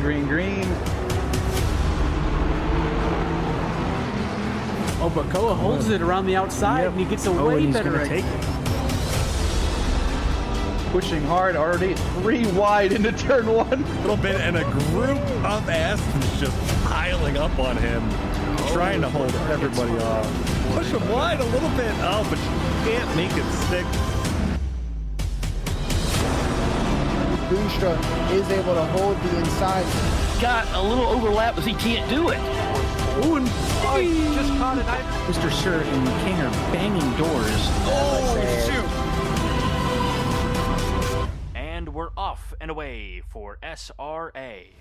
green, green, green. Oh, but Koa holds it around the outside, and he gets a way better exit. Pushing hard, already 3 wide into turn 1. A little bit, and a group of Astons just piling up on him, trying to hold everybody off. Push him wide a little bit. Oh, but you can't make it stick. Boostra is able to hold the inside. Got a little overlap, but he can't do it. Ooh, and he just caught it. Mr. Sir and King are banging doors. Oh, shoot. And we're off and away for SRA.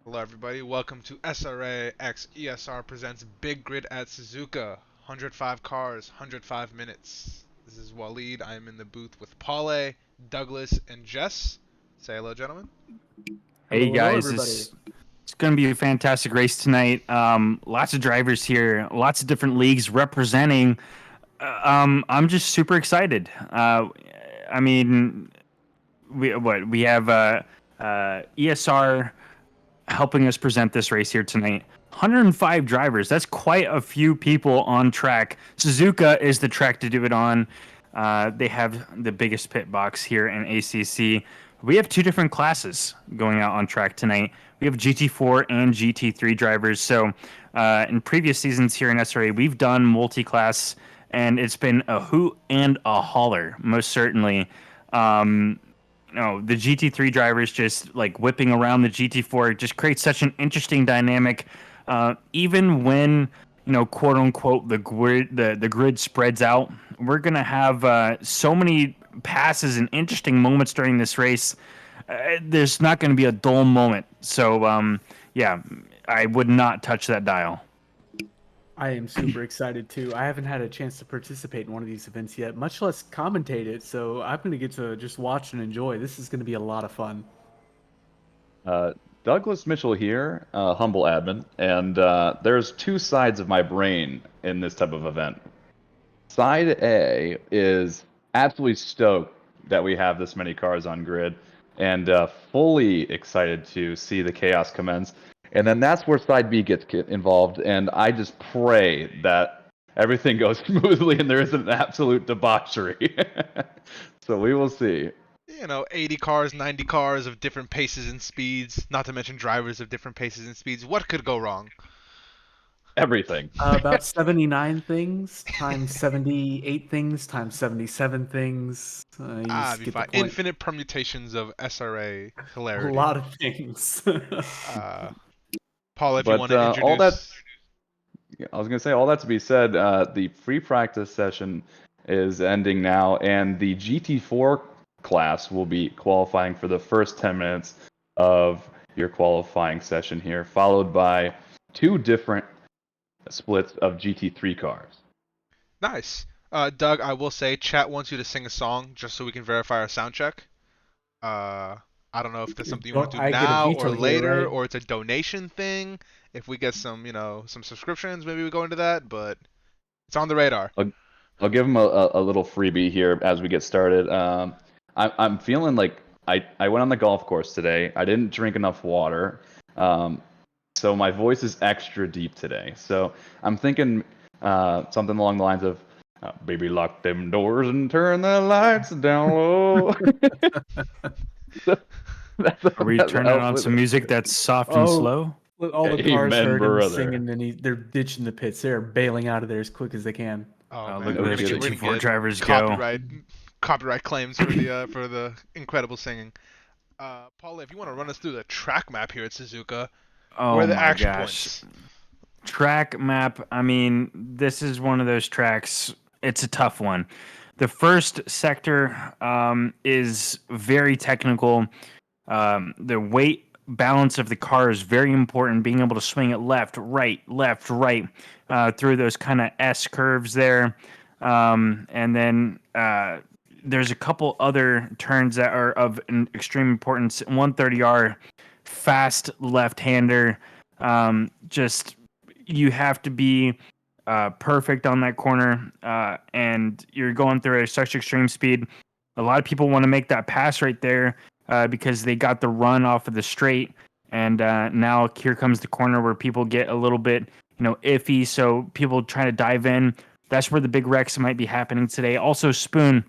Hello everybody, welcome to SRA x ESR presents Big Grid at Suzuka. 105 cars, 105 minutes. This is Waleed. I am in the booth with Paule, Douglas, and Jess. Say hello, gentlemen. Hey guys, hello, it's going to be a fantastic race tonight. Lots of drivers here, lots of different leagues representing. I'm just super excited. I mean, we have ESR helping us present this race here tonight. 105 drivers. That's quite a few people on track. Suzuka is the track to do it on. They have the biggest pit box here in ACC. We have 2 different classes going out on track tonight. We have GT4 and GT3 drivers. So in previous seasons here in SRA, we've done multi-class, and it's been a hoot and a holler, most certainly. The GT3 drivers just like whipping around the GT4 just creates such an interesting dynamic. Even when, quote unquote, the grid spreads out, we're going to have so many passes and interesting moments during this race. There's not going to be a dull moment. So, I would not touch that dial. I am super excited too. I haven't had a chance to participate in one of these events yet, much less commentate it. So I'm going to get to just watch and enjoy. This is going to be a lot of fun. Douglas Mitchell here, humble admin, and there's 2 sides of my brain in this type of event. Side A is absolutely stoked that we have this many cars on grid, and fully excited to see the chaos commence. And then that's where side B gets involved, and I just pray that everything goes smoothly and there isn't an absolute debauchery. So we will see. 80 cars, 90 cars of different paces and speeds, not to mention drivers of different paces and speeds. What could go wrong? Everything. About 79 things times 78 things times 77 things. Be fine. Infinite permutations of SRA hilarity. A lot of things. Paul, if you want to introduce... all that, I was going to say, all that to be said, the free practice session is ending now, and the GT4 class will be qualifying for the first 10 minutes of your qualifying session here, followed by 2 different splits of GT3 cars. Nice. Doug, I will say, chat wants you to sing a song just so we can verify our sound check. I don't know if that's something you want to do now or later, right? Or it's a donation thing. If we get some, some subscriptions, maybe we go into that, but it's on the radar. I'll give him a little freebie here as we get started. I'm feeling like I went on the golf course today. I didn't drink enough water, so my voice is extra deep today. So I'm thinking something along the lines of, baby, lock them doors and turn the lights down low. Are we turning on some music that's soft and slow? All the cars Amen, heard him brother. singing, and they're ditching the pits. They're bailing out of there as quick as they can. Oh, look man. at those GT4 drivers Copyright claims for the incredible singing. Paul, if you want to run us through the track map here at Suzuka, where are the action points? Track map, I mean, this is one of those tracks. It's a tough one. The first sector is very technical. The weight balance of the car is very important. Being able to swing it left, right, through those kind of S curves there. And then there's a couple other turns that are of extreme importance. 130R fast left-hander. Just you have to be perfect on that corner, and you're going through at such extreme speed. A lot of people want to make that pass right there because they got the run off of the straight, and now here comes the corner where people get a little bit, iffy. So people try to dive in. That's where the big wrecks might be happening today. Also, Spoon.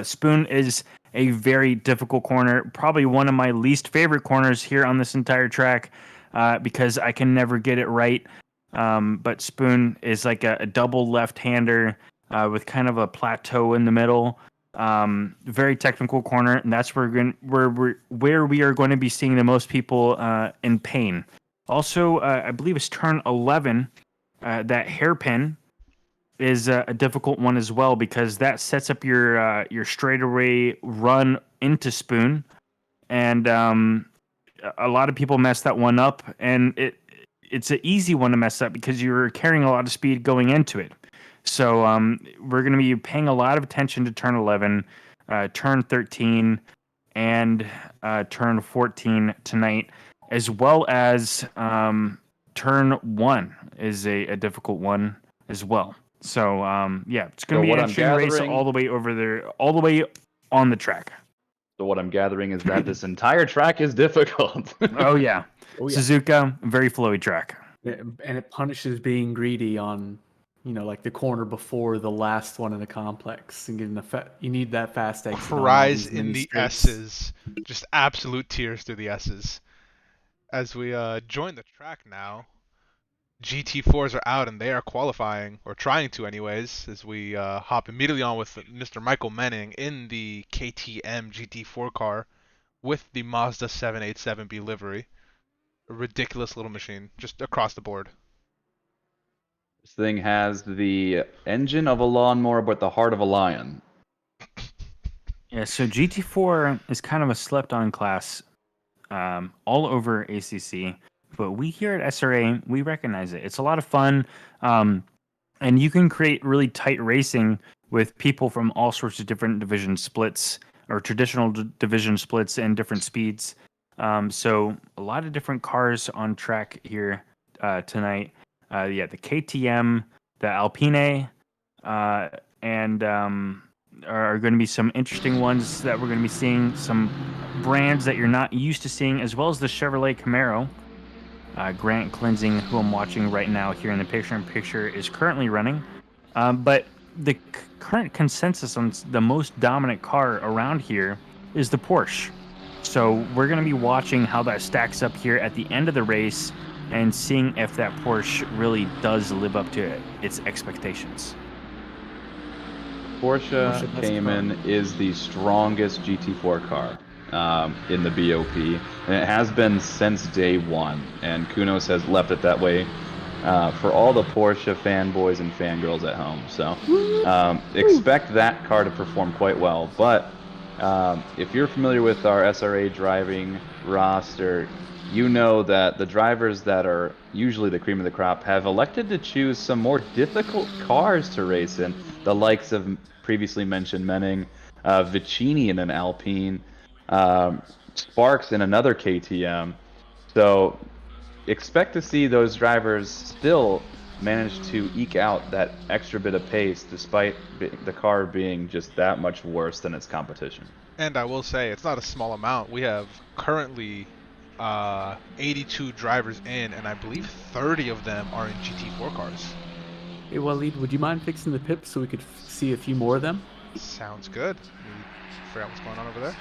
Spoon is a very difficult corner, probably one of my least favorite corners here on this entire track because I can never get it right. But Spoon is like a double left-hander with kind of a plateau in the middle. Very technical corner, and that's where we are going to be seeing the most people in pain. Also, I believe it's turn 11, that hairpin is a difficult one as well because that sets up your straightaway run into Spoon, and a lot of people mess that one up, and it's an easy one to mess up because you're carrying a lot of speed going into it. So we're going to be paying a lot of attention to turn 11, turn 13, and turn 14 tonight, as well as turn 1 is a difficult one as well. So yeah, it's going to be an interesting race all the way over there, all the way on the track. So what I'm gathering is that this entire track is difficult. Oh yeah. Suzuka, very flowy track. And it punishes being greedy on, like the corner before the last one in the complex, and getting you need that fast exit. Cries in the S's, just absolute tears through the S's. As we join the track now, GT4s are out and they are qualifying, or trying to anyways, as we hop immediately on with Mr. Michael Menning in the KTM GT4 car with the Mazda 787B livery. A ridiculous little machine, just across the board. This thing has the engine of a lawnmower, but the heart of a lion. Yeah, so GT4 is kind of a slept-on class all over ACC, but we here at SRA, we recognize it. It's a lot of fun, and you can create really tight racing with people from all sorts of different division splits or traditional division splits and different speeds. So a lot of different cars on track here tonight. The KTM, the Alpine, and are going to be some interesting ones that we're going to be seeing. Some brands that you're not used to seeing, as well as the Chevrolet Camaro. Grant Cleansing, who I'm watching right now here in the picture-in-picture, is currently running. But the current consensus on the most dominant car around here is the Porsche. So we're going to be watching how that stacks up here at the end of the race and seeing if that Porsche really does live up to its expectations. Porsche Cayman is the strongest GT4 car in the BOP, and it has been since day one, and Kunos has left it that way for all the Porsche fanboys and fangirls at home. So expect that car to perform quite well, but if you're familiar with our SRA driving roster, you know that the drivers that are usually the cream of the crop have elected to choose some more difficult cars to race in, the likes of previously mentioned Menning, Vicini in an Alpine, Sparks in another KTM. So expect to see those drivers still manage to eke out that extra bit of pace despite the car being just that much worse than its competition. And I will say, it's not a small amount. We have currently 82 drivers in, and I believe 30 of them are in GT4 cars. Hey, Waleed, would you mind fixing the pips so we could see a few more of them? Sounds good. Figure out what's going on over there.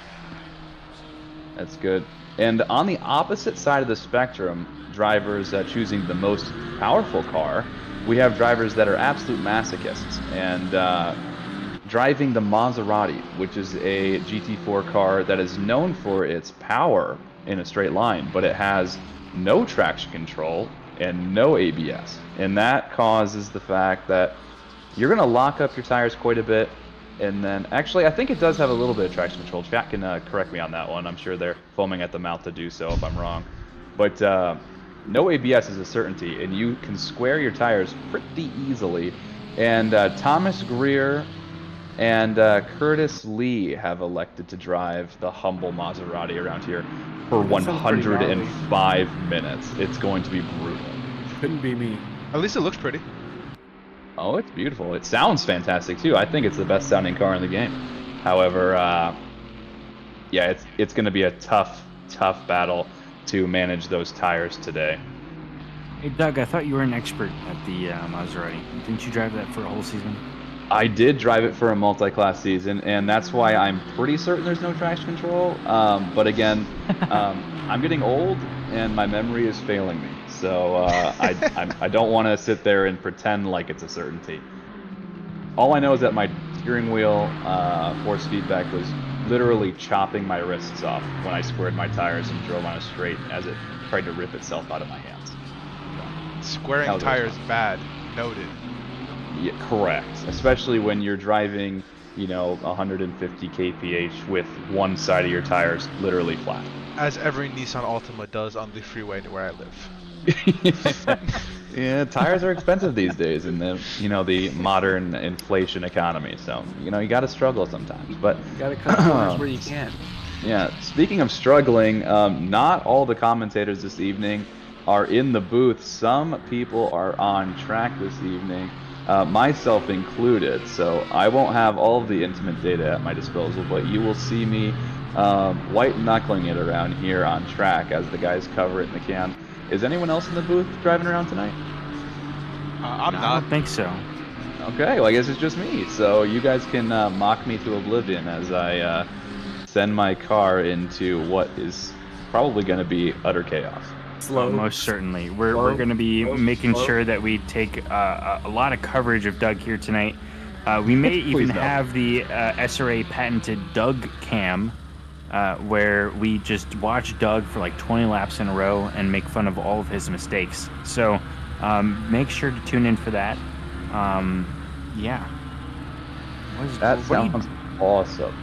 That's good. And on the opposite side of the spectrum, drivers choosing the most powerful car, we have drivers that are absolute masochists and driving the Maserati, which is a GT4 car that is known for its power in a straight line, but it has no traction control and no ABS. And that causes the fact that you're going to lock up your tires quite a bit. And then, actually, I think it does have a little bit of traction control. Chat can correct me on that one. I'm sure they're foaming at the mouth to do so if I'm wrong. But no ABS is a certainty, and you can square your tires pretty easily. And Thomas Greer and Curtis Lee have elected to drive the humble Maserati around here for That sounds pretty gnarly. 105 minutes. It's going to be brutal. Couldn't be me. At least it looks pretty. Oh, it's beautiful. It sounds fantastic too. I think it's the best sounding car in the game. However, yeah, it's going to be a tough battle to manage those tires today. Hey, Doug, I thought you were an expert at the Maserati. Didn't you drive that for a whole season? I did drive it for a multi-class season, and that's why I'm pretty certain there's no traction control. But again, I'm getting old, and my memory is failing me. So I don't want to sit there and pretend like it's a certainty. All I know is that my steering wheel force feedback was literally chopping my wrists off when I squared my tires and drove on a straight as it tried to rip itself out of my hands. Squaring tires bad. Noted. Yeah, correct. Especially when you're driving, 150 kph with one side of your tires literally flat. As every Nissan Altima does on the freeway where I live. Yeah, tires are expensive these days in the the modern inflation economy. So you got to struggle sometimes. But You gotta cut corners where you can. yeah, speaking of struggling, not all the commentators this evening are in the booth. Some people are on track this evening, myself included. So I won't have all of the intimate data at my disposal, but you will see me white knuckling it around here on track as the guys cover it in the can. Is anyone else in the booth driving around tonight? I'm I not. don't think so. Okay, well I guess it's just me. So you guys can mock me to oblivion as I send my car into what is probably going to be utter chaos. Slow. Most certainly. We're going to be making sure that we take a lot of coverage of Doug here tonight. We may even don't. have the SRA patented Doug cam, where we just watch Doug for like 20 laps in a row and make fun of all of his mistakes. So make sure to tune in for that. Yeah. That sounds awesome.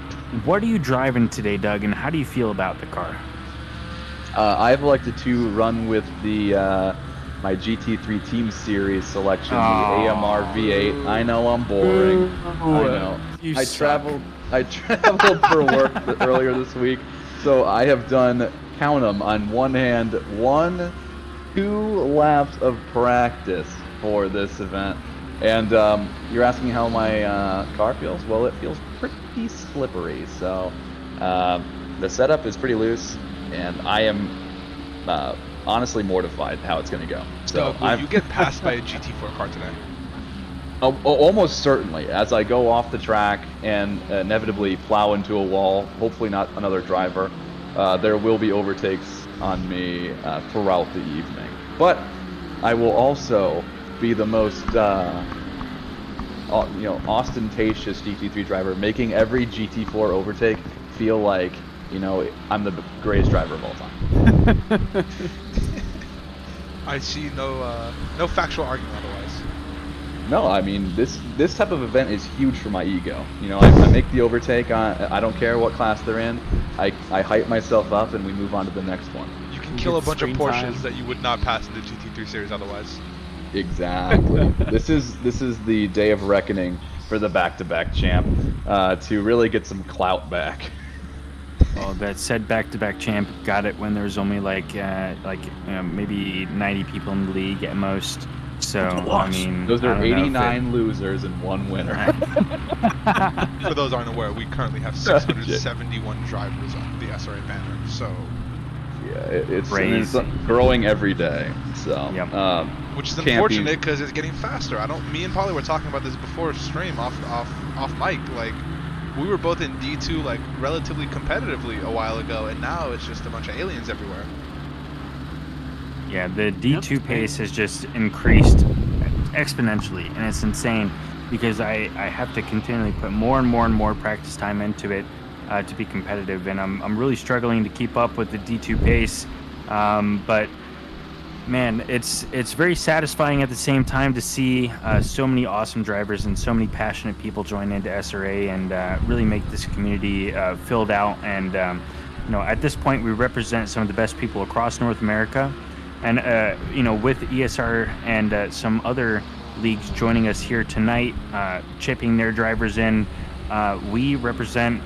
What are you driving today, Doug, and how do you feel about the car? I've elected to run with the my GT3 Team Series selection, the AMR V8. I know I'm boring. I know. I traveled for work earlier this week, so I have done, count them on one hand, 2 laps of practice for this event. And you're asking how my car feels? Well, it feels pretty slippery. So the setup is pretty loose, and I am honestly mortified how it's going to go. So Will you get passed by a GT4 car today? Almost certainly, as I go off the track and inevitably plow into a wall, hopefully not another driver, there will be overtakes on me throughout the evening. But I will also be the most ostentatious GT3 driver, making every GT4 overtake feel like I'm the greatest driver of all time. I see no factual argument otherwise. No, I mean this type of event is huge for my ego. I make the overtake. I don't care what class they're in. I hype myself up and we move on to the next one. You can kill a bunch of Porsches that you would not pass in the GT3 series otherwise. Exactly. This is the day of reckoning for the back-to-back champ to really get some clout back. Well, that said back-to-back champ got it when there was only maybe 90 people in the league at most. So I mean, those are 89 losers and 1 winner. For those aren't aware, we currently have 671 drivers on the SRA banner. So yeah, it's growing every day. So yep. Which is unfortunate because it's getting faster. Me and Polly were talking about this before stream off mic. Like, we were both in D2 like relatively competitively a while ago, and now it's just a bunch of aliens everywhere. Yeah, the D2 pace has just increased exponentially, and it's insane because I have to continually put more and more practice time into it to be competitive, and I'm really struggling to keep up with the D2 pace. But man, it's very satisfying at the same time to see so many awesome drivers and so many passionate people join into SRA and really make this community filled out. And at this point, we represent some of the best people across North America. And, with ESR and some other leagues joining us here tonight, chipping their drivers in, we represent,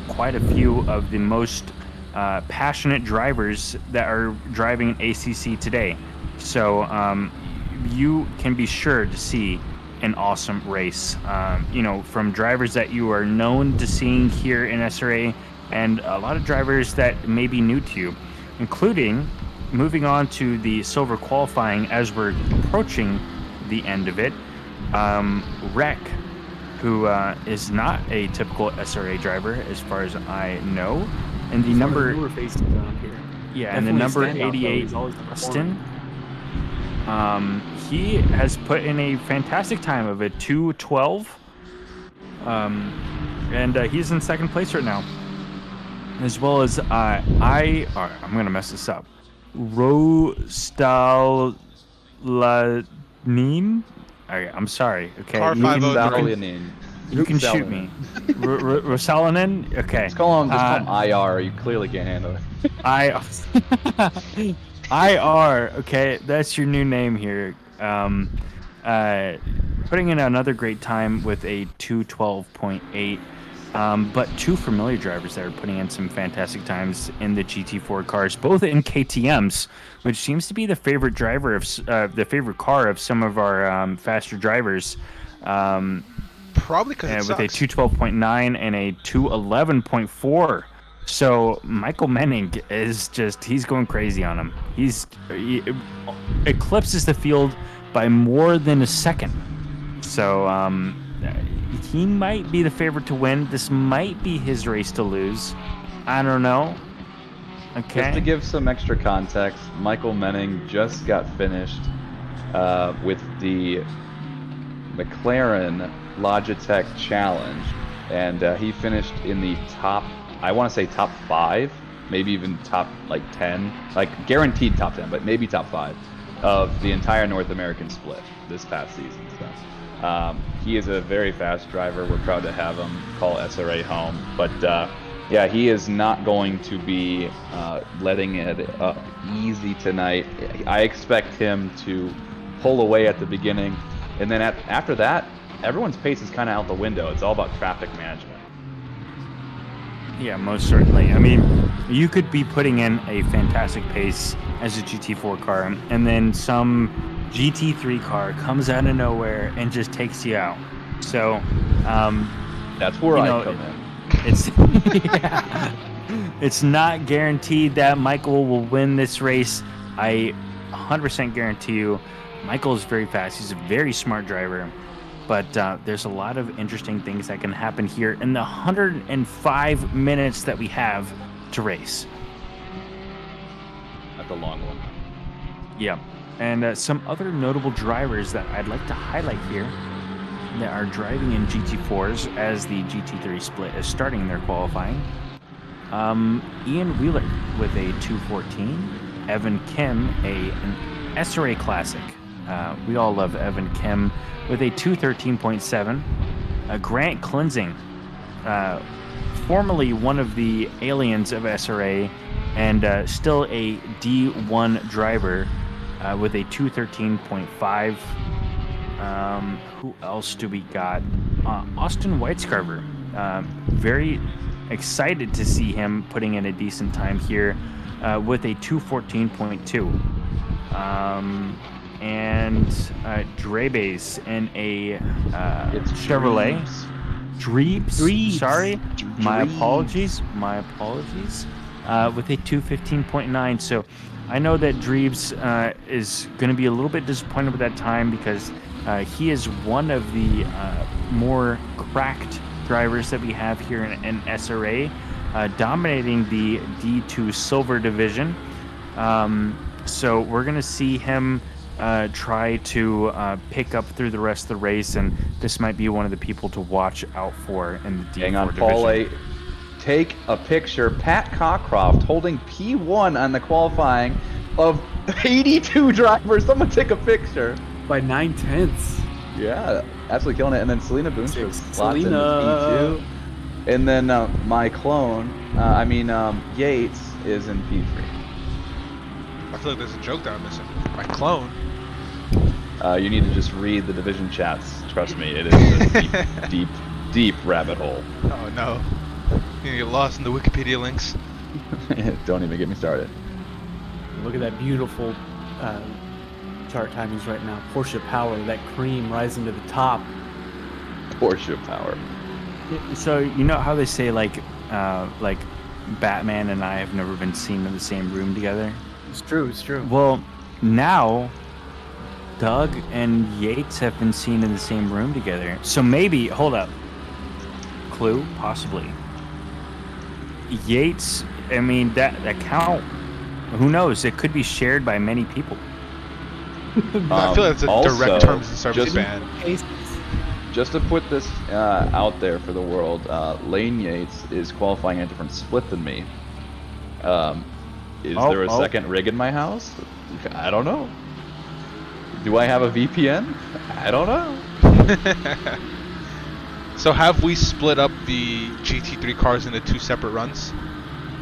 quite a few of the most passionate drivers that are driving ACC today. So you can be sure to see an awesome race. From drivers that you are known to seeing here in SRA, and a lot of drivers that may be new to you, including moving on to the silver qualifying as we're approaching the end of it. Rec, who is not a typical SRA driver as far as I know, and the number newer faces around here. yeah, Definitely and the number a standout, though. 88 He's always Austin. He has put in a fantastic time of a 2:12, and he's in second place right now, as well as I'm gonna mess this up. Rostalanin. Okay, I'm sorry. Okay, Car you Rostalanin. you can shoot me. Rostalanin. Okay. Just call him IR. You clearly can't handle it. IR. Okay, that's your new name here. Putting in another great time with a 2:12.8. But two familiar drivers that are putting in some fantastic times in the GT4 cars, both in KTM's, which seems to be the favorite driver of the favorite car of some of our faster drivers. Probably because with a 2:12.9 and a 2:11.4. So Michael Menning is he's going crazy on him. He eclipses the field by more than a second. So he might be the favorite to win. This might be his race to lose. I don't know. Okay. Just to give some extra context, Michael Menning just got finished with the McLaren Logitech Challenge, and he finished in the top, I want to say top 5, maybe even top 10, guaranteed top 10, but maybe top 5 of the entire North American split this past season. So he is a very fast driver. We're proud to have him call SRA home, but yeah, he is not going to be letting it up easy tonight. I expect him to pull away at the beginning, and then after that, everyone's pace is kind of out the window. It's all about traffic management. Yeah, most certainly. I mean, you could be putting in a fantastic pace as a GT4 car, and then some GT3 car comes out of nowhere and just takes you out. So that's where I come in. It's it's not guaranteed that Michael will win this race. I 100% guarantee you Michael is very fast. He's a very smart driver. But there's a lot of interesting things that can happen here in the 105 minutes that we have to race. That's a long one. Yeah. And some other notable drivers that I'd like to highlight here that are driving in GT4s as the GT3 split is starting their qualifying. Ian Wheeler with a 2:14. Evan Kim, an SRA Classic. We all love Evan Kim with a 2:13.7. Grant Cleansing, formerly one of the aliens of SRA and still a D1 driver with a 2:13.5. Who else do we got? Austin Whitescarver. Very excited to see him putting in a decent time here with a 2:14.2. And Drebes in a Chevrolet. Dreebs. Sorry. My apologies. With a 2:15.9. So I know that Dreebs is going to be a little bit disappointed with that time because he is one of the more cracked drivers that we have here in SRA, dominating the D2 Silver Division. So we're going to see him try to pick up through the rest of the race, and this might be one of the people to watch out for in the D4 Hang on, division. Paul. Take a picture. Pat Cockcroft holding P1 on the qualifying of 82 drivers. Someone take a picture. By 9/10. Yeah, absolutely killing it. And then Selena Boonstra slots in Selena. P2. And then my clone, Yates, is in P3. I feel like there's a joke that I'm missing. My clone. You need to just read the division chats. Trust me, it is a deep deep rabbit hole. Oh no. You get lost in the Wikipedia links. Don't even get me started. Look at that beautiful chart timings right now. Porsche power, that cream rising to the top. Porsche power. So you know how they say like Batman and I have never been seen in the same room together? It's true. It's true. Well, now Doug and Yates have been seen in the same room together. So maybe, hold up. Clue, possibly. Yates, I mean, that account, who knows? It could be shared by many people. I feel that's a also, direct terms of service ban. Just to put this out there for the world, Lane Yates is qualifying a different split than me. Is there a second rig in my house? I don't know. Do I have a VPN? I don't know. So have we split up the GT3 cars into 2 separate runs?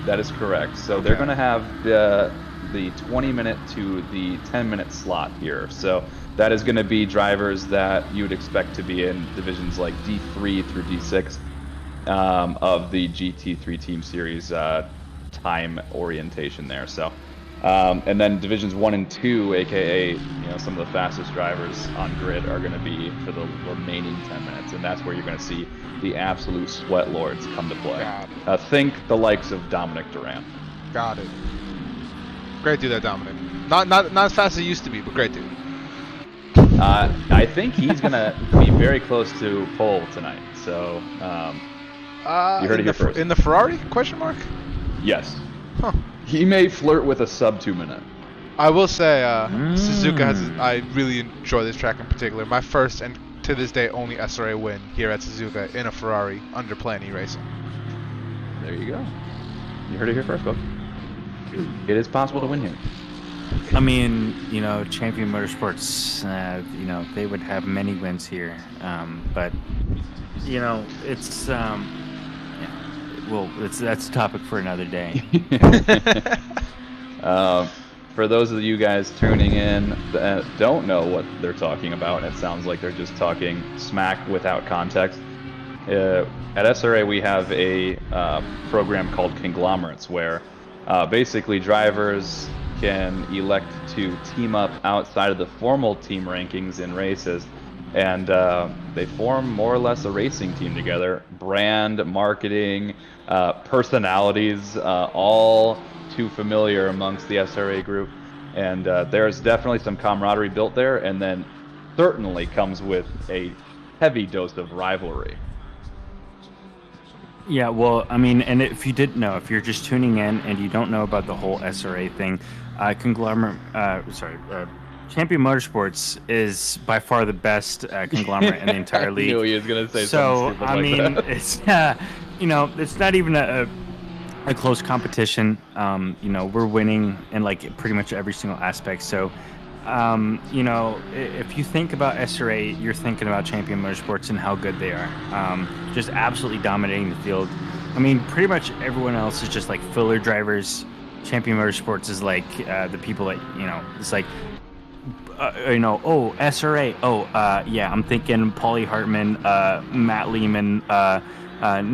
That is correct. So they're going to have the 20-minute to the 10-minute slot here. So that is going to be drivers that you would expect to be in divisions like D3 through D6 of the GT3 Team Series time orientation there. So, and then divisions 1 and 2, aka some of the fastest drivers on grid, are going to be for the remaining 10 minutes, and that's where you're going to see the absolute sweat lords come to play. Think the likes of Dominic Durant. Got it. Great dude, that Dominic. Not as fast as he used to be, but great dude. I think he's going to be very close to pole tonight. So you heard it here first. In the Ferrari? Question mark? Yes. Huh. He may flirt with a sub 2 minute. I will say, Suzuka has. I really enjoy this track in particular. My first and to this day only SRA win here at Suzuka in a Ferrari under Plan E Racing. There you go. You heard it here first, folks. It is possible to win here. I mean, Champion Motorsports, they would have many wins here, but it's that's a topic for another day. For those of you guys tuning in that don't know what they're talking about, it sounds like they're just talking smack without context. At SRA, we have a program called Conglomerates, where basically drivers can elect to team up outside of the formal team rankings in races, and they form more or less a racing team together. Brand, marketing, personalities, all too familiar amongst the SRA group, and there's definitely some camaraderie built there, and then certainly comes with a heavy dose of rivalry. Yeah, well, I mean, and if you didn't know, if you're just tuning in and you don't know about the whole SRA thing, Champion Motorsports is by far the best conglomerate in the entire league. I knew he was gonna say so. something I mean, that. it's it's not even a close competition. We're winning in like pretty much every single aspect. So, if you think about SRA, you're thinking about Champion Motorsports and how good they are. Just absolutely dominating the field. I mean, pretty much everyone else is just like filler drivers. Champion Motorsports is like the people that, it's like, SRA. Yeah, I'm thinking Paulie Hartman, Matt Lehman,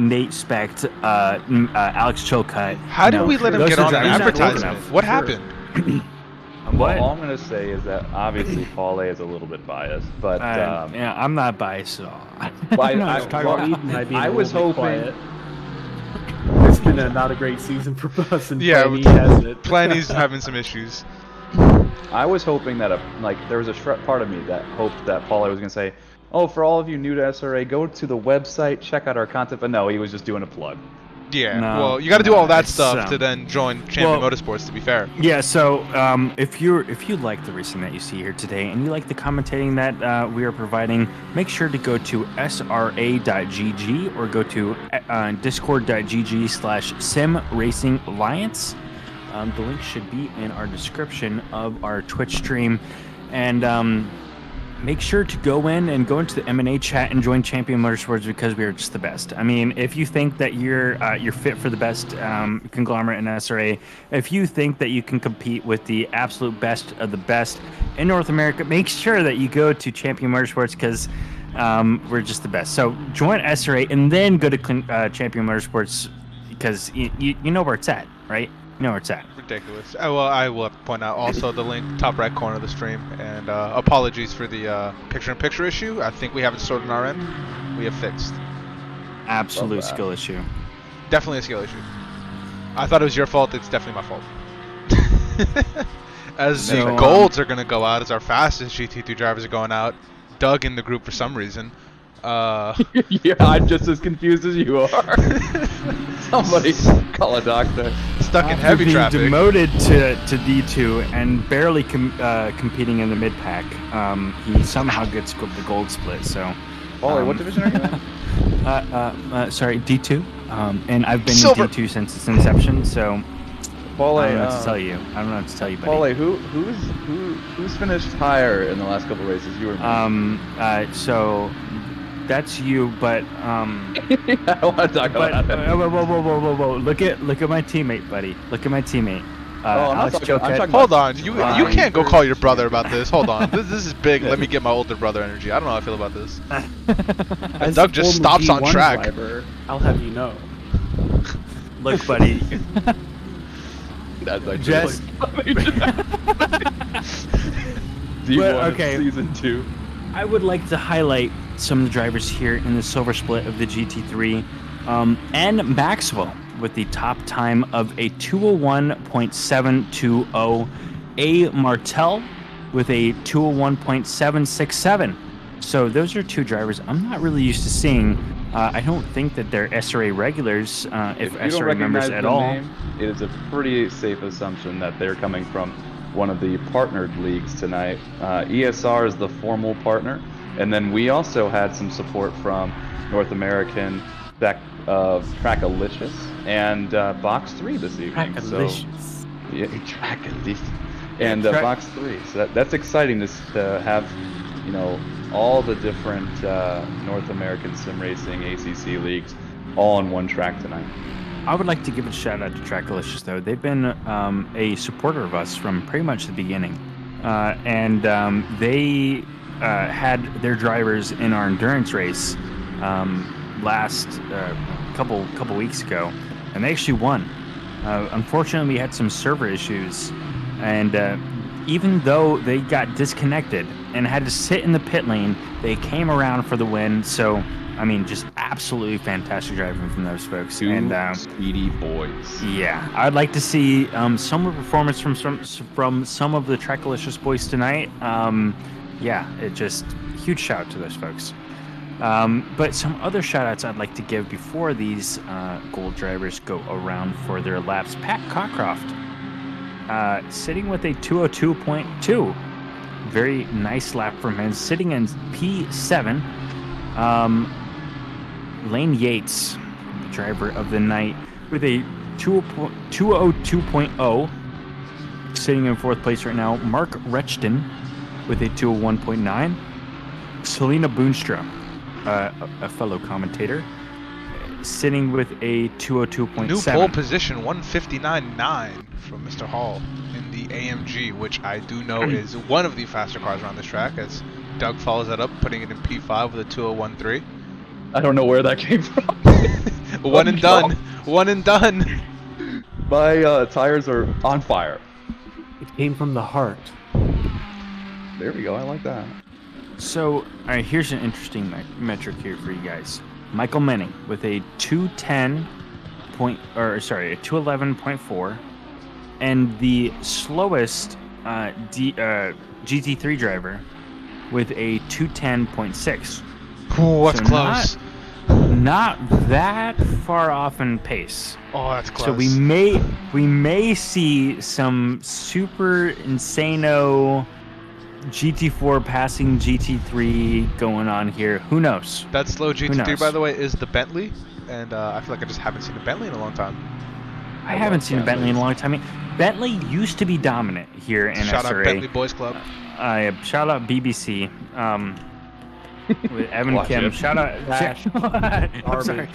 Nate Specht, Alex Chilcutt. How did we let him get on an advertisement? What happened? What? Well, all I'm going to say is that obviously Paul A is a little bit biased, but I'm not biased at all. I was hoping. It's been not a great season for us, and yeah, has it. Plan E's having some issues. I was hoping that there was a part of me that hoped that Paul A was going to say, "Oh, for all of you new to SRA, go to the website, check out our content." But no, he was just doing a plug. Yeah, well, you got to do all that stuff to then join Champion Motorsports, to be fair. Yeah, so if you like the racing that you see here today and you like the commentating that we are providing, make sure to go to sra.gg or go to discord.gg/simracingalliance. The link should be in our description of our Twitch stream, and make sure to go into the M&A chat and join Champion Motorsports, because we are just the best. I mean, if you think that you're fit for the best conglomerate in SRA, if you think that you can compete with the absolute best of the best in North America, make sure that you go to Champion Motorsports, because We're just the best. So join SRA and then go to Champion Motorsports because you know where it's at, right? You know where it's at. Ridiculous. I will have to point out also the link top right corner of the stream. And apologies for the picture-in-picture issue. I think we have it sorted on our end. We have fixed. Absolute skill issue. Definitely a skill issue. I thought it was your fault. It's definitely my fault. As the golds are going to go out, as our fastest GT3 drivers are going out, Doug in the group for some reason. Yeah, I'm just as confused as you are. Somebody call a doctor. Stuck in heavy being traffic. Demoted to D2 and barely competing in the mid pack. He somehow gets the gold split. So, Paulie, what division are you in? Sorry, D2. And I've been Silver. in D2 since its inception. So, Paulie, I don't know what to tell you. I don't know what to tell you, buddy. Paulie, who's finished higher in the last couple races? You or me? So that's you, but I don't want to talk about that. whoa! Look at my teammate, buddy. Look at my teammate. Alex Choquette. Hold on, you can't go call your brother about this. Hold on, this is big. Let me get my older brother energy. I don't know how I feel about this. And Doug just stops on track. Driver, I'll have you know. Look, buddy. That's actually Just D1 season 2. I would like to highlight some of the drivers here in the silver split of the GT3, and Maxwell with the top time of a 201.720, A. Martel with a 201.767. So those are two drivers I'm not really used to seeing. I don't think that they're SRA regulars, if SRA members at all. Name, it is a pretty safe assumption that they're coming from one of the partnered leagues tonight. ESR is the formal partner, and then we also had some support from North American Trackalicious and Box 3 this evening. Trackalicious. Yeah, Trackalicious. And Box 3. So that's exciting to have, you know, all the different North American sim racing ACC leagues all on one track tonight. I would like to give a shout out to Trackalicious, though. They've been a supporter of us from pretty much the beginning. And they had their drivers in our endurance race last couple weeks ago, and they actually won. Unfortunately, we had some server issues, and even though they got disconnected and had to sit in the pit lane, they came around for the win. So, I mean, just absolutely fantastic driving from those folks. Two and speedy boys. Yeah, I'd like to see some of the performance from some of the Trackalicious boys tonight. Yeah, it just huge shout out to those folks. But some other shout outs I'd like to give before these gold drivers go around for their laps. Pat Cockcroft, sitting with a 202.2. Very nice lap from him, sitting in P7. Lane Yates, the driver of the night, with a 202.0, sitting in fourth place right now. Mark Rechton with a 201.9. Selena Boonstra, a fellow commentator, sitting with a 202.7. New pole position, 159.9 from Mr. Hall in the AMG, which I do know is one of the faster cars around this track, as Doug follows that up, putting it in P5 with a 201.3. I don't know where that came from. One and done. One and done. My tires are on fire. It came from the heart. There we go. I like that. So, all right, here's an interesting metric here for you guys. Michael Menning with a 211.4, and the slowest GT3 driver with a 210.6. Ooh, that's close. Not that far off in pace. Oh, that's close. So we may see some super insano GT4 passing GT3 going on here. Who knows? That slow GT3, by the way, is the Bentley, and I feel like I just haven't seen a Bentley in a long time. I haven't seen a Bentley in a long time. Bentley used to be dominant here in Shout SRA. out Bentley Boys Club. Shout out BBC. With Evan Kim. Shout out. I'm sorry.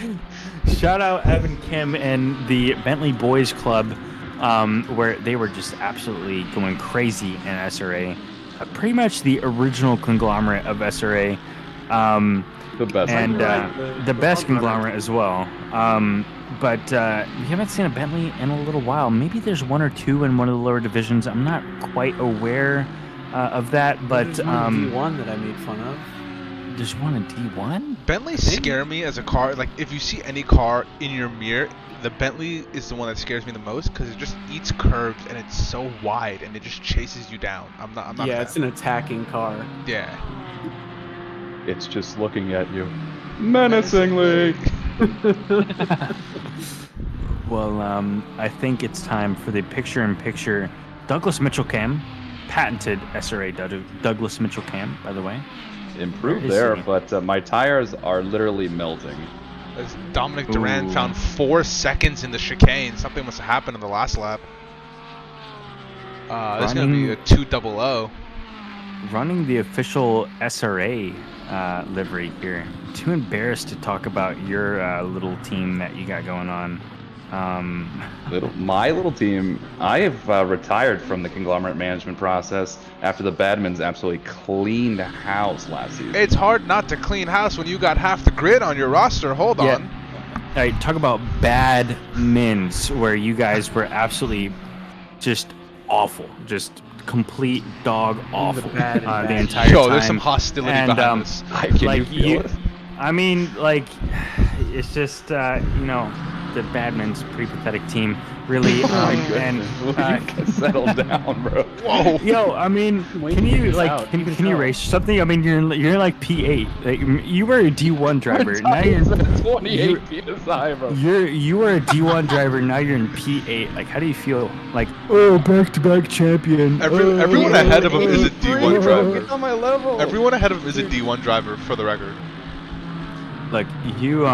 Shout out Evan Kim and the Bentley Boys Club, where they were just absolutely going crazy in SRA. Pretty much the original conglomerate of SRA. The best. and the best front runner. conglomerate as well. But we haven't seen a Bentley in a little while. Maybe there's one or two in one of the lower divisions. I'm not quite aware of that, but There's one in D1 that I made fun of. there's one in D1. Bentleys scare me as a car. Like, if you see any car in your mirror, the Bentley is the one that scares me the most because it just eats curves and it's so wide and it just chases you down. I'm not. Yeah, a it's fan. an attacking car. Yeah. It's just looking at you menacingly. Well, I think it's time for the picture-in-picture Douglas Mitchell cam, patented SRA Douglas Mitchell cam, by the way. Improved Where is there, he? but my tires are literally melting. As Dominic Duran Ooh. found 4 seconds in the chicane. Something must have happened in the last lap. This is going to be a 200. Running the official SRA livery here. Too embarrassed to talk about your little team that you got going on. My little team, I have retired from the conglomerate management process after the Badmans absolutely cleaned house last season. It's hard not to clean house when you got half the grid on your roster. Hold Yeah. on. All right, talk about bad mins where you guys were absolutely just awful, just complete dog awful bad and the bad. entire Yo, time. there's some hostility And, behind this. Can like you feel it? I mean, like, it's just the Badman's pretty pathetic team, really. And Will you settle down, bro? Whoa. yo, I mean, Wait can till you it's like out. can You can you tell. race something? I mean, you're in like P8. Like, you were a D1 driver. Now you're 28 PSI, bro. you were a D1 driver. Now you're in P8. Like, how do you feel? Like, oh, back-to-back champion. Everyone ahead of him is a D1 driver. It's on my level. Everyone ahead of him is a D1 driver, for the record. Like, you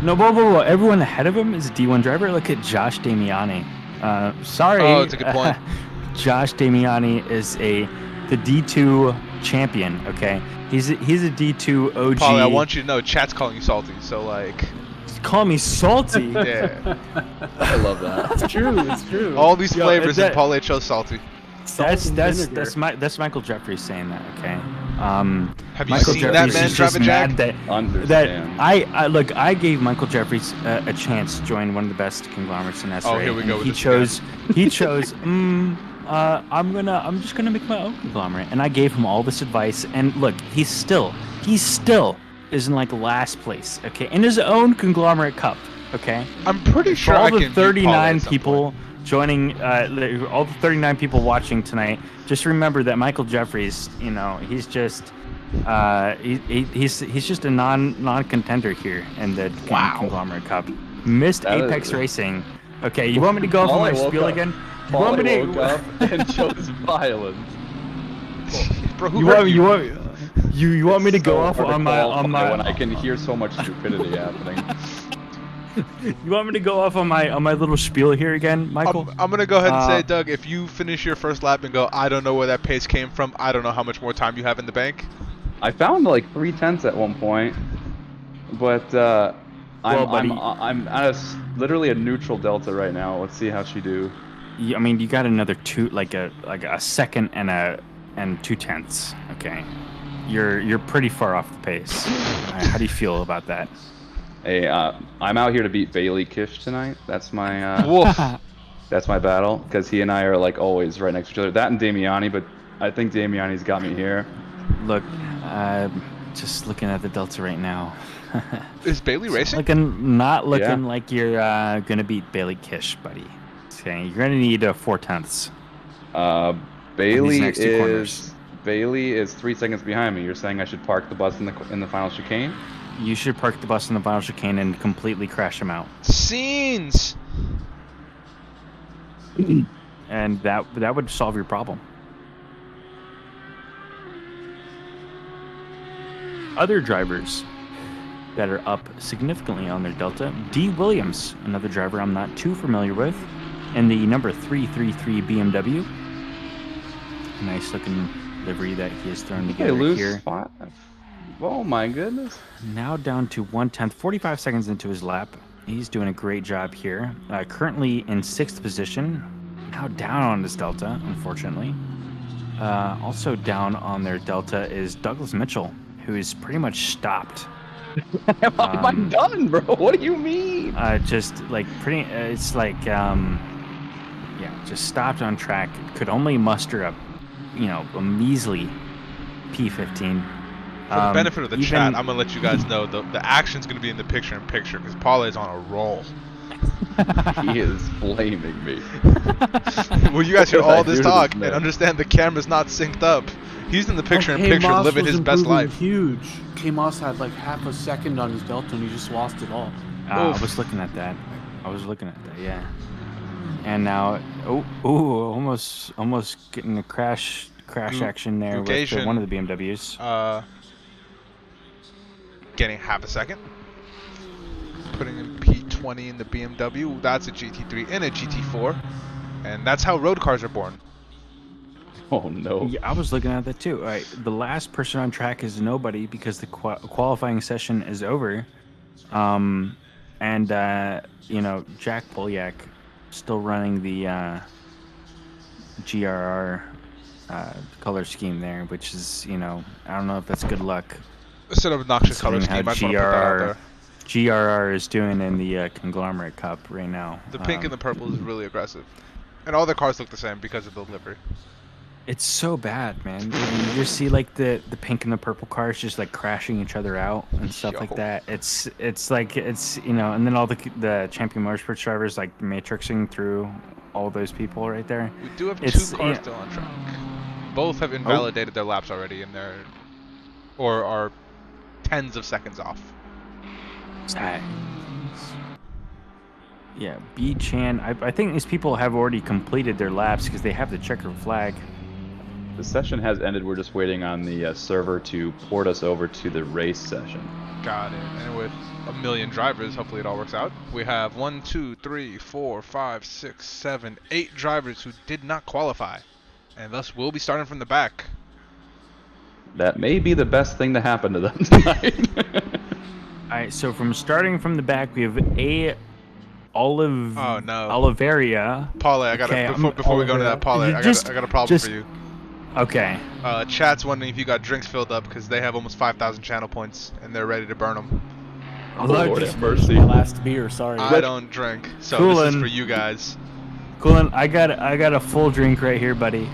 no, whoa. Everyone ahead of him is a D1 driver. Look at Josh Damiani. Sorry. Oh, that's a good point. Josh Damiani is the D2 champion. Okay, he's a D2 OG. Paulie, I want you to know, chat's calling you salty. So, like, Call me salty. yeah. I love that. It's true. It's true. All these Yo, flavors in that- Paulie chose salty. That's Michael Jeffries saying that. Okay. Have you Michael seen Jeffries that man is drive just a jack? mad that Understand. I look. I gave Michael Jeffries a chance to join one of the best conglomerates in SRA. Oh, here we go and with he this chose. He chose. I'm just gonna make my own conglomerate, and I gave him all this advice. And look, he still is in like last place. Okay, in his own conglomerate cup. Okay. I'm pretty sure For all I the can beat Paulie 39 at some people point. joining, all the 39 people watching tonight, just remember that Michael Jeffries, he's just, he's just a non-contender here in the Conglomerate Cup. Missed That Apex is- Racing. Okay, you want me to go off on my Paulie woke spiel up. again? You want me Paulie woke to? up and chose violence. Bro, who You hurt want you? you want me to go So off hard to on my qualify when I can hear so much stupidity happening. You want me to go off on my little spiel here again, Michael? I'm gonna go ahead and say, Uh, Doug, if you finish your first lap and go, I don't know where that pace came from, I don't know how much more time you have in the bank. I found like 3/10 at one point, but I'm at literally a neutral delta right now. Let's see how she do. I mean, you got another a second and 2/10. Okay, you're pretty far off the pace. How do you feel about that? Hey, I'm out here to beat Bailey Kish tonight. That's my Woof. that's my battle because he and I are like always right next to each other. That and Damiani, but I think Damiani's got me here. Look, just looking at the delta right now. Is Bailey racing? Not looking Yeah. like you're gonna beat Bailey Kish, buddy. Okay, you're gonna need 4/10. Bailey next two corners. is 3 seconds behind me. You're saying I should park the bus in the final chicane? You should park the bus in the final chicane and completely crash him out. Scenes! And that would solve your problem. Other drivers that are up significantly on their delta. D. Williams, another driver I'm not too familiar with, and the number 333 BMW. Nice looking livery that he has thrown They together lose here. 5. Oh my goodness. Now down to 1/10, 45 seconds into his lap. He's doing a great job here. Currently in 6th position. Now down on his delta, unfortunately. Also down on their delta is Douglas Mitchell, who's pretty much stopped. I'm done, bro. What do you mean? Just like it's like just stopped on track. Could only muster up, a measly P15. For the benefit of the chat, I'm gonna let you guys know the action's gonna be in the picture-in-picture because Paul is on a roll. He is flaming me. Well, you guys hear all this talk and understand the camera's not synced up. He's in the picture-in-picture living his best life. Huge. K-Moss had like half a second on his belt and he just lost it all. I was looking at that. Yeah. And now, almost getting a crash action there with one of the BMWs. Getting half a second. Putting in P20 in the BMW. That's a GT3 and a GT4. And that's how road cars are born. Oh, no. Yeah, I was looking at that too. All right, the last person on track is nobody because the qualifying session is over. Jack Polyak still running the GRR color scheme there, which is, I don't know if that's good luck. Instead of obnoxious color scheme, I just want to put that out there. GRR is doing in the Conglomerate Cup right now. The pink and the purple is really aggressive. And all the cars look the same because of the livery. It's so bad, man. You just see like the pink and the purple cars just like crashing each other out and stuff like that. It's and then all the champion motorsports drivers like matrixing through all those people right there. We do have two cars still on track. Both have invalidated their laps already and or are tens of seconds off. Yeah, B-Chan. I think these people have already completed their laps because they have the checkered flag. The session has ended. We're just waiting on the server to port us over to the race session. Got it. And with a million drivers, hopefully it all works out. We have 1, 2, 3, 4, 5, 6, 7, 8 drivers who did not qualify. And thus will be starting from the back. That may be the best thing to happen to them tonight. All right, so starting from the back, we have Oliveria. Paula, I got before we go into that, Paula, I got a problem for you. Okay. Chat's wondering if you got drinks filled up because they have almost 5,000 channel points and they're ready to burn them. Oh, Lord have mercy. Last beer, sorry. I don't drink, so this is for you guys. Coolin, I got a full drink right here, buddy.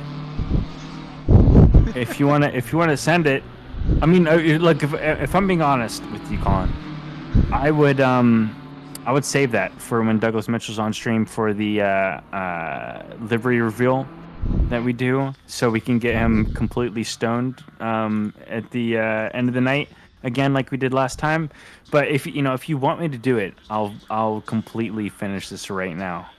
If you wanna send it, I mean, look, if I'm being honest with you, Colin, I would save that for when Douglas Mitchell's on stream for the livery reveal that we do, so we can get him completely stoned at the end of the night again, like we did last time. But if you want me to do it, I'll completely finish this right now.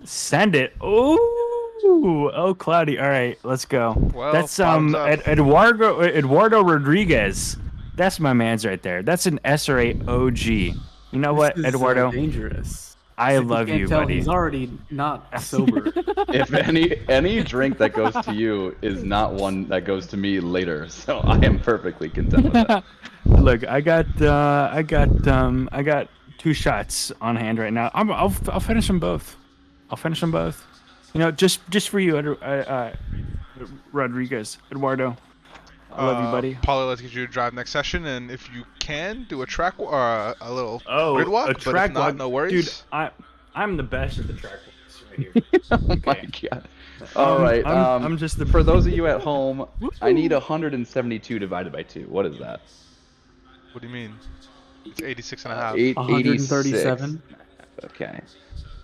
Send it. Oh, Cloudy. All right, let's go. Well, that's Eduardo Rodriguez. That's my man's right there. That's an SRA OG. You know what, Eduardo? Dangerous. I love you, buddy. He's already not sober. If any drink that goes to you is not one that goes to me later, so I am perfectly content with that. Look, I got 2 shots on hand right now. I'll finish them both. Just for you, Rodriguez, Eduardo. I love you, buddy. Paulie, let's get you to drive next session, and if you can, do a track or a little grid walk. A track but if not, walk. no worries. Dude, I'm the best at the track walks right here. Oh my god. All right. I'm just for those of you at home, I need 172 divided by 2. What is that? What do you mean? It's 86 and a half. 137.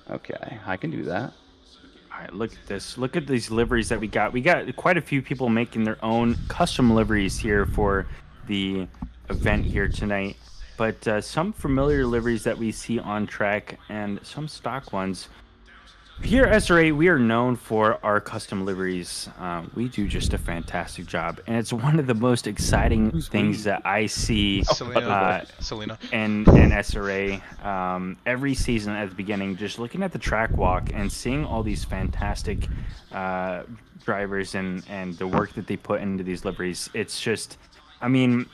Okay, I can do that. All right, look at this. Look at these liveries that we got. We got quite a few people making their own custom liveries here for the event here tonight. But some familiar liveries that we see on track and some stock ones. Here at SRA, we are known for our custom liveries. We do just a fantastic job. And it's one of the most exciting things that I see Selena. in SRA every season at the beginning, just looking at the track walk and seeing all these fantastic drivers and the work that they put into these liveries. It's just, I mean,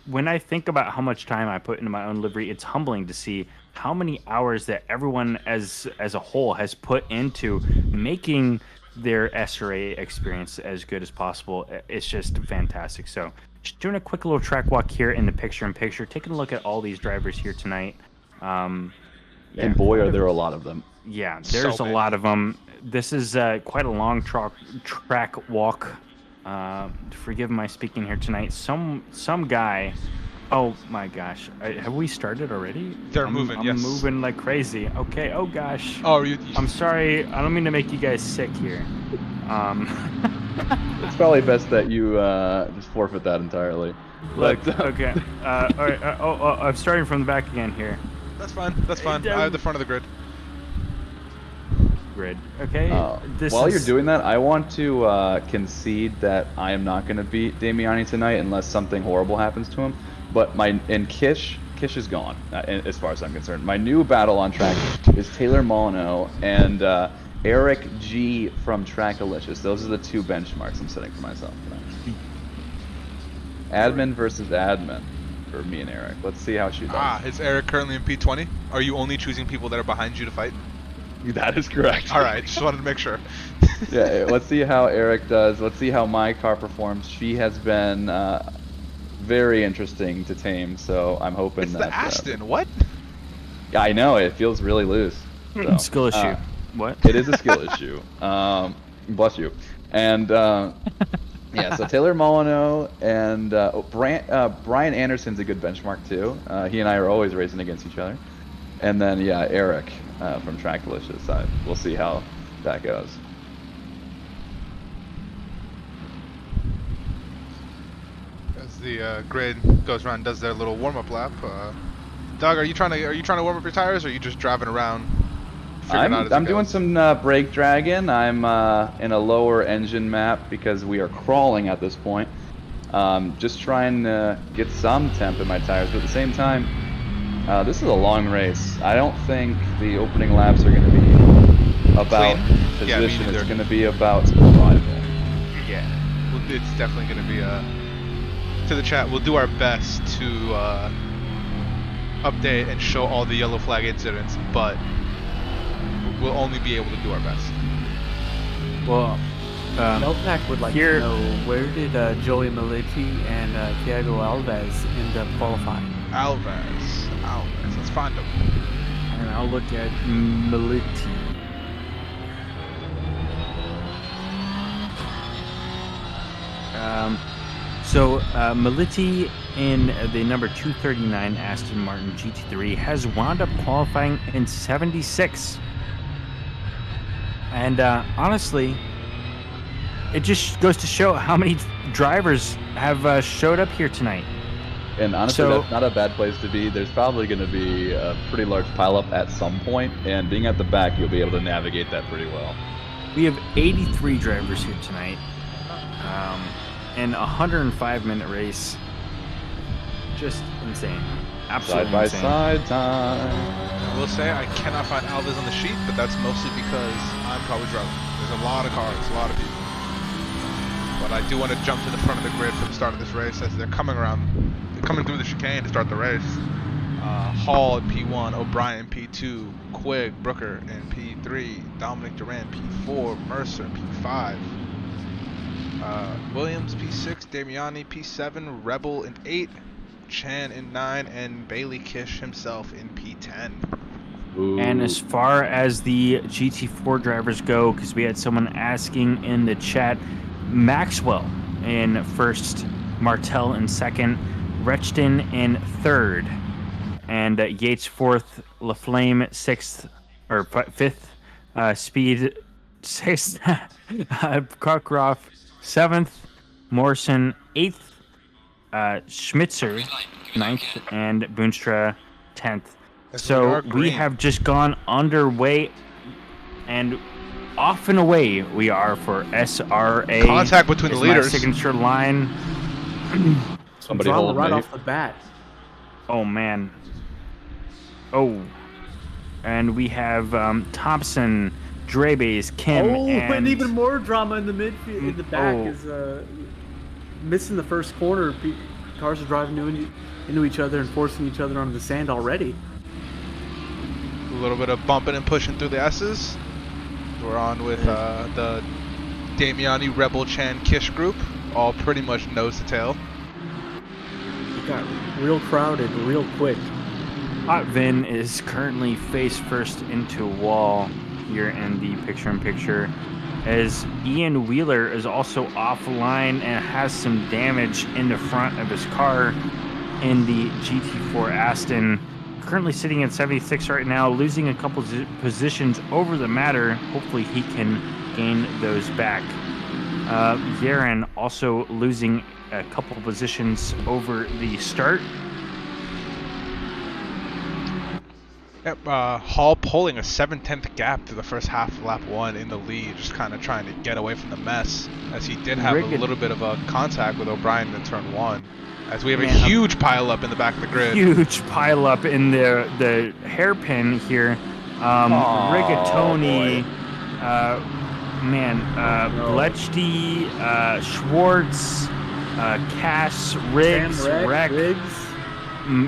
when I think about how much time I put into my own livery, it's humbling to see how many hours that everyone as a whole has put into making their SRA experience as good as possible. It's just fantastic. So just doing a quick little track walk here in the picture-in-picture, taking a look at all these drivers here tonight. Yeah, And boy, are there a lot of them. yeah, there's So a many. lot of them. This is quite a long track walk. Forgive my speaking here tonight. Some guy. Oh my gosh, have we started already? They're moving. I'm Yes. moving like crazy. Okay. Oh gosh. Oh, I'm sorry. I don't mean to make you guys sick here. It's probably best that you just forfeit that entirely. Look. But, Okay. All right. I'm starting from the back again here. That's fine. That's fine. I have the front of the grid. Grid. Okay. while you're doing that, I want to concede that I am not going to beat Damiani tonight unless something horrible happens to him. But Kish is gone, as far as I'm concerned. My new battle on track is Taylor Molyneux and Eric G from Trackalicious. Those are the two benchmarks I'm setting for myself tonight. Admin versus admin for me and Eric. Let's see how she does. Is Eric currently in P20? Are you only choosing people that are behind you to fight? That is correct. All right, just wanted to make sure. Yeah, let's see how Eric does. Let's see how my car performs. She has been very interesting to tame, so I'm hoping It's that. the Aston. What? Yeah, I know it feels really loose. So, Skill issue. What? It is a skill issue. Bless you. And yeah, so Taylor Molyneux and Brian Anderson's a good benchmark too. He and I are always racing against each other. And then yeah, Eric from Trackalicious. We'll see how that goes. As the grid goes around, and does their little warm-up lap. Doug, are you trying to warm up your tires, or are you just driving around? I'm doing some brake dragging. I'm in a lower engine map because we are crawling at this point. Just trying to get some temp in my tires, but at the same time, this is a long race. I don't think the opening laps are going to be about position. It's going to be about survival. Yeah, well, it's definitely going to be to the chat. We'll do our best to update and show all the yellow flag incidents, but we'll only be able to do our best. Well, Melpack would like to know, where did Joey Militi and Thiago Alves end up qualifying? Alves, let's find him. And I'll look at Militi. So Militi in the number 239 Aston Martin GT3 has wound up qualifying in 76. And honestly, it just goes to show how many drivers have showed up here tonight. And honestly, that's not a bad place to be. There's probably going to be a pretty large pileup at some point, and being at the back, you'll be able to navigate that pretty well. We have 83 drivers here tonight, and a 105-minute race. Just insane. Absolutely insane. Side by side time. I will say I cannot find Alves on the sheet, but that's mostly because I'm probably drunk. There's a lot of cars, a lot of people. But I do want to jump to the front of the grid for the start of this race as they're coming through the chicane to start the race. Hall at P1, O'Brien P2, Quigg, Brooker in P3, Dominic Duran P4, Mercer P5, Williams P6, Damiani P7, Rebel in 8, Chan in 9, and Bailey Kish himself in P10. Ooh. And as far as the GT4 drivers go, because we had someone asking in the chat, Maxwell in first, Martel in second, Rechton in third, and Yates fourth, LaFlame fifth, Speed sixth, Cockcroft seventh, Morrison eighth, Schmitzer ninth, and Boonstra 10th. So we have just gone underway and off and away we are for SRA. Contact between the leaders. My signature line. Somebody hold right me. off the bat. Oh man. Oh. And we have Thompson, Drebes, Kim, and even more drama in the midfield. In the back is missing the first corner. Cars are driving into each other and forcing each other onto the sand already. A little bit of bumping and pushing through the S's. We're on with the Damiani, Rebel, Chan, Kish group, all pretty much nose to tail. It got real crowded real quick. Hot Vin is currently face first into a wall here in the picture-in-picture, as Ian Wheeler is also offline and has some damage in the front of his car in the GT4 Aston. Currently sitting at 76 right now, losing a couple positions over the matter. Hopefully he can gain those back. Yaren also losing a couple positions over the start. Yep, Hall pulling a 7/10 gap to the first half of lap 1 in the lead, just kind of trying to get away from the mess, as he did have a little bit of a contact with O'Brien in turn 1. As we have a huge pileup in the back of the grid. Huge pileup in the hairpin here. Rigatoni, Blechty, Schwartz, Cass, Riggs,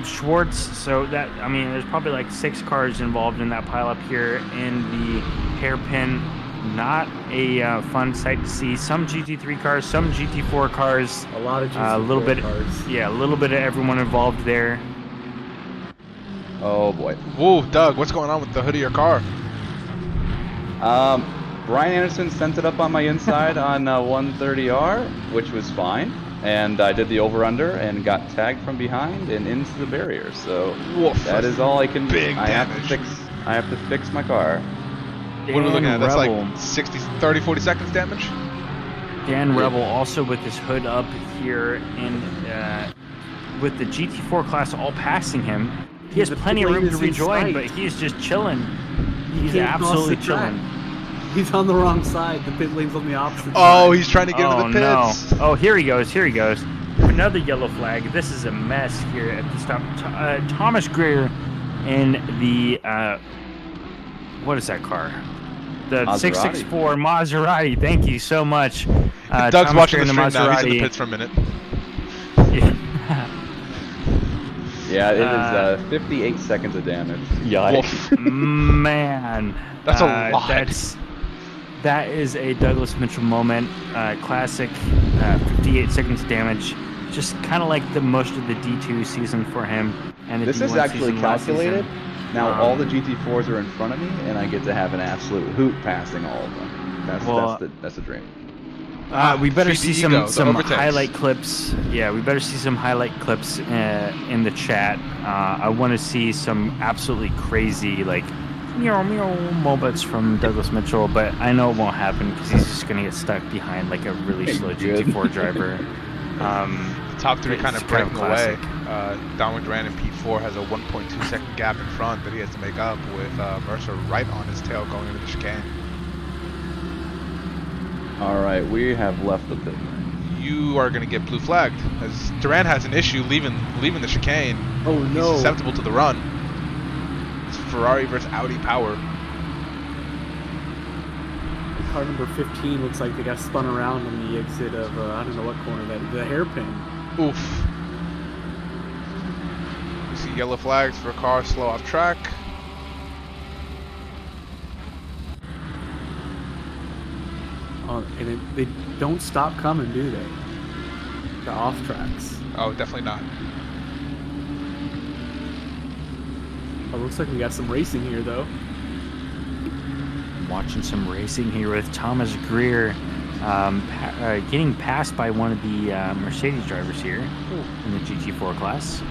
Schwartz. So that, I mean, there's probably like 6 cars involved in that pileup here in the hairpin. Not a fun sight to see. Some GT3 cars, some GT4 cars. A lot of GT4 cars. Yeah, a little bit of everyone involved there. Oh boy. Whoa, Doug, what's going on with the hood of your car? Brian Anderson sent it up on my inside on 130R, which was fine. And I did the over-under and got tagged from behind and into the barrier. So that is all I can do. I have to fix my car. What are we looking at? That's like 30, 40 seconds damage? Dan Rebel also with his hood up here, and with the GT4 class all passing him. He has plenty of room to rejoin, but he's just chilling. He's absolutely chilling. He's on the wrong side. The pit lane's on the opposite side. Oh, he's trying to get into the pits. No. Oh, here he goes. Here he goes. Another yellow flag. This is a mess here at the stop. Thomas Greer in the, what is that car? The Maserati. 664 Maserati. Thank you so much. Doug's Thomas watching Greer the in stream now. He's in the Maserati. pits for a minute. Yeah, it is 58 seconds of damage. Yikes. Man. That's a lot. That is a Douglas Mitchell moment. Classic. 58 seconds damage. Just kind of like the most of the D2 season for him. And the This D1 is actually season last calculated. season. Now all the GT4s are in front of me, and I get to have an absolute hoot passing all of them. That's the dream. We better see some overtakes. highlight clips. Yeah, we better see some highlight clips in the chat. I want to see some absolutely crazy, like, meow moments from Douglas Mitchell, but I know it won't happen because he's just going to get stuck behind like a really slow GT4 driver. The top 3 kind of breaking away. Dominic Duran in P4 has a 1.2 second gap in front that he has to make up with Mercer right on his tail going into the chicane. All right, we have left the pit. You are going to get blue flagged as Duran has an issue leaving the chicane. Oh no! He's susceptible to the run. It's Ferrari versus Audi power. Car number 15 looks like they got spun around on the exit of I don't know what corner that, the hairpin. Oof. We see yellow flags for cars slow off track. And they don't stop coming, do they? The off tracks. Oh, definitely not. Oh, looks like we got some racing here, though. Watching some racing here with Thomas Greer getting passed by one of the Mercedes drivers here in the GT4 class.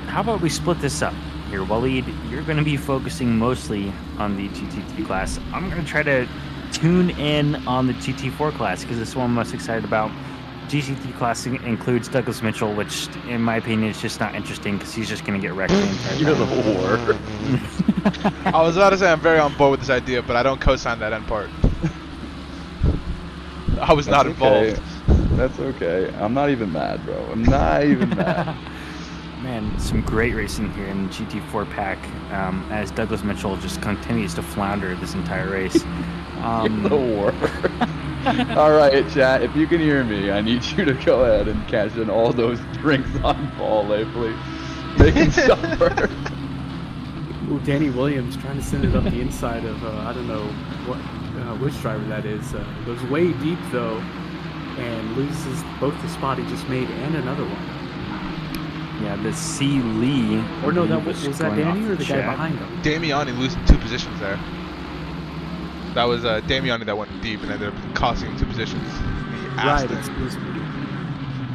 How about we split this up here? Waleed, you're going to be focusing mostly on the GT3 class. I'm going to try to tune in on the GT4 class because this is what I'm most excited about. GT3 class includes Douglas Mitchell, which in my opinion is just not interesting because he's just going to get wrecked the entire time. You're the whore. I was about to say I'm very on board with this idea, but I don't co-sign that end part. I was not involved. That's okay. I'm not even mad, bro. I'm not even mad. Man, some great racing here in the GT4 pack as Douglas Mitchell just continues to flounder this entire race. You're the whore. All right, chat. If you can hear me, I need you to go ahead and cash in all those drinks on Paul, please. They can suffer. Ooh, Danny Williams trying to send it up the inside of I don't know which driver that is. It goes way deep though. and loses both the spot he just made and another one. Yeah, the C. Lee. Or no, that was that Danny or the guy behind him? Damiani losing 2 positions there. That was Damiani that went deep and ended up costing him 2 positions. Right, excuse me.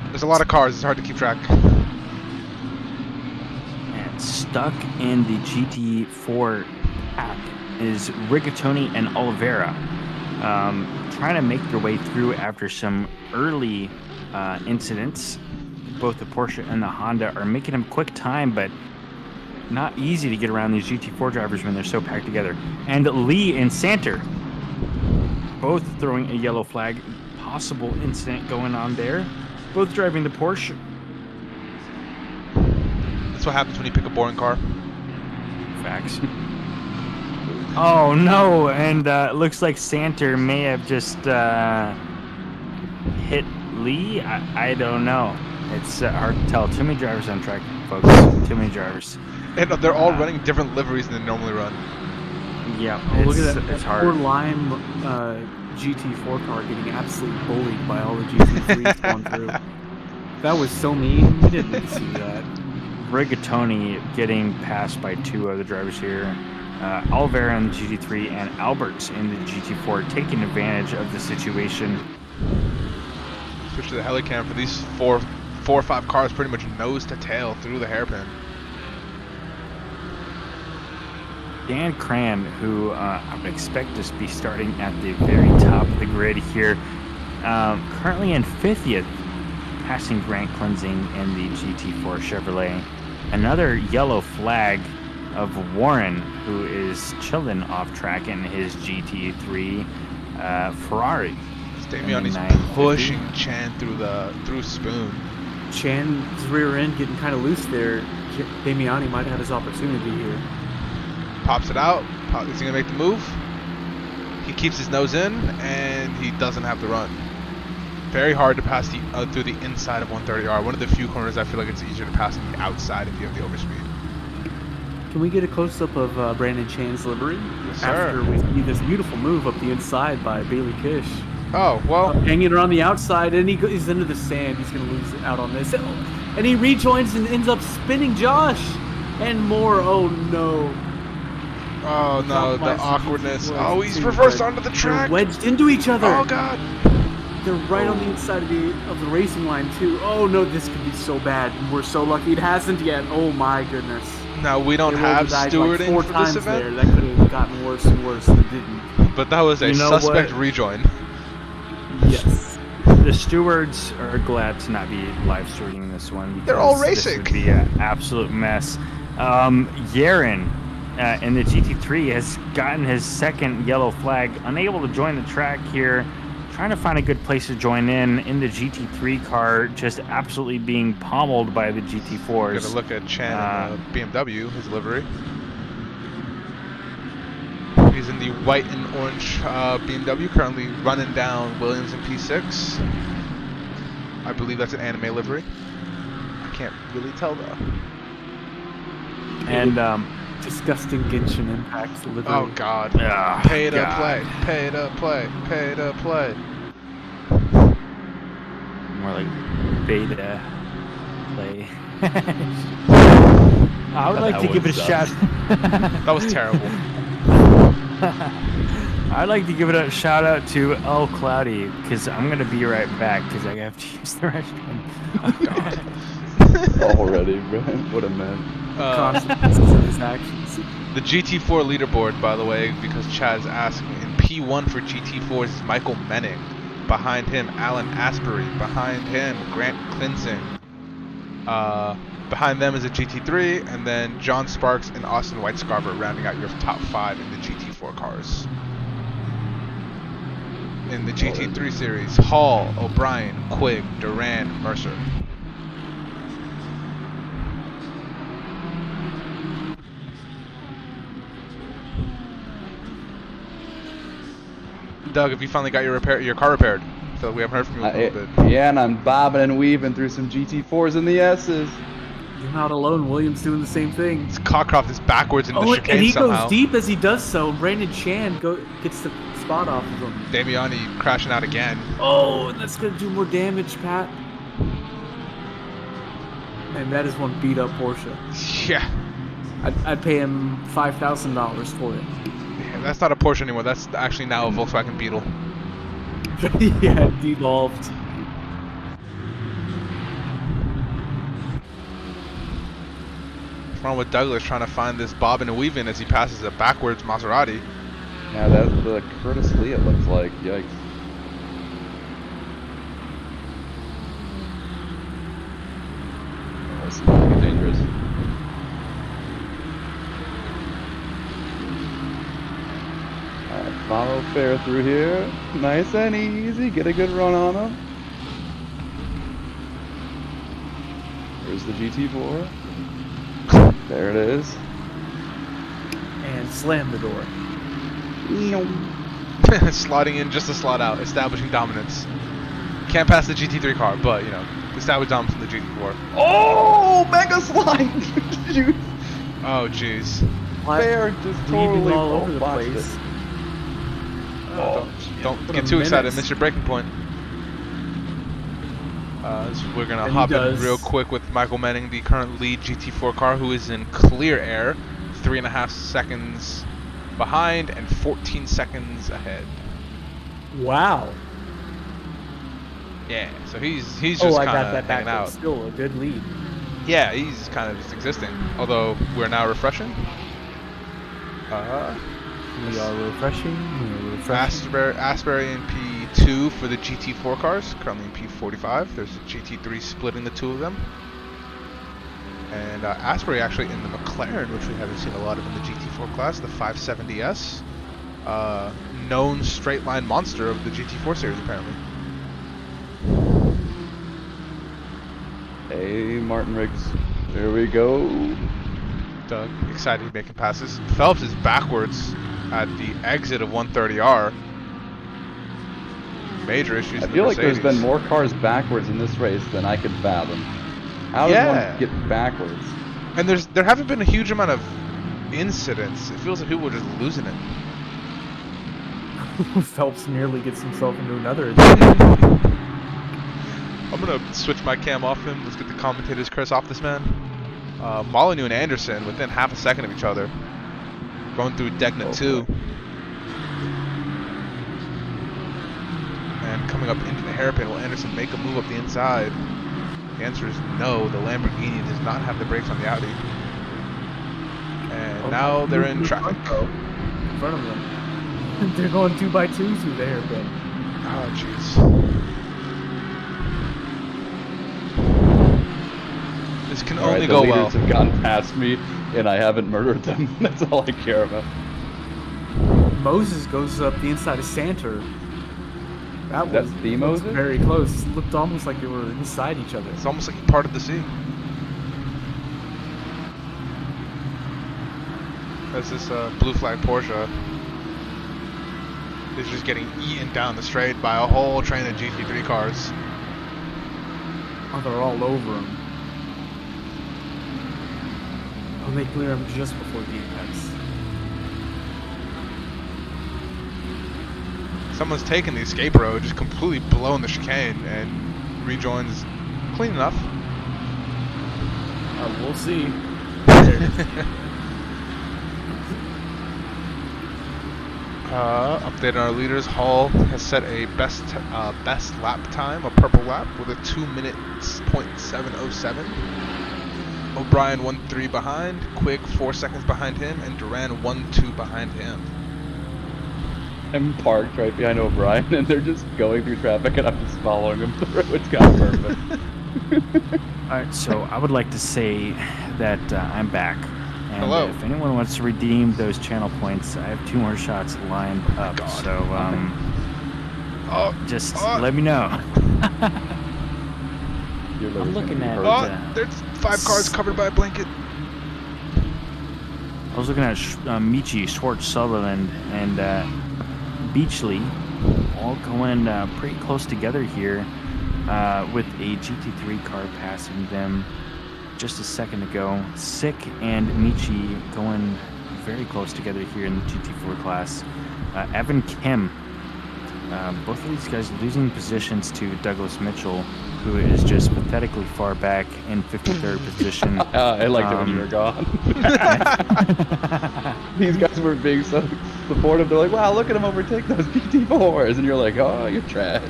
There's a lot of cars, it's hard to keep track. And stuck in the GT4 pack is Rigatoni and Oliveira. Trying to make their way through after some early incidents. Both the Porsche and the Honda are making them quick time, but not easy to get around these GT4 drivers when they're so packed together. And Lee and Santer both throwing a yellow flag. Possible incident going on there. Both driving the Porsche. That's what happens when you pick a boring car. Facts. Oh no, and looks like Santer may have just hit Lee. I don't know. It's hard to tell. Too many drivers on track, folks. Too many drivers. And they're all running different liveries than they normally run. Yeah, look at that. It's hard. Poor Lime GT4 car getting absolutely bullied by all the GT3s going through. That was so mean. We didn't see that. Rigatoni getting passed by 2 other drivers here. Oliveira in the GT3 and Alberts in the GT4 taking advantage of the situation. Switch to the helicam for these four or 5 cars pretty much nose to tail through the hairpin. Dan Cran, who I would expect to be starting at the very top of the grid here, currently in 50th, passing Grant Cleansing in the GT4 Chevrolet. Another yellow flag of Warren, who is chilling off track in his GT3 Ferrari. Damiani's pushing Chan through Spoon. Chan's rear end getting kind of loose there. Damiani might have his opportunity here. Pops it out. Is he gonna make the move? He keeps his nose in, and he doesn't have the run. Very hard to pass through the inside of 130R. One of the few corners I feel like it's easier to pass on the outside if you have the overspeed. Can we get a close-up of Brandon Chan's livery? Yes, sir. After we see this beautiful move up the inside by Bailey Kish. Oh, well. Hanging around the outside, and he's into the sand. He's going to lose out on this. And he rejoins and ends up spinning Josh. And more. Oh, no. Oh, no. The awkwardness. Oh, he's reversed onto the track. They're wedged into each other. Oh, God. They're right on the inside of the racing line, too. Oh, no. This could be so bad. We're so lucky it hasn't yet. Oh, my goodness. Now, we don't have stewarding like 4 for times this event. There. That could have gotten worse and worse than it didn't. But that was a suspect rejoin. Yes. The stewards are glad to not be live streaming this one. They're all racing. This would be an absolute mess. Yaron in the GT3 has gotten his 2nd yellow flag, unable to join the track here. Trying to find a good place to join in the GT3 car, just absolutely being pummeled by the GT4s. Gonna look at Chan in BMW, his livery. He's in the white and orange BMW, currently running down Williams in P6. I believe that's an anime livery. I can't really tell though. And disgusting Genshin Impact livery. Oh God. Pay to play. Pay to play. Pay to play. More like beta play. I would like to give it a shout. That was terrible. I'd like to give it a shout out to El Cloudy because I'm going to be right back because I have to use the restroom. Oh, God. Already, bro. What a man. Consequences of his actions. The GT4 leaderboard, by the way, because Chad's asking, in P1 for GT4s is Michael Menning. Behind him, Alan Asbury. Behind him, Grant Cleansing. Behind them is a GT3, and then John Sparks and Austin Whitescarver rounding out your top 5 in the GT4 cars. In the GT3 series, Hall, O'Brien, Quigg, Duran, Mercer. Doug, have you finally got your car repaired? I feel like we haven't heard from you in a little bit. Yeah, and I'm bobbing and weaving through some GT4s and the S's. You're not alone. Williams doing the same thing. Cockcroft is backwards in the chicane and he somehow. goes deep as he does so. Brandon Chan gets the spot off of him. Damiani crashing out again. Oh, that's going to do more damage, Pat. And that is one beat-up Porsche. Yeah. I'd pay him $5,000 for it. Yeah, that's not a Porsche anymore. That's actually now a Volkswagen Beetle. Yeah, devolved. What's wrong with Douglas trying to find this bobbing and weaving as he passes a backwards Maserati? Yeah, that's the Curtis Lee, it looks like. Yikes. That's dangerous. Alright, follow fair through here. Nice and easy. Get a good run on him. Here's the GT4. There it is. And slam the door. Slotting in just to slot out, establishing dominance. Can't pass the GT3 car, but, you know, establish dominance in the GT4. Oh, mega slide! Shoot. Oh, jeez. Fair just totally all over the botched place. it. Don't What get a too excited, menace. miss your breaking point. So we're going to And hop he in does. real quick with Michael Manning, the current lead GT4 car, who is in clear air, 3.5 seconds behind and 14 seconds ahead. Wow. Yeah, so he's just I got kind of that back. hanging out. Still a good lead. Yeah, he's kind of just existing. Although we're now refreshing. We are refreshing. We are refreshing. Asbury in P2 for the GT4 cars, currently in P45. There's a GT3 splitting the two of them. And Asbury actually in the McLaren, which we haven't seen a lot of in the GT4 class, the 570S. Known straight line monster of the GT4 series, apparently. Hey, Martin Riggs. There we go. Doug, excited to be making passes. Phelps is backwards at the exit of 130R. Major issues. I in the feel like there's Mercedes. been more cars backwards in this race than I could fathom. How does Yeah. one get backwards? And there haven't been a huge amount of incidents. It feels like people are just losing it. Phelps nearly gets himself into another. I'm gonna switch my cam off him. Let's get the commentators curse off this man. Molyneux and Anderson within half a second of each other. Going through tightknit 2. And coming up into the hairpin, will Anderson make a move up the inside? The answer is no. The Lamborghini does not have the brakes on the Audi. And now they're in traffic. In front of them. They're going 2x2 through the hairpin. Oh, jeez. This can only the go leaders well. have gotten past me, and I haven't murdered them. That's all I care about. Moses goes up the inside of Santer. That That's was the Moses? very close. It looked almost like they were inside each other. It's almost like he parted the sea. As this blue flag Porsche is just getting eaten down the straight by a whole train of GT3 cars. Oh, they're all over him. Oh, they clear him just before the apex. Someone's taken the escape road, just completely blown the chicane, and rejoins clean enough. We'll see. Update on our leaders. Hall has set a best lap time, a purple lap, with a 2 minutes .707. O'Brien 1-3 behind, Quigg 4 seconds behind him, and Duran 1-2 behind him. I'm parked right behind O'Brien, and they're just going through traffic, and I'm just following them through. It's got perfect. All right, so I would like to say that I'm back. And Hello. if anyone wants to redeem those channel points, I have 2 more shots lined up. God. So just Oh. let me know. Your I'm liver's gonna looking be at perfect. There's 5 cars covered by a blanket. I was looking at Michi, Schwartz, Sutherland, and Beachley all going pretty close together here with a GT3 car passing them just a second ago. Sick and Michi going very close together here in the GT4 class. Evan Kim, both of these guys losing positions to Douglas Mitchell, who is just pathetically far back in 53rd position. I liked it when you were gone. These guys were being so supportive. They're like, wow, look at him overtake those GT4s. And you're like, oh, you're trash.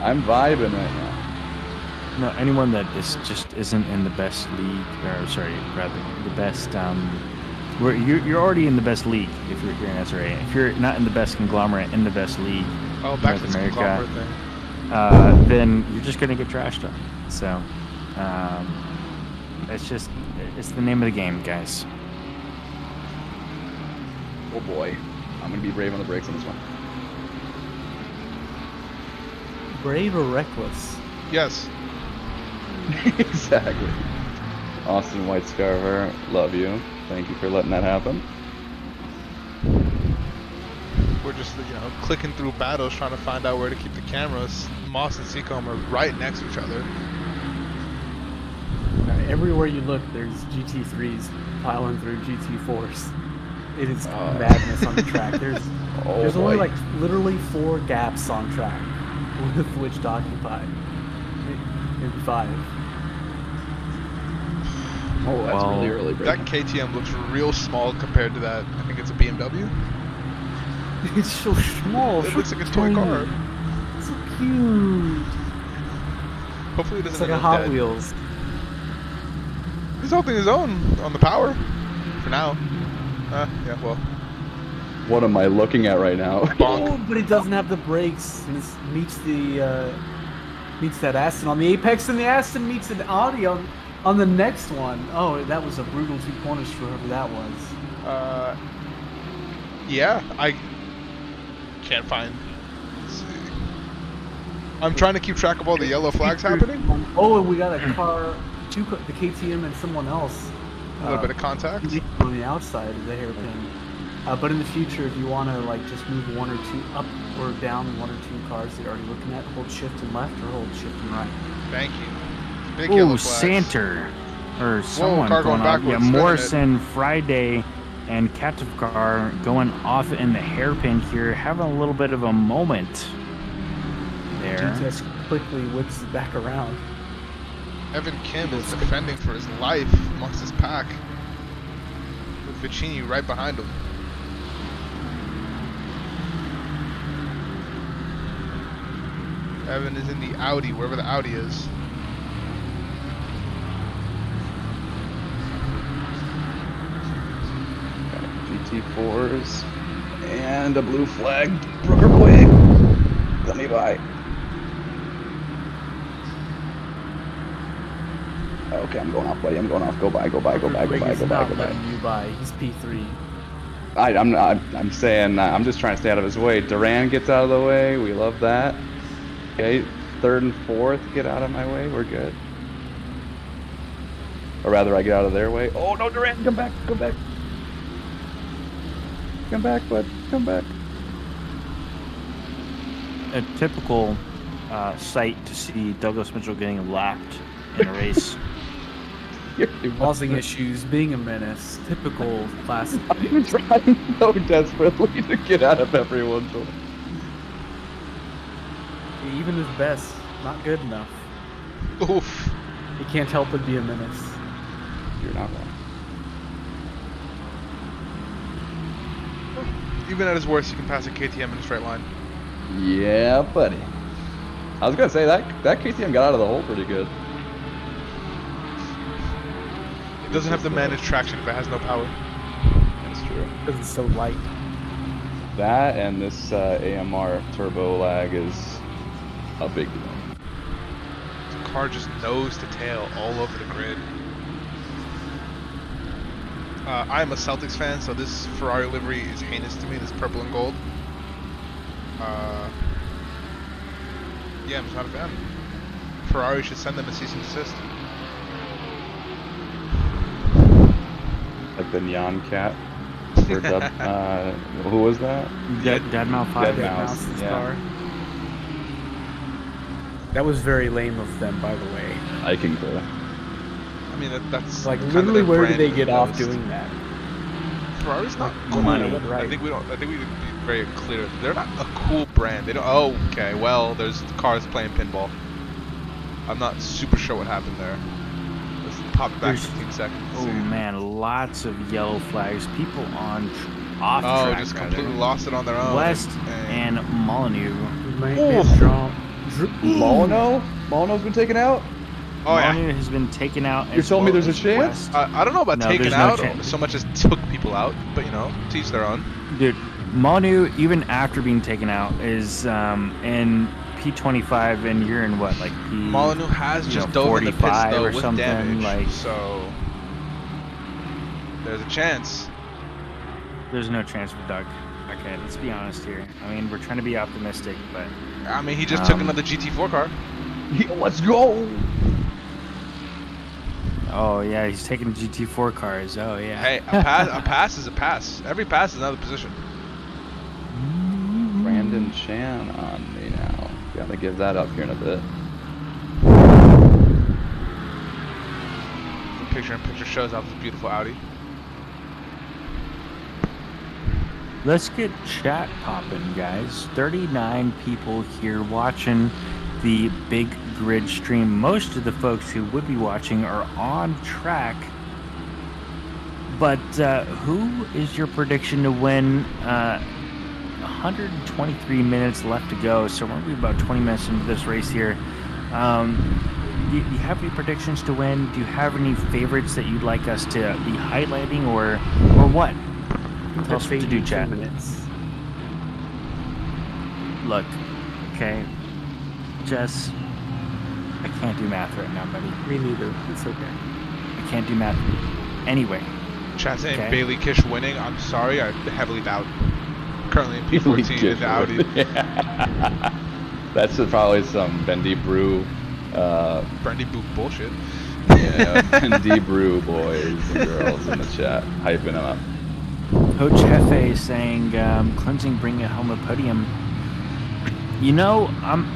I'm vibing right now. No, anyone that just isn't in the best league, or sorry, rather the best. You're already in the best league if you're here in SRA. If you're not in the best conglomerate, in the best league, back North to the conglomerate thing. then you're just gonna get trashed on. So, it's the name of the game, guys. Oh boy, I'm gonna be brave on the brakes on this one. Brave or reckless? Yes. Exactly. Austin White Scarver, love you. Thank you for letting that happen. We're just, clicking through battles trying to find out where to keep the cameras. Moss and Seacombe are right next to each other. Everywhere you look, there's GT3s piling through GT4s. It is madness on the track. There's only like literally 4 gaps on track with which to occupy. Maybe 5. Oh, that's really early That breaking. KTM looks real small compared to that. I think it's a BMW. It's so small. It so looks like a toy tiny. car. So cute. Hopefully it doesn't It's like end a up Hot dead. Wheels. He's holding his own on the power. For now. Yeah, well. What am I looking at right now? Bonk. Oh, but it doesn't have the brakes. And it meets that Aston on the apex, and the Aston meets an Audi on the next one. Oh, that was a brutal 2 corners for whoever that was. Yeah, I can't find. Let's see. I'm trying to keep track of all the yellow flags happening. Oh, and we got a car, the KTM and someone else. A little bit of contact. On the outside of the hairpin. But in the future, if you want to just move 1 or 2 up or down 1 or 2 cars that you're already looking at, hold shift and left or hold shift and right. Thank you. Big yellow Ooh, flags. Santer. Or someone car going going off. Yeah, backwards, spinning Morrison, Friday, and Kativkar going off in the hairpin here, having a little bit of a moment there. GTS quickly whips it back around. Evan Kim is defending for his life amongst his pack. With Vicini right behind him. Evan is in the Audi, wherever the Audi is. GT4s and a blue flag. Brooker boy, let me by. Okay, I'm going off, buddy. I'm going off. Go by. Go by. Go by. Go by. Go by. Go by. You by. He's P3. I'm not. I'm saying. I'm just trying to stay out of his way. Duran gets out of the way. We love that. Okay, 3rd and 4th get out of my way. We're good. Or rather, I get out of their way. Oh no, Duran, come back. Come back. Come back, bud. Come back. A typical sight to see Douglas Mitchell getting lapped in a race. Causing issues, being a menace. Typical classic. I'm trying so desperately to get out of everyone's way. Even his best, not good enough. Oof. He can't help but be a menace. You're not wrong. Even at his worst, you can pass a KTM in a straight line. Yeah, buddy. I was gonna say that KTM got out of the hole pretty good. It doesn't have to manage traction if it has no power. That's true. Because it's so light. That and this AMR turbo lag is a big deal. The car just nose to tail all over the grid. I'm a Celtics fan, so this Ferrari livery is heinous to me, this purple and gold. Yeah, I'm just not a fan. Ferrari should send them a cease and desist. Like the neon cat. Or who was that? Dead Mouse 5. Dead Mouse, Mouse's yeah. car. That was very lame of them, by the way. I concur. I mean, that's Like kind literally, of their where did brand they get the off most. doing that? Ferrari's not Like, cool. money, I right. think we don't. I think we can be very clear. They're not a cool brand. They don't. Oh, okay. Well, there's cars playing pinball. I'm not super sure what happened there. Let's pop it back 15 seconds. and Oh see. man, lots of yellow flags. People on off Oh, track. just rather. completely lost it on their own. West and Molyneux. Molyneux's been taken out? Oh yeah. Molyneux has been taken out. You're as telling me well there's a as chance? West. I don't know about No, taking there's no out chance. so much as took people out, but you know, teach their own. Dude, Molyneux, even after being taken out, is in P25, and you're in what, like P? Molyneux has just dove in the pits 45 though or with something, damage, like- so there's a chance. There's no chance for Doug. Okay, let's be honest here. I mean, we're trying to be optimistic, but I mean, he just took another GT4 car. Let's go! oh yeah, he's taking GT4 cars. Oh yeah. Hey, a pass is a pass. Every pass is another position. Brandon Chan on me now. Gotta give that up here in a bit. The picture shows off the beautiful Audi. Let's get chat popping, guys. 39 people here watching the big grid stream. Most of the folks who would be watching are on track. But who is your prediction to win? 123 minutes left to go, so we're going to be about 20 minutes into this race here. Do you have any predictions to win? Do you have any favorites that you'd like us to be highlighting, or what? Tell us what to do, chat. Look, okay, Jess, I can't do math right now, buddy. Me neither. It's okay. I can't do math. Anyway. Chat saying Okay. Bailey Kish winning. I'm sorry, I heavily doubt. Currently in P14 in the Audi. That's probably some Bendy Brew. Brandy Boop bullshit. Yeah, Bendy Brew boys and girls in the chat, hyping them up. Coach Hefe saying cleansing bring a home a podium. You know, I'm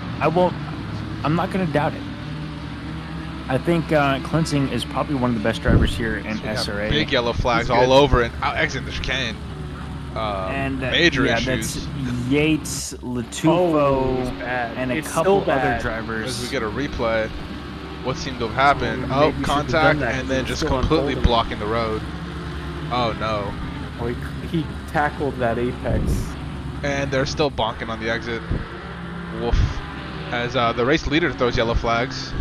not gonna doubt it. I think cleansing is probably one of the best drivers here in SRA. Big yellow flags all over and exiting the chicane. And major yeah, issues. that's Yates, Latufo, and a couple other drivers. As we get a replay, what seemed to have happened? Maybe Oh, we should've contact, done that, and 'cause then it's just still completely unfolding. blocking the road. Oh no. Oh, he tackled that apex. And they're still bonking on the exit. Woof. As the race leader throws yellow flags.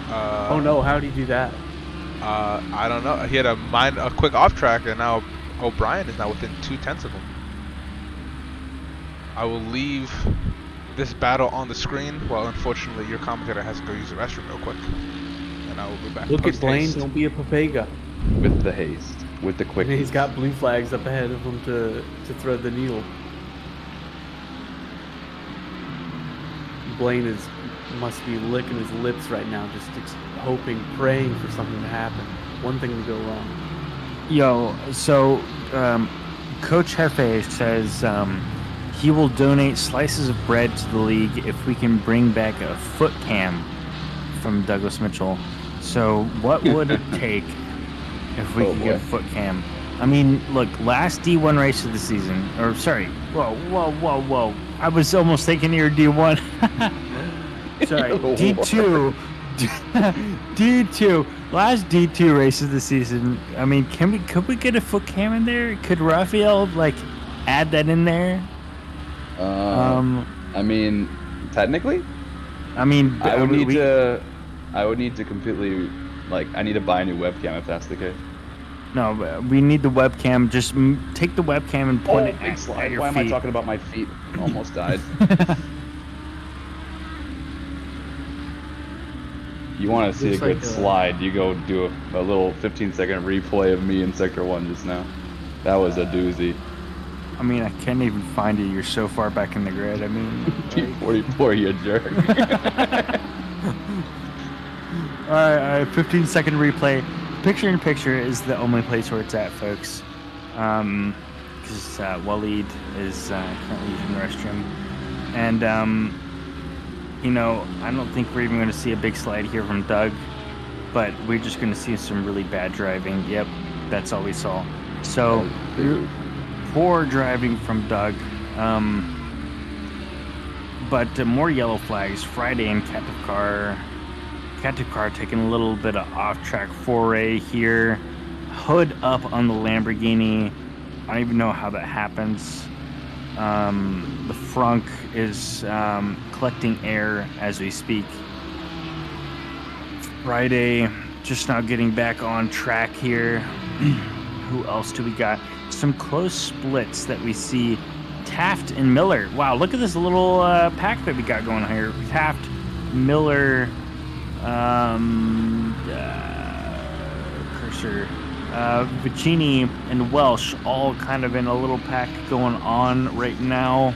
Oh no, how'd he do that? I don't know. He had a quick off track, and now O'Brien is now within 0.2 of him. I will leave this battle on the screen. Well, unfortunately, your commentator has to go use the restroom real quick, and I will be back. Look at Blaine, post-haste. don't be a papega. With the haste, with the quick. He's got blue flags up ahead of him to thread the needle. Blaine must be licking his lips right now, just hoping, praying for something to happen. One thing to go wrong. Yo, so Coach Hefe says he will donate slices of bread to the league if we can bring back a foot cam from Douglas Mitchell. So what would it take if we could get a foot cam? I mean, look, last D1 race of the season, or sorry, whoa. I was almost thinking you were D1. Sorry, D2. D2. Last D2 race of the season. I mean, could we get a foot cam in there? Could Raphael add that in there? I mean, technically, I mean, I would need to completely, I need to buy a new webcam if that's the case. No, we need the webcam. Just take the webcam and point it big at slide. your Why am feet. I talking about my feet? Almost died. You want to see Looks a good like slide, you go do a little 15-second replay of me in Sector 1 just now. That was a doozy. I mean, I can't even find you. You're so far back in the grid. I mean, P44, you jerk. all right, 15-second replay. Picture-in-picture is the only place where it's at, folks. Because Waleed is currently using the restroom. And you know, I don't think we're even going to see a big slide here from Doug, but we're just going to see some really bad driving. Yep, that's all we saw. So, poor driving from Doug. But more yellow flags. Friday in captive car. Captive car taking a little bit of off-track foray here. Hood up on the Lamborghini. I don't even know how that happens. The frunk is collecting air as we speak. Friday just now getting back on track here. Who else do we got? Some close splits that we see. Taft and Miller. Wow, look at this little pack that we got going on here. Taft, Miller, cursor, Vicini, and Welsh all kind of in a little pack going on right now.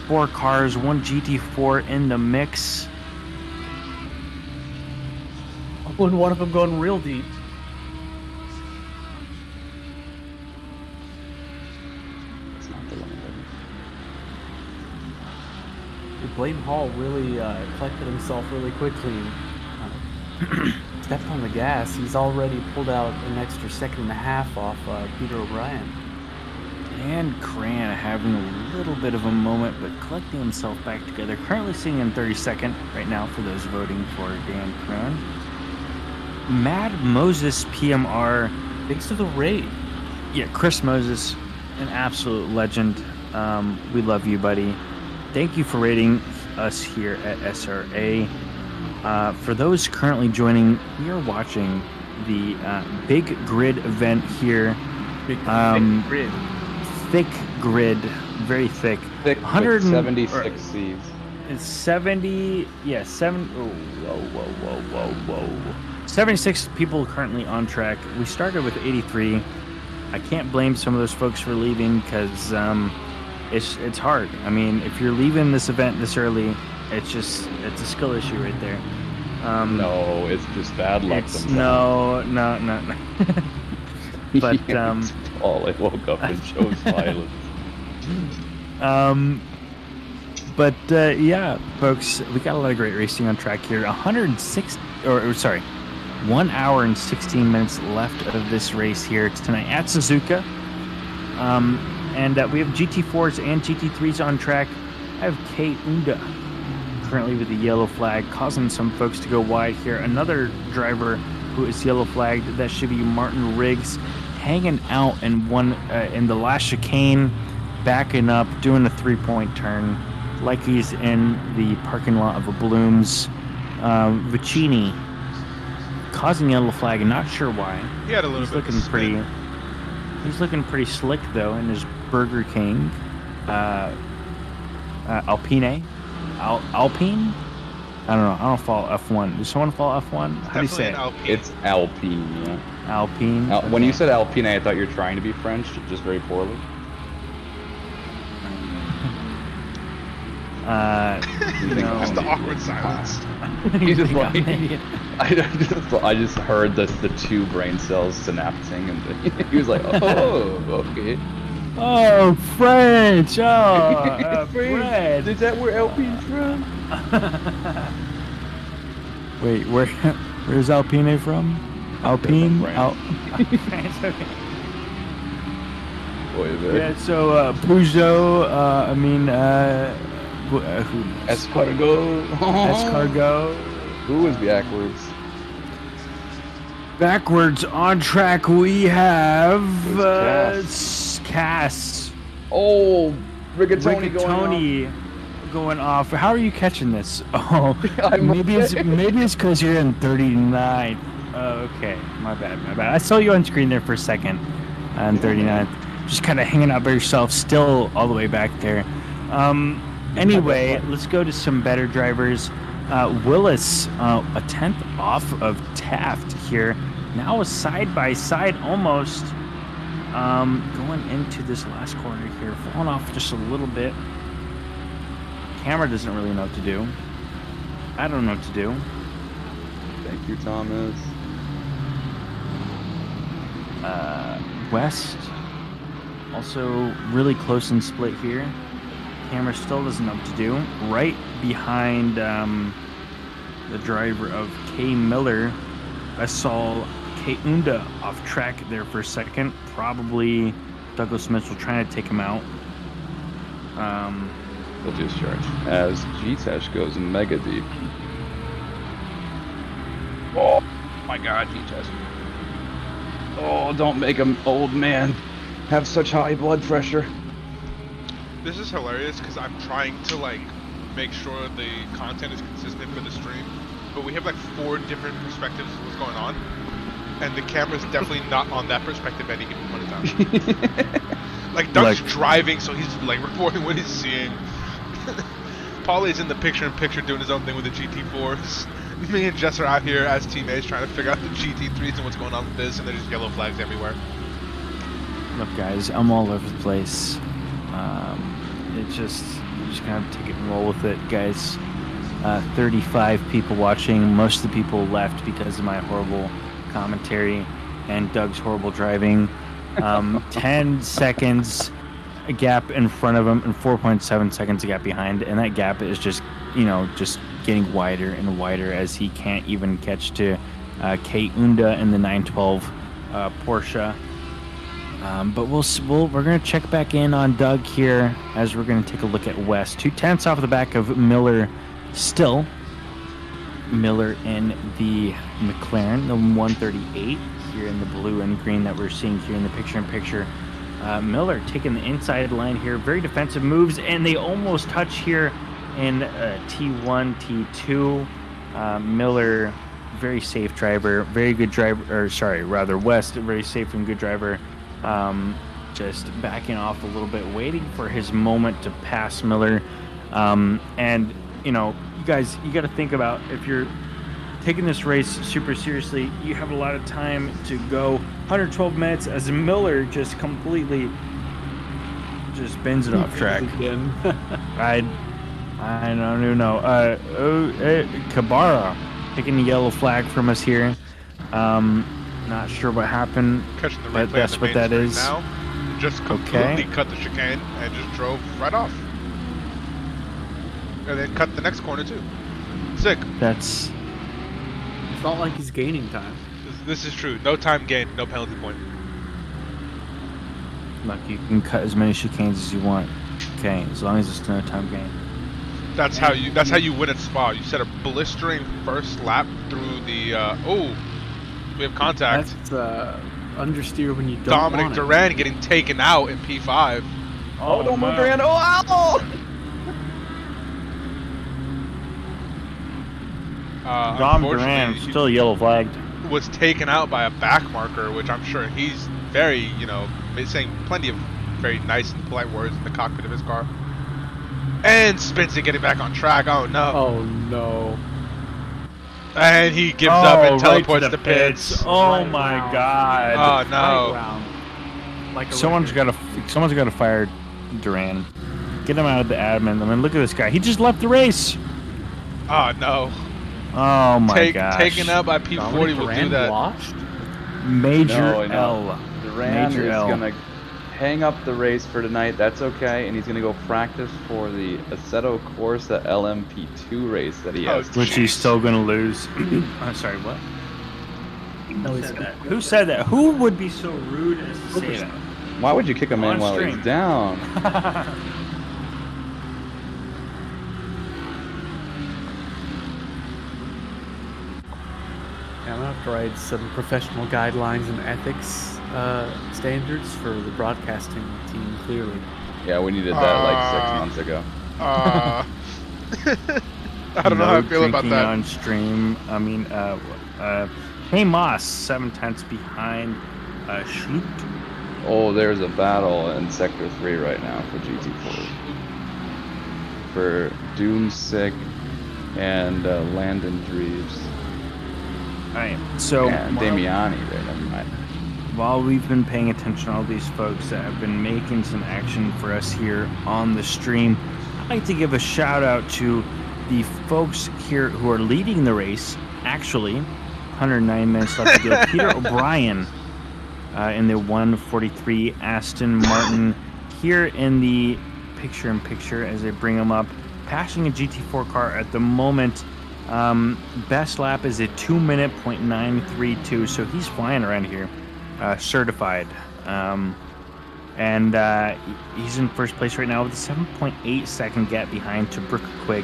4 cars, 1 GT4 in the mix. And one of them going real deep. Blaine Hall really collected himself really quickly and stepped on the gas. He's already pulled out an extra second and a half off Peter O'Brien. And Cran having a little bit of a moment, but collecting himself back together. Currently sitting in 32nd right now for those voting for Dan Cran. Mad Moses PMR. Thanks to the raid. Yeah, Chris Moses, an absolute legend. We love you, buddy. Thank you for rating us here at SRA. For those currently joining, we are watching the Big Grid event here. Thick grid. Thick grid, very thick. Thick 176 Cs. It's 70, yeah, 76 people currently on track. We started with 83. I can't blame some of those folks for leaving because it's hard. I mean, if you're leaving this event this early, it's a skill issue right there. No, it's just bad luck. No. But all I woke up and chose violence. But yeah, folks, we got a lot of great racing on track here. 1 hour and 16 minutes left of this race here tonight at Suzuka. And we have GT4s and GT3s on track. I have Kate Unda currently with the yellow flag, causing some folks to go wide here. Another driver who is yellow flagged, that should be Martin Riggs, hanging out in the last chicane, backing up, doing a 3-point turn, like he's in the parking lot of a Bloom's. Vicini causing yellow flag, and not sure why. He had a little bit of spin. He's looking pretty slick though in his Burger King. Alpine? Alpine? I don't know. I don't follow F1. Does someone follow F1? How do you say it? Alpine. It's Alpine, yeah. Alpine? Okay. When you said Alpine, I thought you were trying to be French, just very poorly. Just the awkward silence. He's just like, I just heard the 2 brain cells synapsing, and he was like, oh, okay. Oh, French! Oh, Fred! Is that where Alpine's from? Wait, where's Alpine from? Alpine? France, okay. Boy, yeah, so Peugeot, Escargot. Escargot. Who is backwards? Backwards on track we have Cass. Oh, Rigatoni going off. How are you catching this? Oh, maybe it's because you're in 39. Oh, okay, my bad. I saw you on screen there for a second on 39th. Just kind of hanging out by yourself, still all the way back there. Anyway, let's go to some better drivers. Willis, a 10th off of Taft here. Now a side-by-side almost. Going into this last corner here. Falling off just a little bit. Camera doesn't really know what to do. I don't know what to do. Thank you, Thomas. West, also really close in split here. camera still doesn't know what to do. Right behind the driver of K. Miller, I saw K. Unda off track there for a second. Probably Douglas Mitchell trying to take him out. He'll discharge as G-Tesh goes mega deep. Oh my god, G-Tesh. Oh, don't make him, old man, have such high blood pressure. This is hilarious because I'm trying to like make sure the content is consistent for the stream, but we have like 4 different perspectives of what's going on, and the camera's definitely not on that perspective at any given point in time. Like Doug's driving, so he's like recording what he's seeing. Paulie's in the picture-in-picture doing his own thing with the GT4s. Me and Jess are out here as teammates trying to figure out the GT3s and what's going on with this, and there's just yellow flags everywhere. Look, guys, I'm all over the place. It's just, you just kind of take it and roll with it, guys. 35 people watching. Most of the people left because of my horrible commentary and Doug's horrible driving. 10 seconds a gap in front of him and 4.7 seconds a gap behind, and that gap is just, just getting wider and wider as he can't even catch to K. Unda in the 912 Porsche. But we're gonna check back in on Doug here as we're gonna take a look at West. 2/10 off the back of Miller, still Miller in the McLaren, the 138 here in the blue and green that we're seeing here in the picture-in-picture. Miller taking the inside line here, very defensive moves, and they almost touch here in T1, T2. Miller, very safe driver, very good driver, West, very safe and good driver. Just backing off a little bit, waiting for his moment to pass Miller. And, you guys, you got to think about, if you're taking this race super seriously, you have a lot of time to go. 112 minutes as Miller just completely just bends it off track. I don't even know. Kabara taking the yellow flag from us here. Not sure what happened, Catching the but replay that's on the what main that screen is. now. Just completely cut the chicane and just drove right off. And then cut the next corner too. Sick. That's... It's not like he's gaining time. This is true. No time gained, no penalty point. Look, you can cut as many chicanes as you want. Okay, as long as it's no time gain. That's how you win at Spa. You set a blistering first lap through the we have contact. That's understeer when you don't Dominic want Duran getting taken out in P5. Oh, don't move Duran. Oh, ow! Dom Duran still yellow flagged. Was taken out by a back marker, which I'm sure he's very, saying plenty of very nice and polite words in the cockpit of his car. And Spencer getting back on track. Oh no. Oh no. And he gives up and teleports right to pits. Oh my god. Oh no. Like someone's got to fire Duran. Get him out of the admin. I mean, look at this guy. He just left the race. Oh no. Oh my gosh. Taken out by P40 will do that. Lost? Major L. Duran is gonna hang up the race for tonight. That's okay, and he's gonna go practice for the Assetto Corsa LMP2 race that he has. Which he's still gonna lose. I'm sorry, what? Who said that? Who would be so rude as to say that? Why would you kick him in while he's down? I'm gonna have to write some professional guidelines and ethics standards for the broadcasting team, clearly. Yeah, we needed that like 6 months ago. I don't know how I feel about that. On stream, I mean, hey Moss, 7/10 behind Shoot. Oh, there's a battle in Sector 3 right now for GT4. For Doomsick and Landon Dreves. Alright, so... And Damiani there, never mind. While we've been paying attention to all these folks that have been making some action for us here on the stream, I'd like to give a shout out to the folks here who are leading the race. Actually, 109 minutes left to go. Peter O'Brien in the 143 Aston Martin. Here in the picture-in-picture as they bring him up. Passing a GT4 car at the moment. Best lap is a 2-minute .932, so he's flying around here, certified. And he's in first place right now with a 7.8 second gap behind Brooke Quigg,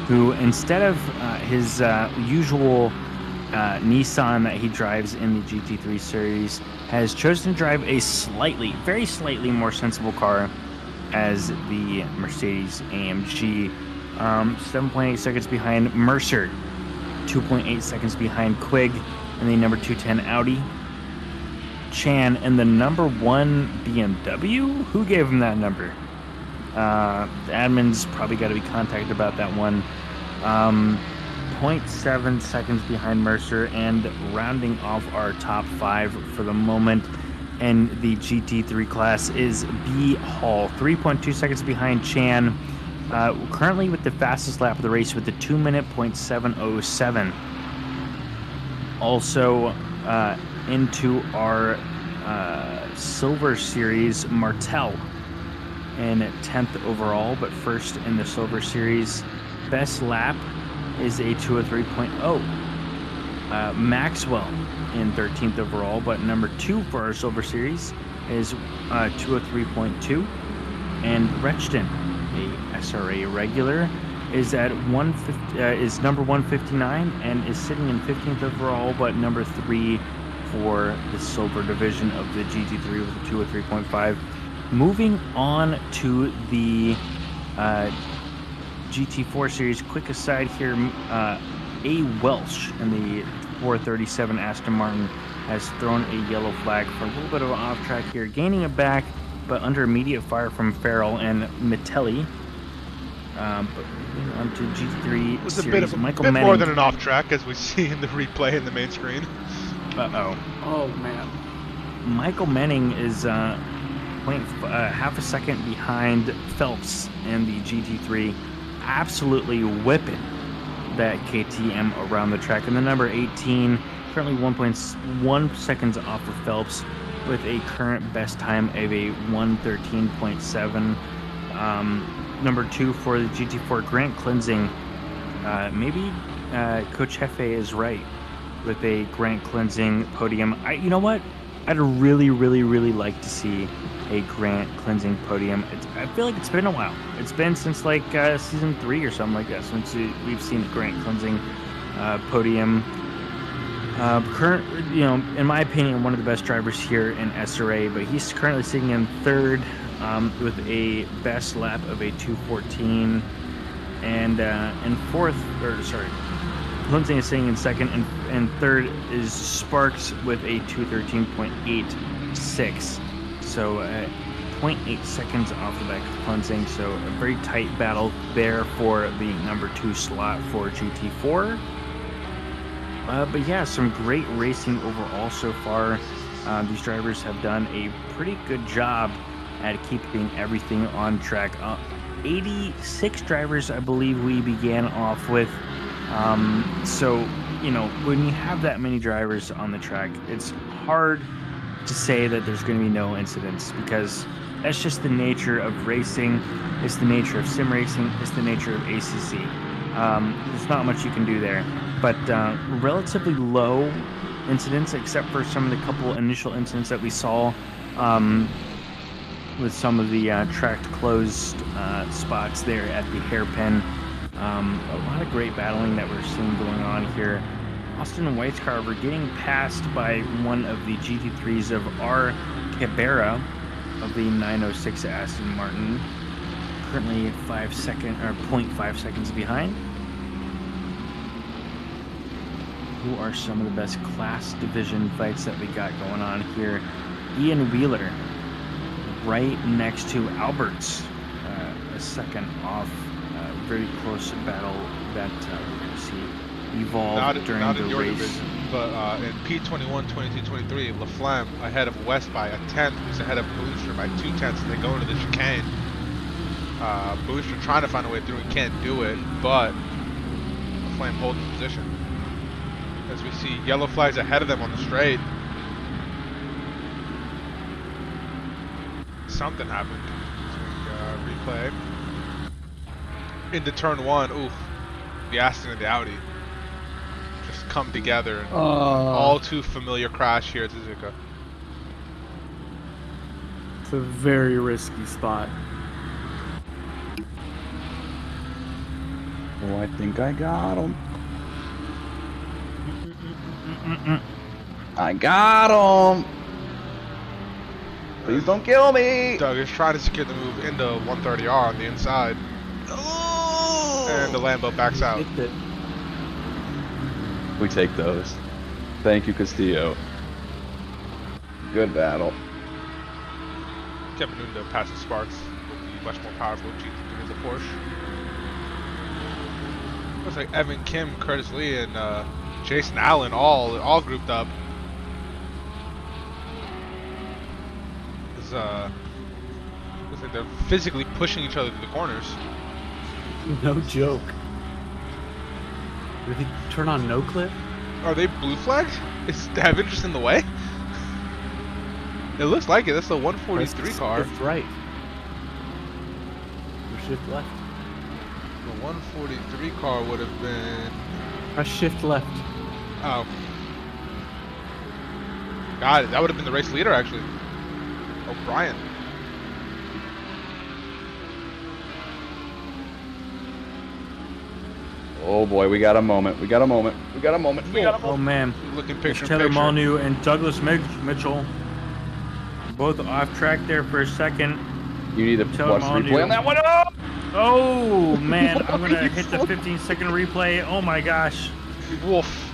who instead of his usual Nissan that he drives in the GT3 series, has chosen to drive a very slightly more sensible car as the Mercedes AMG. 7.8 seconds behind Mercer, 2.8 seconds behind Quigg in the number 210 Audi. Chan in the number 1 BMW? Who gave him that number? The admin's probably got to be contacted about that one. 0.7 seconds behind Mercer, and rounding off our top 5 for the moment in the GT3 class is B. Hall, 3.2 seconds behind Chan. Currently with the fastest lap of the race with the 2-minute .707. Also into our Silver Series, Martel in 10th overall, but first in the Silver Series. Best lap is a 203.0. Maxwell in 13th overall, but number 2 for our Silver Series is 203.2. And Rechton, a SRA regular, is at is number 159 and is sitting in 15th overall, but number 3 for the silver division of the GT3 with a 203.5. Moving on to the GT4 series, quick aside here, A. Welsh in the 437 Aston Martin has thrown a yellow flag for a little bit of an off track here, gaining it back, but under immediate fire from Farrell and Mitelli. But moving on to GT3 It was a series, bit Michael more Manning. than an off track, as we see in the replay in the main screen. Oh man. Michael Manning is half a second behind Phelps in the GT3, absolutely whipping that KTM around the track. And the number 18, currently 1.1 seconds off of Phelps, with a current best time of a 113.7. Number 2 for the GT4, Grant Cleansing. Maybe Coach Hefe is right with a Grant Cleansing podium. You know what? I'd really like to see a Grant Cleansing podium. I feel like it's been a while. It's been since like season 3 or something like that since we've seen a Grant Cleansing podium. In my opinion, one of the best drivers here in SRA, but he's currently sitting in 3rd with a best lap of a 2:14, and in 4th, Cleansing is sitting in 2nd, and 3rd is Sparks with a 2:13.86. So 0.8 seconds off the back of Cleansing. So a very tight battle there for the number 2 slot for GT4. But yeah, some great racing overall so far. These drivers have done a pretty good job at keeping everything on track. 86 drivers, I believe we began off with. So, when you have that many drivers on the track, it's hard to say that there's going to be no incidents, because that's just the nature of racing. It's the nature of sim racing. It's the nature of ACC. There's not much you can do there. But relatively low incidents, except for some of the couple initial incidents that we saw with some of the tracked closed spots there at the hairpin. A lot of great battling that we're seeing going on here. Austin White's car, we're getting passed by one of the GT3s of R. Cabrera of the 906 Aston Martin, currently 0.5 seconds behind. Who are some of the best class division fights that we got going on here? Ian Wheeler right next to Alberts, a second off. Very close battle that we're going to see evolve during the race. Division, but in P21, 22, 23, LaFlamme ahead of West by a 10th, who's ahead of Booster by 2 tenths, and they go into the chicane. Booster trying to find a way through and can't do it, but LaFlamme holds the position. As we see yellow flags ahead of them on the straight. Something happened. replay. Into turn 1, oof. The Aston and the Audi just come together. And all too familiar crash here at Suzuka. It's a very risky spot. Oh, I think I got him. I got him. Please don't kill me. Doug is trying to secure the move into 130R on the inside. Oh! And the Lambo backs out. We take those. Thank you, Castillo. Good battle. Kevin Nunda passes Sparks. Will be much more powerful GT3 as a Porsche. Looks like Evan Kim, Curtis Lee, and Jason Allen all grouped up. Looks like they're physically pushing each other through the corners. No joke. Did he turn on no clip? Are they blue flagged? Is have interest in the way? It looks like it. That's the 143 car. Shift right. Or shift left. The 143 car would have been. Press shift left. Oh. Got it. That would have been the race leader, actually. O'Brien. Oh boy, we got a moment. We got a moment. We got a moment. We got a Oh moment. man. Looking It's picture in Taylor picture. Molyneux and Douglas Mitchell. Both off track there for a second. You need to Taylor watch the Molyneux. replay on that one. Oh! Oh man, I'm gonna hit the 15-second replay. Oh my gosh. Wolf.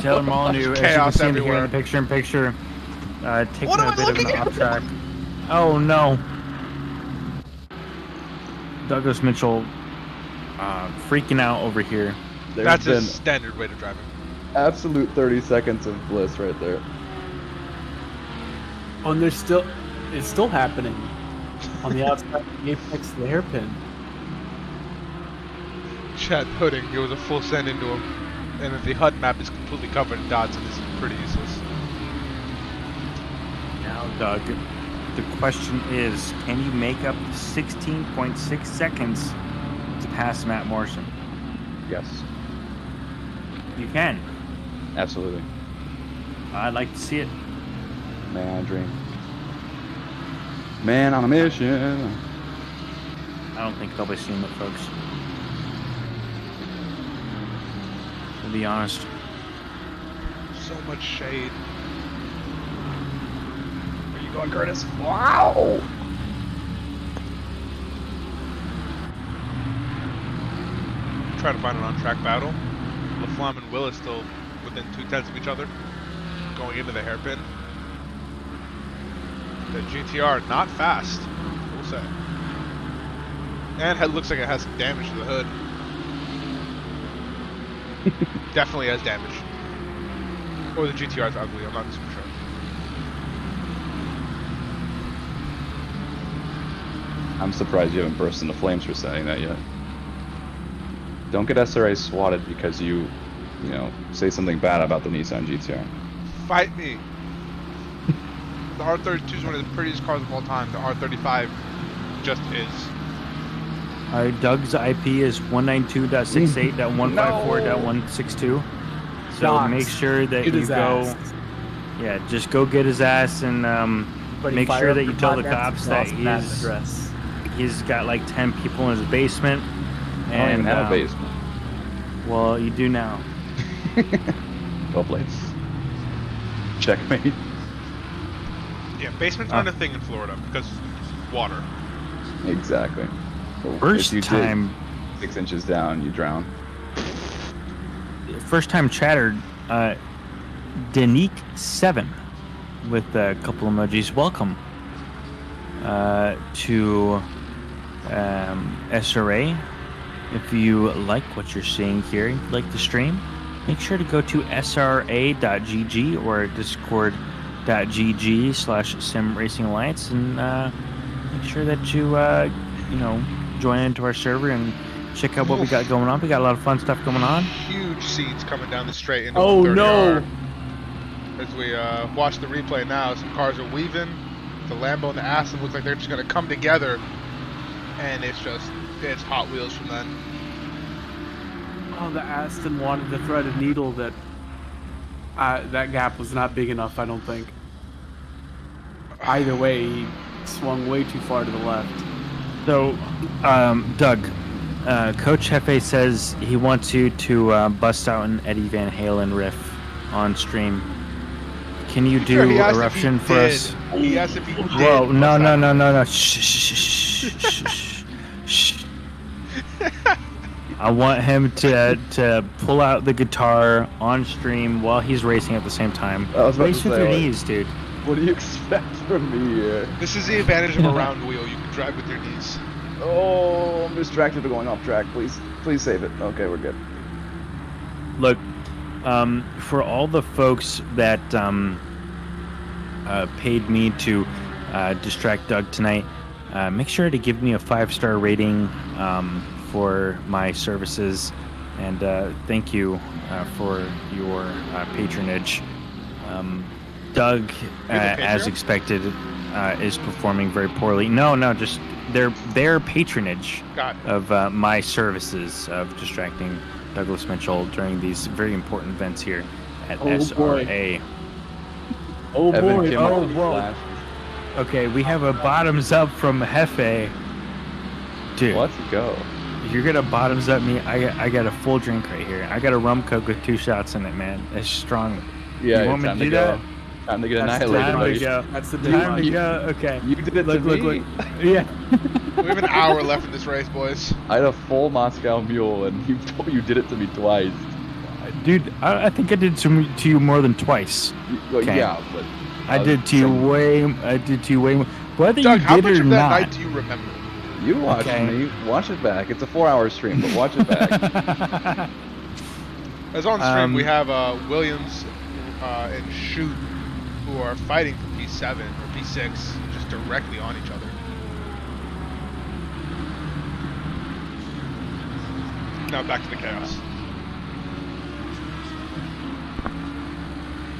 Taylor Molyneux, as you can Chaos see here everywhere. in the picture, taking What am a I bit of looking an at? off track. Oh no. Douglas Mitchell freaking out over here. There's That's been his standard way to driving. absolute 30 seconds of bliss right there. Oh, and it's still happening on the outside of the apex of the hairpin. Chad Pudding, it was a full send into him. And if the HUD map is completely covered in dots, and this is pretty useless. Now, Doug, the question is, can you make up 16.6 seconds to pass Matt Morrison? Yes, You can. absolutely. I'd like to see it. Man, I dream. Man on a mission. I don't think they'll be seeing it, folks. To be honest. So much shade. Where you going, Curtis? Wow! Try to find an on-track battle. LaFlamme and Willis still within 2/10 of each other. Going into the hairpin. The GTR not fast, we'll say. And it looks like it has some damage to the hood. Definitely has damage. Or the GTR's ugly, I'm not super sure. I'm surprised you haven't burst into flames for saying that yet. Don't get SRA swatted because you say something bad about the Nissan GTR. Fight me. The R32 is one of the prettiest cars of all time. The R35 just is. Doug's IP is 192.68.154.162. So Dogs. make sure that Get you his go. ass. Yeah, just go get his ass and Buddy, make fire sure up that your you tell the podcast cops that across Matt's address. he's got like 10 people in his basement. I don't even have a um, basement. Well, you do now. Well played. Checkmate. Yeah, basements aren't a thing in Florida because water. Exactly. Well, First if you time, dig 6 inches down, you drown. first time chattered. Danique7 with a couple emojis. Welcome to SRA. If you like what you're seeing here, if you like the stream, make sure to go to sra.gg or discord.gg/Sim Racing Alliance and make sure that you join into our server and check out what we got going on. We got a lot of fun stuff going on. Huge seeds coming down the straight into Oh 130R. no! As we watch the replay now, some cars are weaving. The Lambo and the Aston looks like they're just going to come together and it's Hot Wheels from then. Oh, the Aston wanted to thread a needle that gap was not big enough, I don't think. Either way, he swung way too far to the left. So, Doug, Coach Hefe says he wants you to bust out an Eddie Van Halen riff on stream. Can you do Eruption for us? He asked if he did. Whoa, no. Shh. I want him to pull out the guitar on stream while he's racing at the same time. Race with your knees, dude. What do you expect from me here? This is the advantage of a round wheel. You can drive with your knees. Oh, I'm distracted by going off track. Please save it. Okay, we're good. Look, for all the folks that paid me to distract Doug tonight, make sure to give me a 5-star rating for my services, and thank you for your patronage. Doug, as expected, is performing very poorly. No, just their patronage of my services of distracting Douglas Mitchell during these very important events here at SRA. Oh boy! Oh whoa! Okay, we have a bottoms up from Hefe. Dude, let's go. You're gonna bottoms up me. I got a full drink right here. I got a rum coke with 2 shots in it, man. It's strong. Yeah, you want me to do that? Time to get annihilated. Time to go. That's the time to go. Okay. You did it look. Yeah. We have an hour left in this race, boys. I had a full Moscow Mule, and you did it to me twice. Dude, I think I did to you more than twice. Well, okay. Yeah, but I did to you way more. Whether Doug, you how did much or of that not. night do you remember? You watched me. Watch it back. It's a 4-hour stream, but watch it back. As on stream, we have Williams and Shoot, who are fighting for P7 or P6, just directly on each other. Now back to the chaos.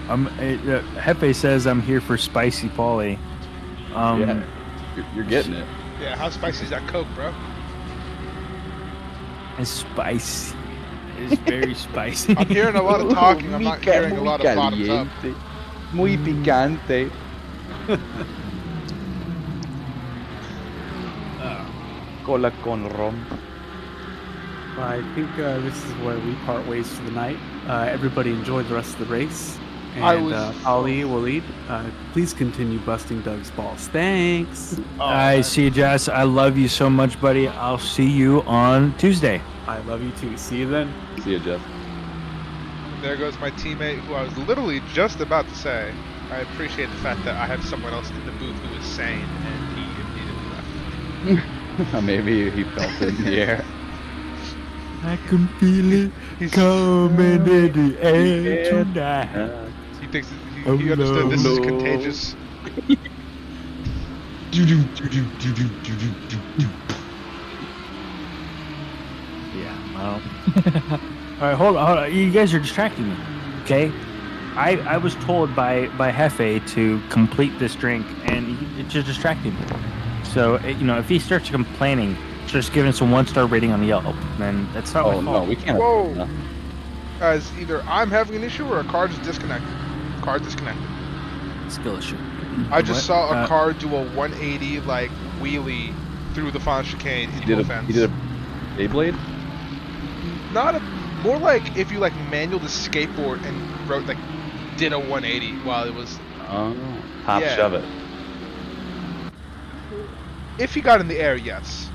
Hefe says I'm here for Spicy Polly. Yeah, you're getting it. Yeah, how spicy is that Coke, bro? It's spicy. It's very spicy. I'm hearing a lot of talking. I'm not hearing a lot of bottoms up. Muy picante. Cola con rom. I think this is where we part ways for the night. Everybody enjoy the rest of the race. And Ali, Waleed, please continue busting Doug's balls. Thanks. I see you, Jess. I love you so much, buddy. I'll see you on Tuesday. I love you too. See you then. See you, Jeff. There goes my teammate, who I was literally just about to say, I appreciate the fact that I have someone else in the booth who is sane, and he immediately left. Maybe he felt it in the air. I can feel it coming in the air tonight. He thinks he understood this is contagious. Yeah, well. Alright, hold on. You guys are distracting me. Okay? I was told by Hefe to complete this drink, and it's just distracting me. So, if he starts complaining, just giving us a 1-star rating on the Yelp, then that's not my fault. No, we can't. Whoa! No. As either I'm having an issue or a car just disconnected. Car disconnected. Skill issue. I just saw a car do a 180 wheelie through the final chicane into a fence. He did a Beyblade? More like if you manual the skateboard and did a 180 while it was. Shove it. If he got in the air, yes.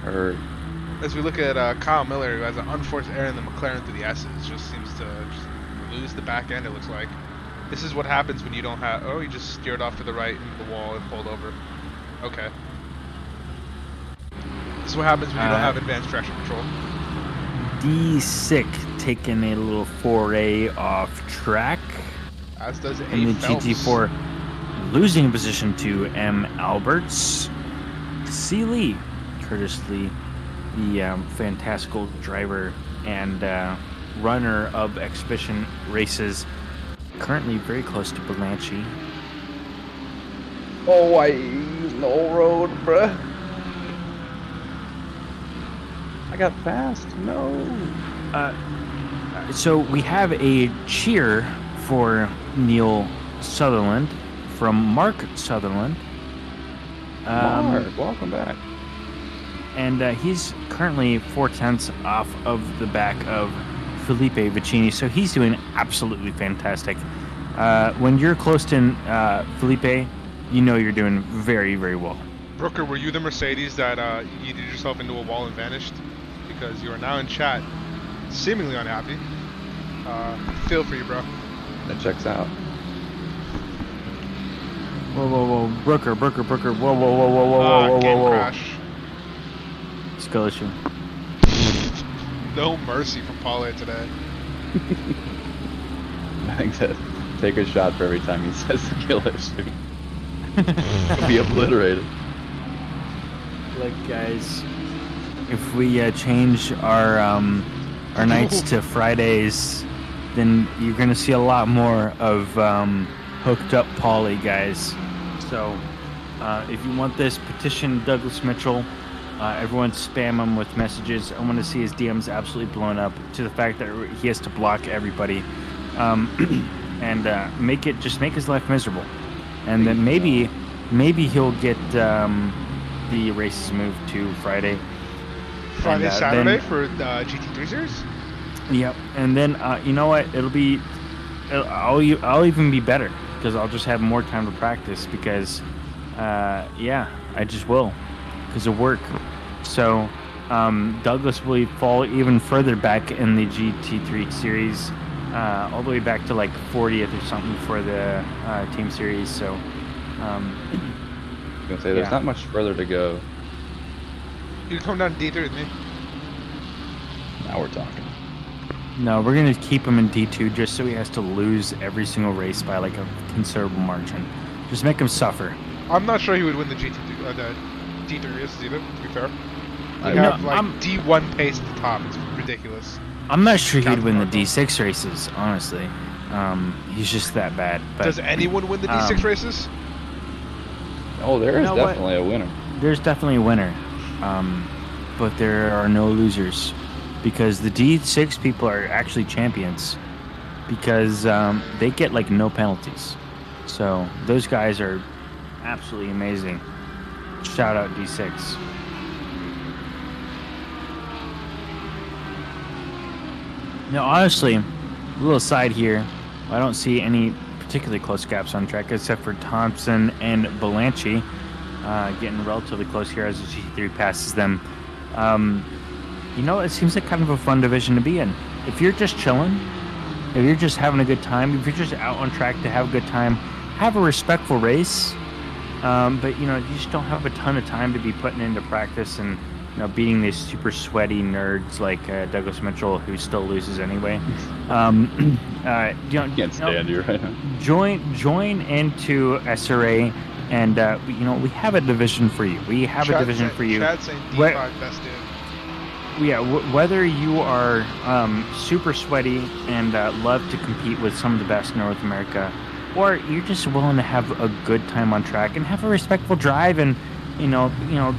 Heard. As we look at Kyle Miller, who has an unforced air in the McLaren through the S's, just seems to lose the back end, it looks like. This is what happens when you don't have... Oh, he just steered off to the right into the wall and pulled over. Okay. This is what happens when you don't have advanced traction control. D-Sick taking a little foray off track. As does A. In the Phelps. GT4, losing position to M. Alberts. C. Lee, Curtis Lee, the fantastical driver and runner of exhibition races, currently very close to Belanchi. Oh, I use no road, bruh. I got fast. No. So we have a cheer for Neil Sutherland from Mark Sutherland. Mark, welcome back. And he's currently 4/10 off of the back of Felipe Vicini, so he's doing absolutely fantastic. When you're close to Felipe, you know you're doing very, very well. Brooker, were you the Mercedes that yeeted yourself into a wall and vanished? Because you are now in chat, seemingly unhappy. Feel for you, bro. That checks out. Whoa, Brooker, whoa, game crash. Skill issue. No mercy from Paul today. I think that take a shot for every time he says skill issue. He'll be obliterated. Look, guys, if we change our nights to Fridays, then you're gonna see a lot more of hooked up Pauly, guys. So, if you want this, petition Douglas Mitchell. Everyone spam him with messages. I want to see his DMs absolutely blown up to the fact that he has to block everybody, and make his life miserable. And then maybe he'll get the races moved to Friday. Friday, and, Saturday for the GT3 series. Yep. And then you know what? I'll even be better because I'll just have more time to practice because I just will because of work. So Douglas will fall even further back in the GT3 series, all the way back to like 40th or something for the team series. So I was gonna say there's not much further to go. You can come down to D3 with me. Now we're talking. no, we're gonna keep him in D2 just so he has to lose every single race by like a considerable margin. Just make him suffer. I'm not sure he would win the GT3, the D3 races either, to be fair. We No, have like D1 pace at the top. It's ridiculous. I'm not sure he'd Captain win the Marco. D6 races, honestly. He's just that bad. But Does anyone win the D6 races? Oh, there is know what? definitely a winner. there's definitely a winner, but there are no losers because the D6 people are actually champions because they get like no penalties. So those guys are absolutely amazing. Shout out D6. Now, honestly, a little aside here, I don't see any particularly close gaps on track except for Thompson and Belanchi getting relatively close here as the G3 passes them. You know, it seems like kind of a fun division to be in. If you're just chilling, if you're just having a good time, if you're just out on track to have a good time, have a respectful race. But, you know, you just don't have a ton of time to be putting into practice and, you know, beating these super sweaty nerds like Douglas Mitchell, who still loses anyway. Can't stand you right now. Join into SRA, and you know, we have a division for you. We have a division for you. Chad's saying D5 best in. Yeah, whether you are super sweaty and love to compete with some of the best in North America, or you're just willing to have a good time on track and have a respectful drive and you know,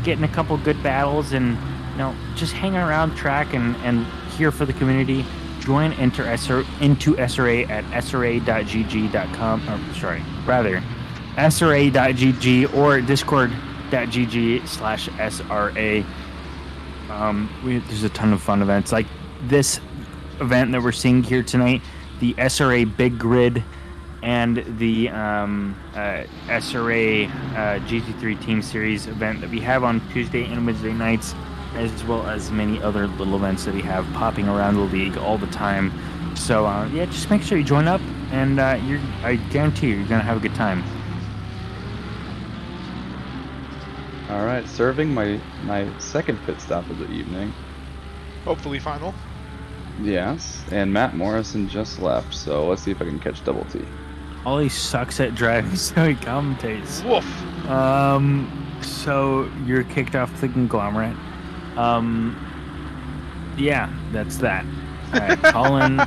getting a couple good battles and, you know, just hanging around track and here for the community, join into SRA at sra.gg.com, or sorry, rather, sra.gg or discord.gg/SRA. There's a ton of fun events like this event that we're seeing here tonight, the SRA Big Grid, and the SRA GT3 Team Series event that we have on Tuesday and Wednesday nights, as well as many other little events that we have popping around the league all the time. So yeah, just make sure you join up, and I guarantee you're gonna have a good time. All right, serving my second pit stop of the evening. Hopefully final. Yes, and Matt Morrison just left, so let's see if I can catch Double T. Ollie sucks at driving, so he commentates. Woof. So you're kicked off the conglomerate. Yeah, that's that. All right, Colin.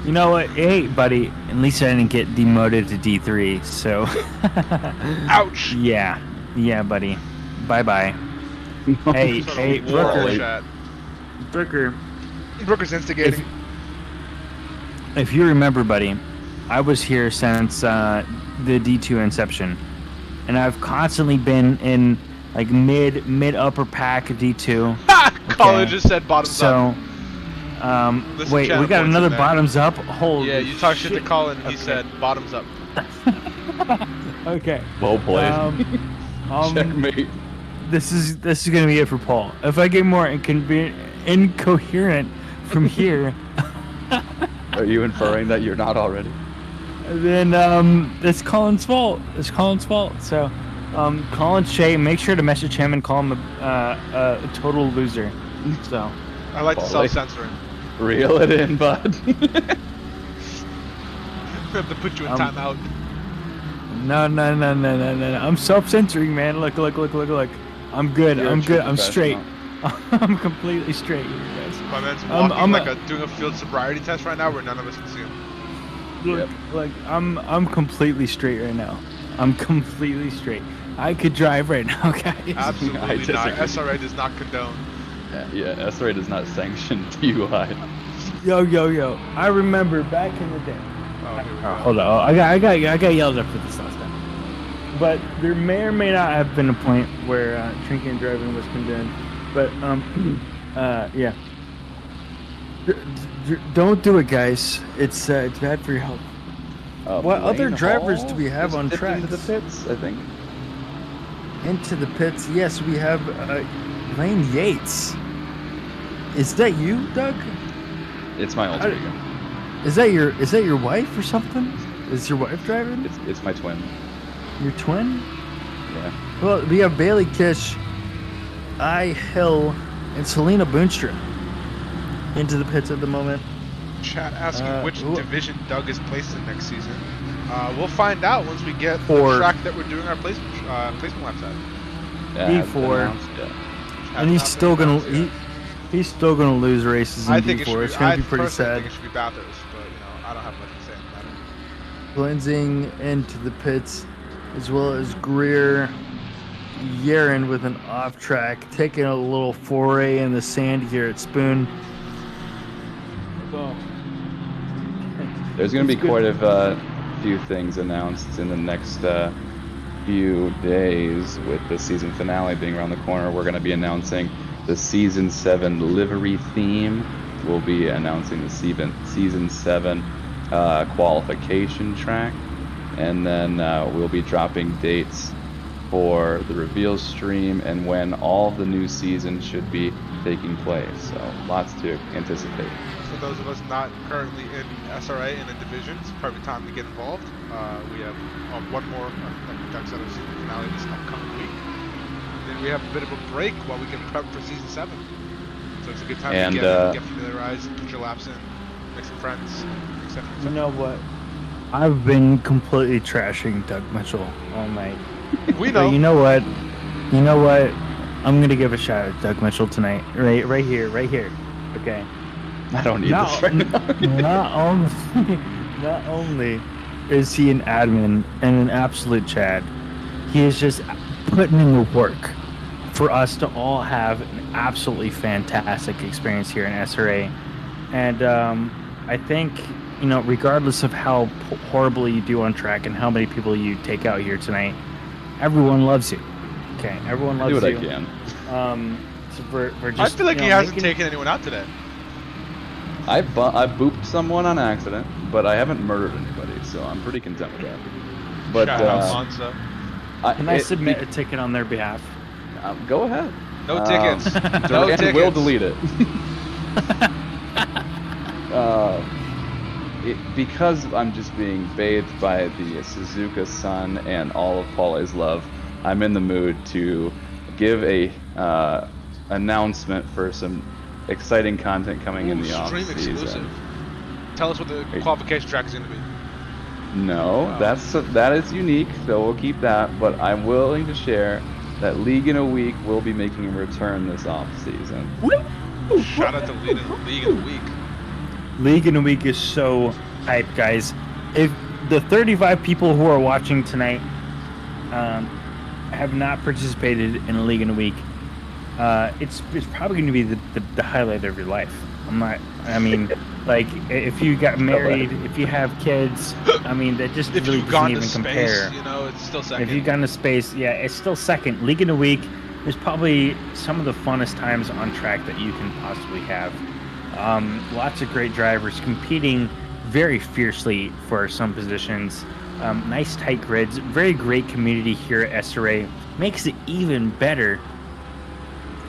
You know what? Hey, buddy. At least I didn't get demoted to D3. So. Ouch. Yeah, buddy. Bye. Hey, Sort of hey, war Brooker. chat. Brooker's instigating. If you remember, buddy, I was here since the D2 inception, and I've constantly been in like mid upper pack D2. Colin just said bottoms up. So, wait, we got another bottoms up. Holy yeah, you talked shit to shit. Colin, and he said bottoms up. Okay. Well played. Checkmate. This is gonna be it for Paul. If I get more incoherent from here, Are you inferring that you're not already? then it's Colin's fault. It's Colin's fault. So, Colin Shea, make sure to message him and call him a total loser. So. I like the self-censoring. Reel it in, bud. We have to put you in timeout. No. I'm self-censoring, man. Look. I'm good. You're I'm a good. true I'm straight. professional. I'm completely straight, you guys. My man's walking doing a field sobriety test right now where none of us can see him. Look, I'm completely straight right now. I'm completely straight. I could drive right now, guys. Absolutely I not. disagree. SRA does not condone. Yeah, SRA does not sanction DUI. Yo. I remember back in the day. Oh, here we go. Hold on. I got yelled at for this last time. But there may or may not have been a point where drinking and driving was condemned. But yeah. Don't do it, guys. It's bad for your health. What other Blaine drivers Hall do we have is on dipped track? into the pits, I think. Into the pits. Yes, we have Lane Yates. Is that you, Doug? It's my alter ego. Is that your wife or something? Is your wife driving? It's my twin. Your twin? Yeah. Well, we have Bailey Kish, Hill, and Selena Boonstra into the pits at the moment. Chat asking which who- division Doug is placed in next season. We'll find out once we get Four. the track that we're doing our placement laps at. Yeah, it hasn't been D4. announced yet. And he's still gonna he's still gonna lose races in I think D4. it It's should be, gonna I be pretty personally sad. think it should be Bathurst, but I don't have much to say about it. Cleansing into the pits, as well as Greer, Yaron with an off track, taking a little foray in the sand here at Spoon. There's going to be It's good. quite a few things announced in the next few days with the season finale being around the corner. We're going to be announcing the Season 7 livery theme. We'll be announcing the Season 7 qualification track. And then we'll be dropping dates for the reveal stream and when all of the new seasons should be taking place. So lots to anticipate. For those of us not currently in SRA in a division, it's a perfect time to get involved. We have one more, like Doug said, our season finale this upcoming week. Then we have a bit of a break while we can prep for Season 7. So it's a good time to get familiarized, put your laps in, make some friends, etc. You know what? I've been completely trashing Doug Mitchell all night. We know. But you know what? I'm gonna give a shout out to Doug Mitchell tonight. Right here. Okay. I don't need this right now. Not only is he an admin and an absolute Chad, he is just putting in the work for us to all have an absolutely fantastic experience here in SRA. And I think, regardless of how horribly you do on track and how many people you take out here tonight, everyone loves you. Okay, everyone loves you. Do what I can. So for just, I feel like he hasn't taken anyone out today. I booped someone on accident, but I haven't murdered anybody, so I'm pretty content with that. But Shout out Monza. Can I submit a ticket on their behalf? Go ahead. No tickets. No and tickets. we'll delete it. Because I'm just being bathed by the Suzuka sun and all of Paule's love, I'm in the mood to give a announcement for some exciting content coming in the off Stream season. exclusive. Tell us what the qualification track is going to be. No, that is unique, so we'll keep that. But I'm willing to share that League in a Week will be making a return this off season. Shout out to League in a Week. League in a Week is so hype, guys. If the 35 people who are watching tonight have not participated in a League in a Week, it's probably going to be the highlight of your life. I mean, like if you got married, if you have kids, I mean that just If really you've doesn't gone to even space, compare. you know, it's still second. If you've gone to space, yeah, it's still second. League in a Week is probably some of the funnest times on track that you can possibly have. Lots of great drivers competing very fiercely for some positions. Nice tight grids, very great community here at SRA. Makes it even better.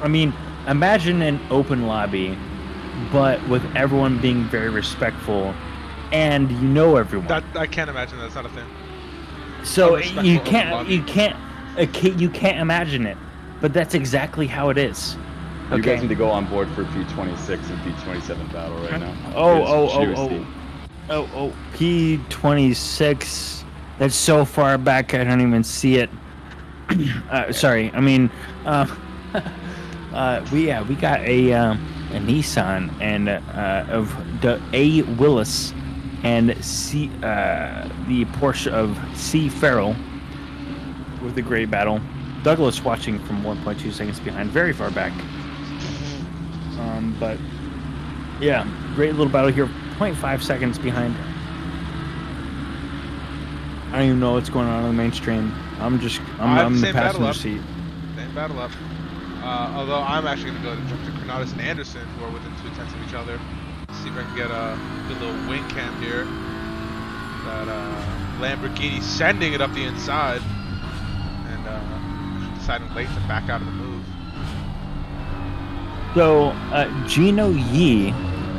I mean, imagine an open lobby, but with everyone being very respectful, and you know everyone. That I can't imagine that's not a thing. So you can't imagine it, but that's exactly how it is. You guys need to go on board for P26 and P27 battle right now. P26. That's so far back I don't even see it. Sorry, I mean, we got a Nissan and of the A Willis and the Porsche of C Farrell with a great battle. Douglas watching from 1.2 seconds behind, very far back. But yeah, great little battle here. 0.5 seconds behind. I don't even know what's going on the mainstream. I'm in the passenger seat. Same battle up. Although I'm actually going to go to jump to Granados and Anderson, who are within 2 tenths of each other. See if I can get a good little wing cam here. That Lamborghini sending it up the inside. And deciding late to back out of the move. So, Gino Yee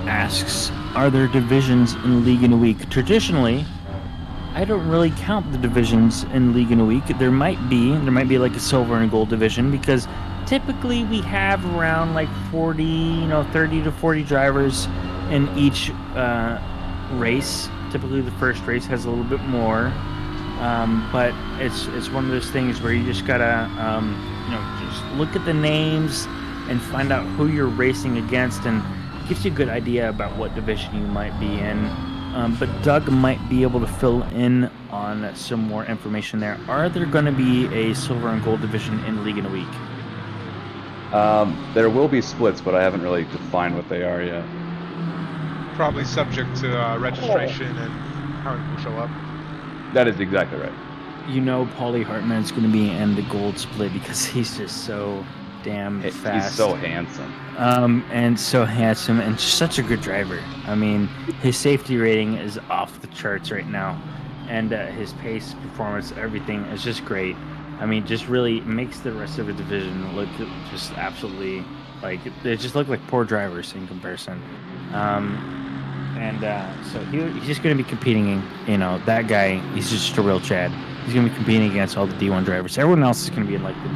asks, are there divisions in League in a Week? Traditionally, I don't really count the divisions in League in a Week. There might be like a silver and gold division, because typically we have around like 30 to 40 drivers in each race. Typically the first race has a little bit more, but it's one of those things where you just gotta just look at the names and find out who you're racing against, and it gives you a good idea about what division you might be in. But Doug might be able to fill in on some more information there. Are there going to be a silver and gold division in League in a Week? There will be splits, but I haven't really defined what they are yet. Probably subject to registration and how many people show up. That is exactly right. You know, Paulie Hartman's going to be in the gold split because he's just so damn fast. He's so handsome. And so handsome and such a good driver. I mean, his safety rating is off the charts right now, and his pace, performance, everything is just great. I mean, just really makes the rest of the division look just absolutely like they just look like poor drivers in comparison. So he's just going to be competing. That guy, he's just a real Chad. He's going to be competing against all the D1 drivers. Everyone else is going to be in like the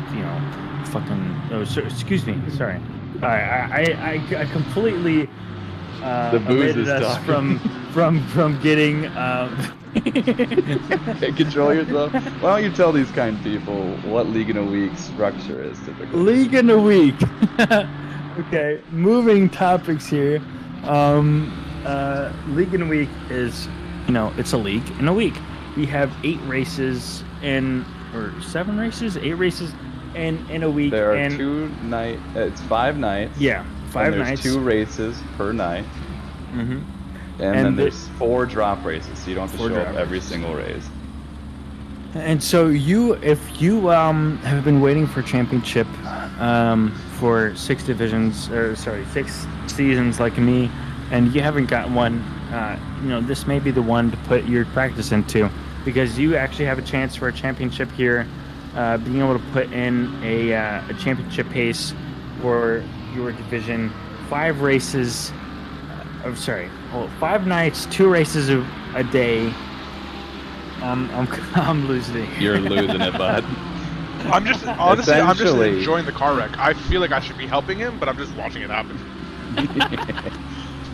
fucking. Oh, excuse me. Sorry. I completely the booze omitted is us talking. from getting. Control yourself. Why don't you tell these kind people what League in a Week structure is typically? League in a Week. Okay, moving topics here. League in a Week is, it's a league in a week. We have 8 races in 8 races in a week. There are it's 5 nights. Yeah, 5 nights. There's 2 races per night. Mm-hmm. And then there's 4 drop races, so you don't have to show up every single race. And so if you have been waiting for championship for 6 seasons like me, and you haven't got one, this may be the one to put your practice into, because you actually have a chance for a championship here, being able to put in a championship pace for your division. 5 races. 5 nights, 2 races a day. I'm losing it. You're losing it, bud. I'm just enjoying the car wreck. I feel like I should be helping him, but I'm just watching it happen.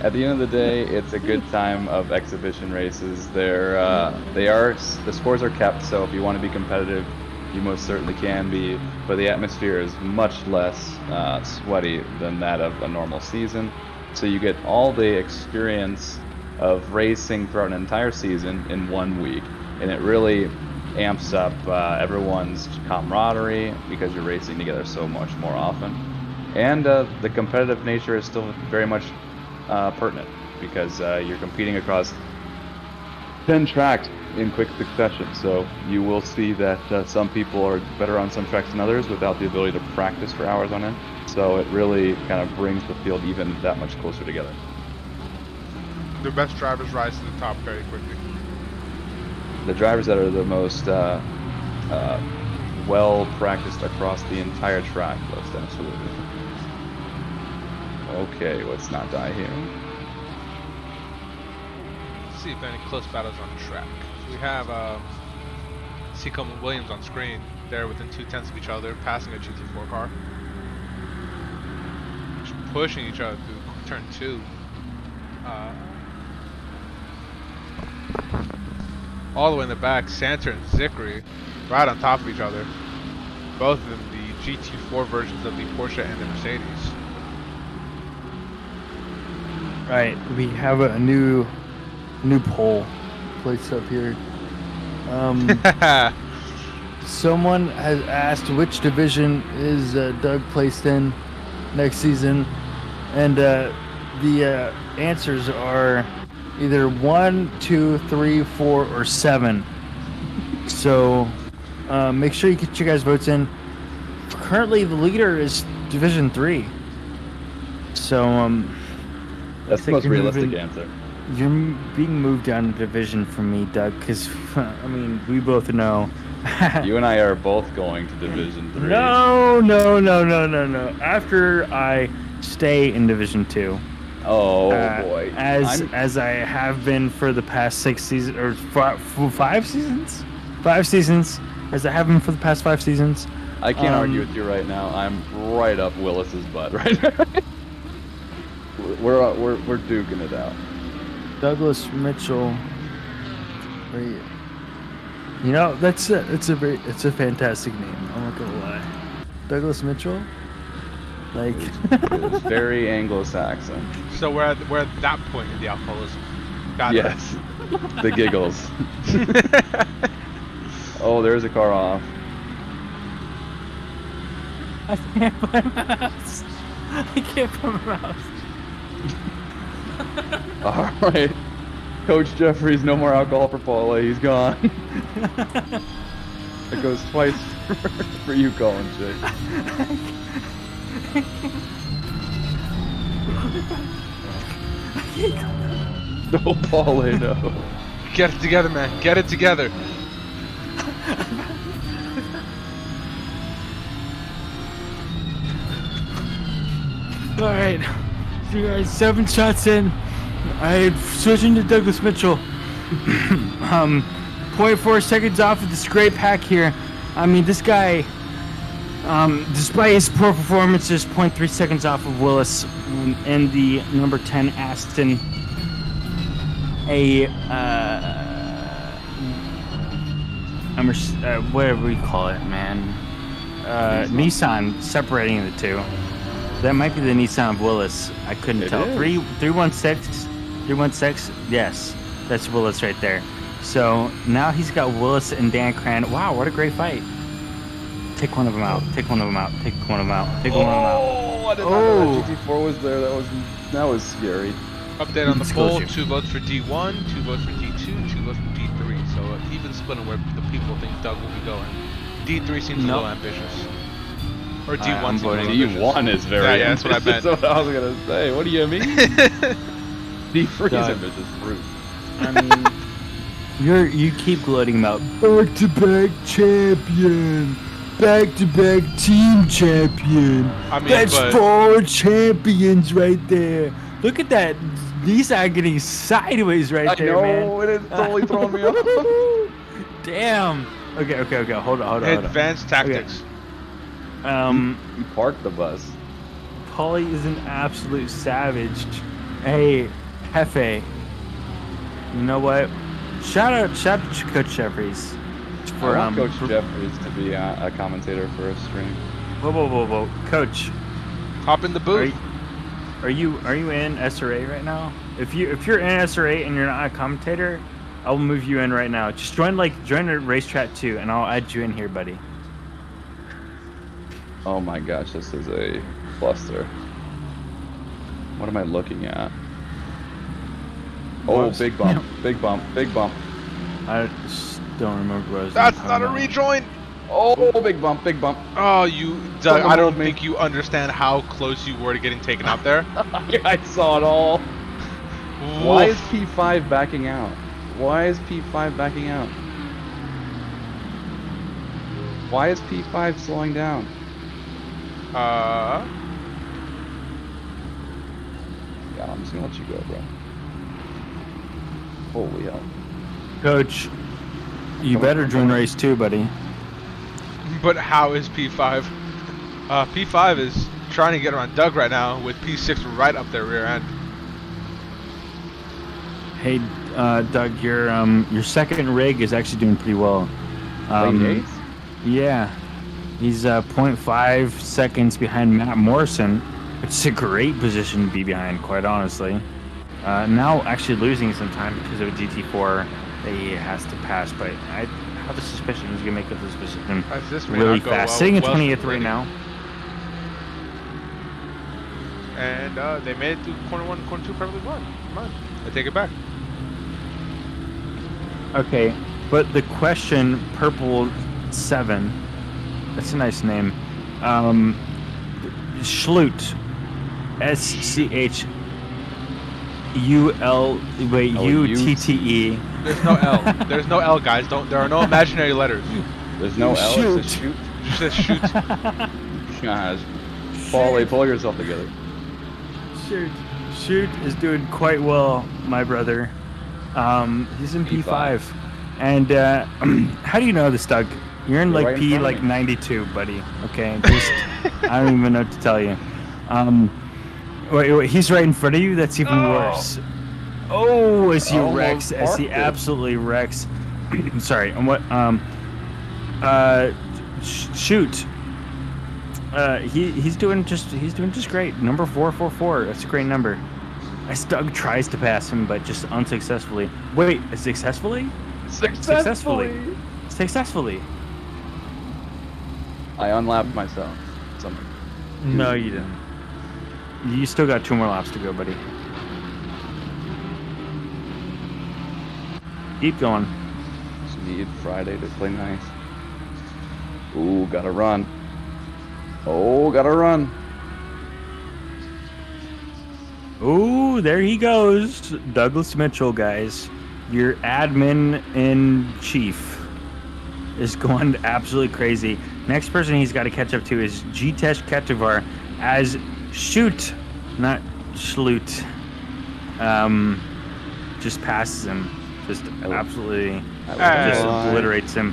At the end of the day, it's a good time of exhibition races. The scores are kept, so if you want to be competitive, you most certainly can be. But the atmosphere is much less sweaty than that of a normal season. So you get all the experience of racing throughout an entire season in 1 week, and it really amps up everyone's camaraderie because you're racing together so much more often. And the competitive nature is still very much pertinent because you're competing across 10 tracks in quick succession. So you will see that some people are better on some tracks than others without the ability to practice for hours on end. So it really kind of brings the field even that much closer together. The best drivers rise to the top very quickly. The drivers that are the most well practiced across the entire track, most absolutely. Okay, let's not die here. Let's see if any close battles on track. We have Seacombe and Williams on screen. They're within 0.2 of each other, passing a GT4 car. Just pushing each other through turn 2. All the way in the back, Santa and Zickery right on top of each other. Both of them the GT4 versions of the Porsche and the Mercedes. Right, we have a new poll placed up here. Someone has asked which division is Doug placed in next season, and the answers are either 1, 2, 3, 4, or 7. So make sure you get your guys' votes in. Currently, the leader is Division 3. So that's the most realistic answer. You're being moved down to division for me, Doug, because, I mean, we both know. You and I are both going to Division 3. No. After I stay in Division 2. Oh, boy. As I have been for the past 6 seasons, or 5 seasons? 5 seasons, as I have been for the past 5 seasons. I can't argue with you right now. I'm right up Willis's butt right now. We're duking it out. Douglas Mitchell. You know, it's a fantastic name. I'm not gonna lie. Douglas Mitchell. Like it's very Anglo-Saxon. So we're at that point in the alcoholism. Got yes. The giggles. Oh, there's a car off. I can't put my mouse. I can't put my mouse. All right, Coach Jeffries, no more alcohol for Paula. He's gone. It goes twice for you, Colin Jay. No, Paula, no. Get it together, man. Get it together. All right, so you guys 7 shots in. I'm switching to Douglas Mitchell. 0.4 seconds off of this great pack here. I mean, this guy, despite his poor performances, 0.3 seconds off of Willis in the number 10 Aston. Whatever we call it, man. Nissan separating the two. That might be the Nissan of Willis. I couldn't tell. 316. Yes, that's Willis right there. So now he's got Willis and Dan Cran. Wow, what a great fight. Take one of them out. Take one of them out. Take one of them out. Take one of them out. Oh, I didn't know that GT4 was there. That was scary. Update on the poll: 2 votes for D1, 2 votes for D2, 2 votes for D3. So even split on where the people think Doug will be going. D3 seems a little ambitious. Or D1 seems a little ambitious. D1 is very yeah, that's what I meant. That's what I was gonna say. What do you mean? D3 is ambitious. Rude. I mean, you keep gloating about back-to-back champion, back-to-back team champion. I mean, that's 4 champions right there. Look at that Nissan getting sideways right there, man. I know, it is totally throwing me off. Damn. Okay. Hold on. Advanced tactics. Okay. He parked the bus. Paulie is an absolute savage. Hey, Hefe. You know what? Shout out to Coach Jeffries. I want Coach Jeffries to be a commentator for a stream. Whoa, Coach. Hop in the booth. Are you in SRA right now? If you're in SRA and you're not a commentator, I'll move you in right now. Just join a race chat too, and I'll add you in here, buddy. Oh my gosh, this is a cluster. What am I looking at? Oh, Whoops. big bump, big bump, big bump. I just don't remember what I was That's talking not a about. rejoin. Oh, big bump, big bump. Oh, you, Doug. Someone I don't hold me. think you understand how close you were to getting taken out there. I saw it all. Why is Woof. P5 backing out? Why is P5 backing out? Why is P5 slowing down? Uh, Yeah, I'm just gonna let you go, bro. Holy hell. Coach, you better join race 2, buddy. but how is P5? P5 is trying to get around Doug right now with P6 right up their rear end. Hey, Doug, your second rig is actually doing pretty well. Lane 8? Yeah, he's 0.5 seconds behind Matt Morrison, which is a great position to be behind, quite honestly. Now actually losing some time because of a GT4 that he has to pass, but I have a suspicion he's gonna make up this position This may really not go fast. well- Sitting at well 20th for right Liddy. now. And they made it through corner 1 and corner 2 perfectly fine. Come on, I take it back. Okay, but the question, Purple 7, that's a nice name. Schlut, SCHUL, wait, Oh, UTTE. There's no L. There's no L, guys. Don't. There are no imaginary letters. There's no L, Shoot. it's a shoot. Just says shoot. Gosh. Pull yourself together. Shoot is doing quite well, my brother. He's in P5. And how do you know this, Doug? You're in You're like right in P front of like me. 92, buddy. Okay, just I don't even know what to tell you. Wait, he's right in front of you. That's even worse. Oh, as he Almost wrecks, as he parked it. absolutely wrecks. Sorry. And what? Shoot. He's doing just great. Number 444. That's a great number. As Doug tries to pass him, but just unsuccessfully. Wait, successfully? Successfully. I unlapped myself. Something. No, you didn't. You still got 2 more laps to go, buddy. Keep going. Just need Friday to play nice. Ooh, gotta run. Oh, gotta run. Ooh, there he goes. Douglas Mitchell, guys. Your admin in chief is going absolutely crazy. Next person he's got to catch up to is Jitesh Ketivar as Shoot, not Schlut. Just passes him. Just absolutely just obliterates him.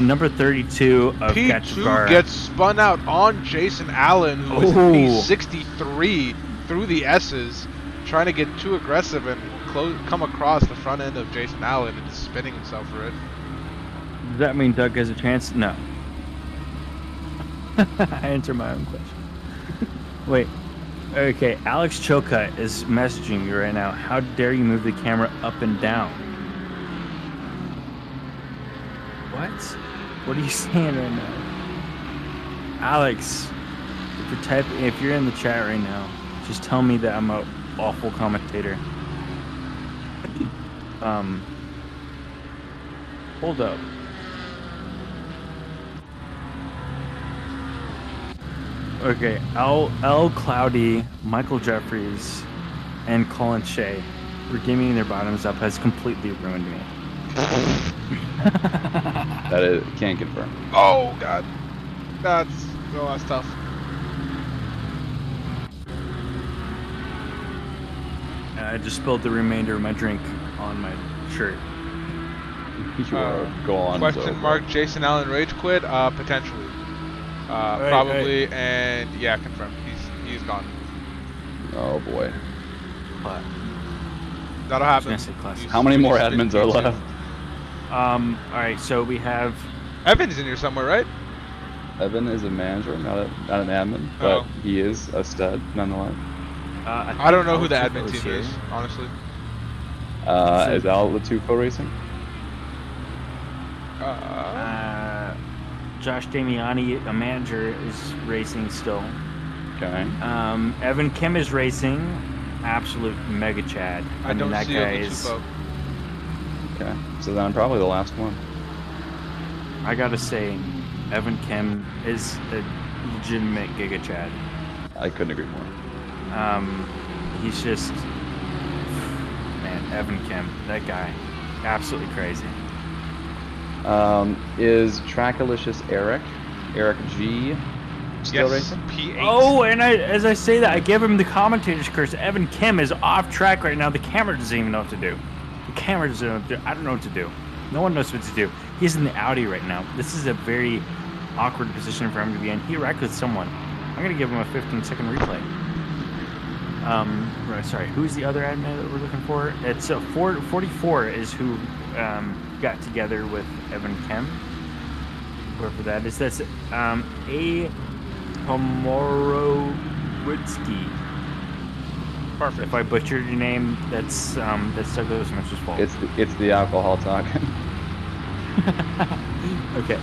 Number 32 of P2 Ketivar. gets spun out on Jason Allen, who was P63 through the S's, trying to get too aggressive and come across the front end of Jason Allen and spinning himself for it. Does that mean Doug has a chance? No. I answer my own question. Wait. Okay, Alex Chilcutt is messaging you right now. How dare you move the camera up and down? What? What are you saying right now? Alex, if you're in the chat right now, just tell me that I'm an awful commentator. Hold up. Okay, L. Cloudy, Michael Jeffries, and Colin Shea redeeming their bottoms up has completely ruined me. That is, can't confirm. Oh god, that's tough. I just spilled the remainder of my drink on my shirt. You are gone. Question mark, Jason Allen rage quit? Potentially. Probably, and yeah, confirmed. He's gone. Oh boy. That'll happen. How many more admins are left? Alright, so we have... Evan's in here somewhere, right? Evan is a manager, not an admin, but he is a stud nonetheless. I don't know who the admin team is, honestly. Is Al Latufo racing? Josh Damiani, a manager, is racing still. Okay. Evan Kim is racing. Absolute mega Chad. I don't that see guy a is. Tupo. Okay. So then I'm probably the last one. I gotta say, Evan Kim is a legitimate Giga Chad. I couldn't agree more. He's just, man, Evan Kim, that guy, absolutely crazy. Is Trackalicious Eric G still Yes, racing? P8. Oh, and as I say that, I give him the commentator's curse. Evan Kim is off track right now. The camera doesn't even know what to do. The camera doesn't know what to do. I don't know what to do. No one knows what to do. He's in the Audi right now. This is a very awkward position for him to be in. He wrecked with someone. I'm going to give him a 15-second replay. Sorry, who's the other admin that we're looking for? It's 44 is who got together with Evan Kim. Whoever that is. That's A. Homorowitsky. Perfect. If I butchered your name, that's Douglas Mitchell's fault. It's the alcohol talking. Okay.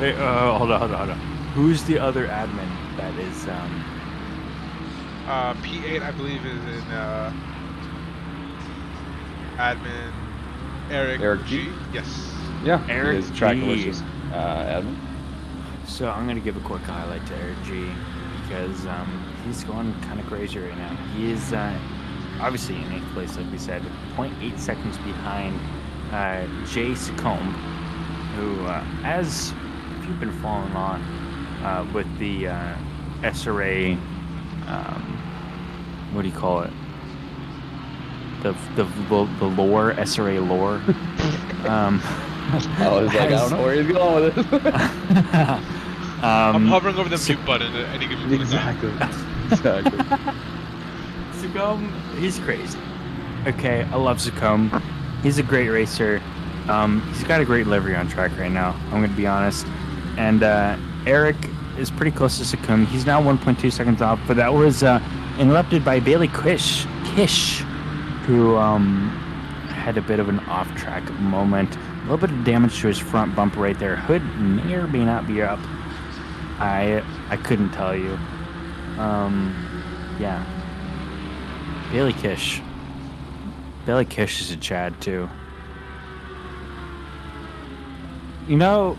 Wait, hold on. Who's the other admin that is P8, I believe, is in admin Eric G. Yes. Yeah. Eric he is G. Trackalicious admin. So I'm gonna give a quick highlight to Eric G because he's going kind of crazy right now. He is obviously in 8th place, like we said, 0.8 seconds behind Jay Secombe, who, as if you've been following on with the SRA, what do you call it? The lore, SRA lore. I was like, I don't know where he's going with it. I'm hovering over the mute button at any given point. Exactly. Secombe, he's crazy. Okay, I love Secombe. He's a great racer. He's got a great livery on track right now, I'm going to be honest. And Eric is pretty close to Secombe. He's now 1.2 seconds off, but that was interrupted by Bailey Kish, who had a bit of an off-track moment. A little bit of damage to his front bumper right there. Hood may or may not be up. I couldn't tell you. Yeah. Bailey Kish. Bailey Kish is a Chad too. You know,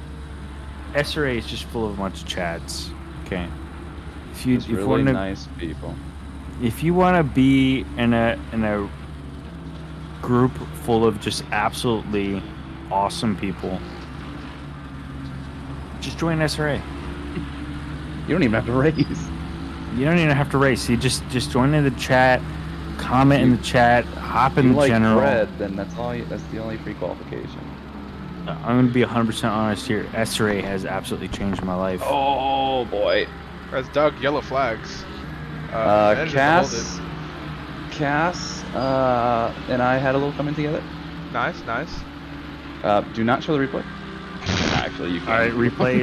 SRA is just full of a bunch of Chads. Okay. If you really wanna, nice people. If you want to be in a group full of just absolutely awesome people, just join SRA. You don't even have to race. You don't even have to race. You just join in the chat, comment in the chat, hop in the like general. bread, then that's the only pre-qualification. I'm gonna be 100% honest here. SRA has absolutely changed my life. Oh boy. That's Doug, yellow flags. Cass, and I had a little coming together. Nice. Do not show the replay. Actually, you can. All right, replay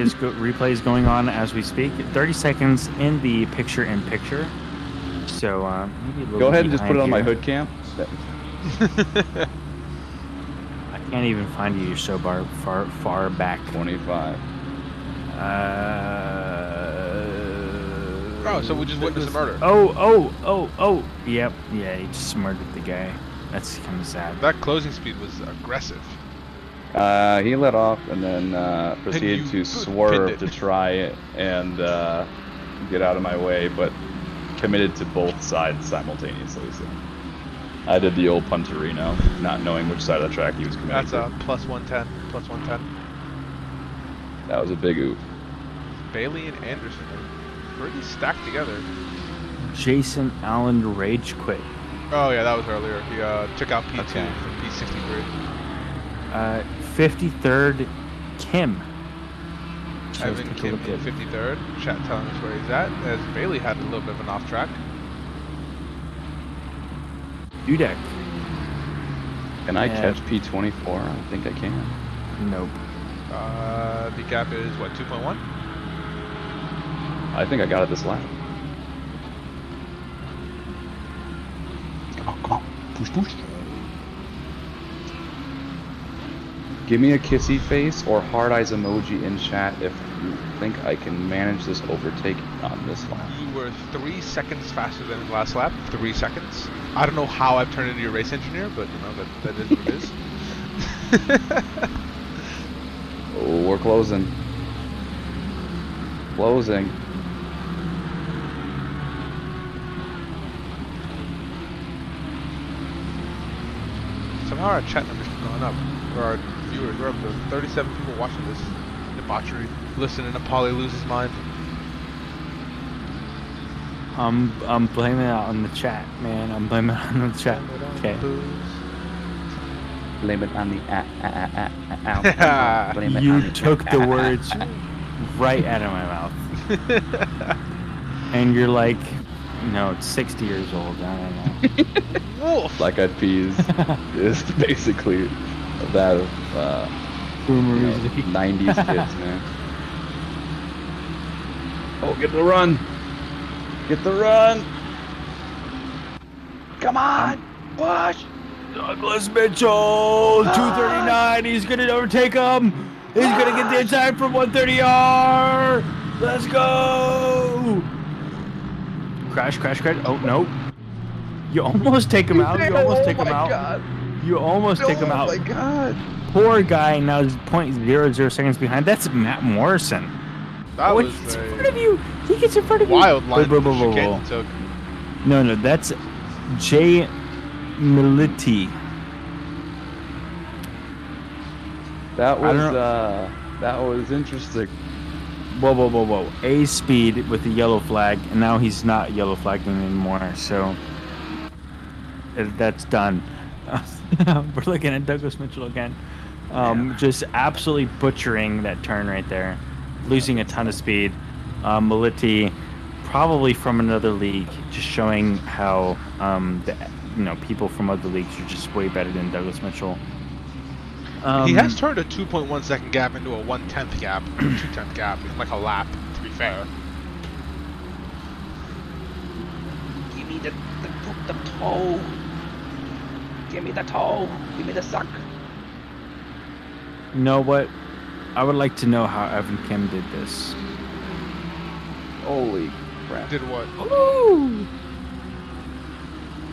is going on as we speak. 30 seconds in the picture-in-picture. So maybe a little. Go ahead and just put it on my here. hood cam. I can't even find you. You're so far back. 25. Oh, so we just witnessed a murder. Oh. Yep. Yeah, he just murdered the guy. That's kind of sad. That closing speed was aggressive. He let off and then proceeded to swerve to try and get out of my way, but committed to both sides simultaneously. So I did the old punterino, not knowing which side of the track he was committed That's to. a plus 110. That was a big oof. Bailey and Anderson are pretty stacked together. Jason Allen rage quit. Oh yeah, that was earlier. He took out P2 Okay. from P63. 53rd, Kim. So Evan let's take a Kim look in at 53rd. Chat telling us where he's at, as Bailey had a little bit of an off track. Dudek. Can I catch P24? I think I can. Nope. The gap is what, 2.1? I think I got it this lap. Come on. Push. Give me a kissy face or hard eyes emoji in chat if you think I can manage this overtake on this lap? You were 3 seconds faster than his last lap. 3 seconds. I don't know how I've turned into your race engineer, but you know that is what it is. Oh, we're closing. Closing. Somehow our chat numbers keep going up. Or our viewers, we're up to 37 people watching this debauchery, listening to Polly lose his mind. I'm blaming it on the chat, man. I'm blaming it on the chat. Okay. Blame it on the Blame it You on the took the words right out of my mouth. And you're like, no, it's 60 years old. I don't know. Wolf! Black Eyed Peas is basically that of Boomer you know, music. 90s kids, man. Oh, get the run! Get the run! Come on! Push! Douglas Mitchell, 239. He's gonna overtake him. He's gonna get the attack from 130R. Let's go! Crash, crash, crash. Oh no! You almost take him out. You almost take him out. God. You almost take him out. Oh my god! Poor guy. Now is 0.00 seconds behind. That's Matt Morrison. That Oh, was he gets in a front of you. He gets in front of you. wild line Whoa, whoa, whoa, whoa, chicane whoa. he took. No, that's Jay Militi. That I don't that was interesting. Whoa, whoa, whoa, whoa. A speed with the yellow flag, and now he's not yellow flagging anymore, so that's done. We're looking at Douglas Mitchell again. Just absolutely butchering that turn right there. Losing a ton of speed. Militi, probably from another league, just showing how people from other leagues are just way better than Douglas Mitchell. He has turned a 2.1 second gap into a 1/10 gap, 2/10 gap, in like a lap, to be fair. Give me the toe. Give me the toe. Give me the suck. You know what? I would like to know how Evan Kim did this. Holy crap. Did what? Ooh.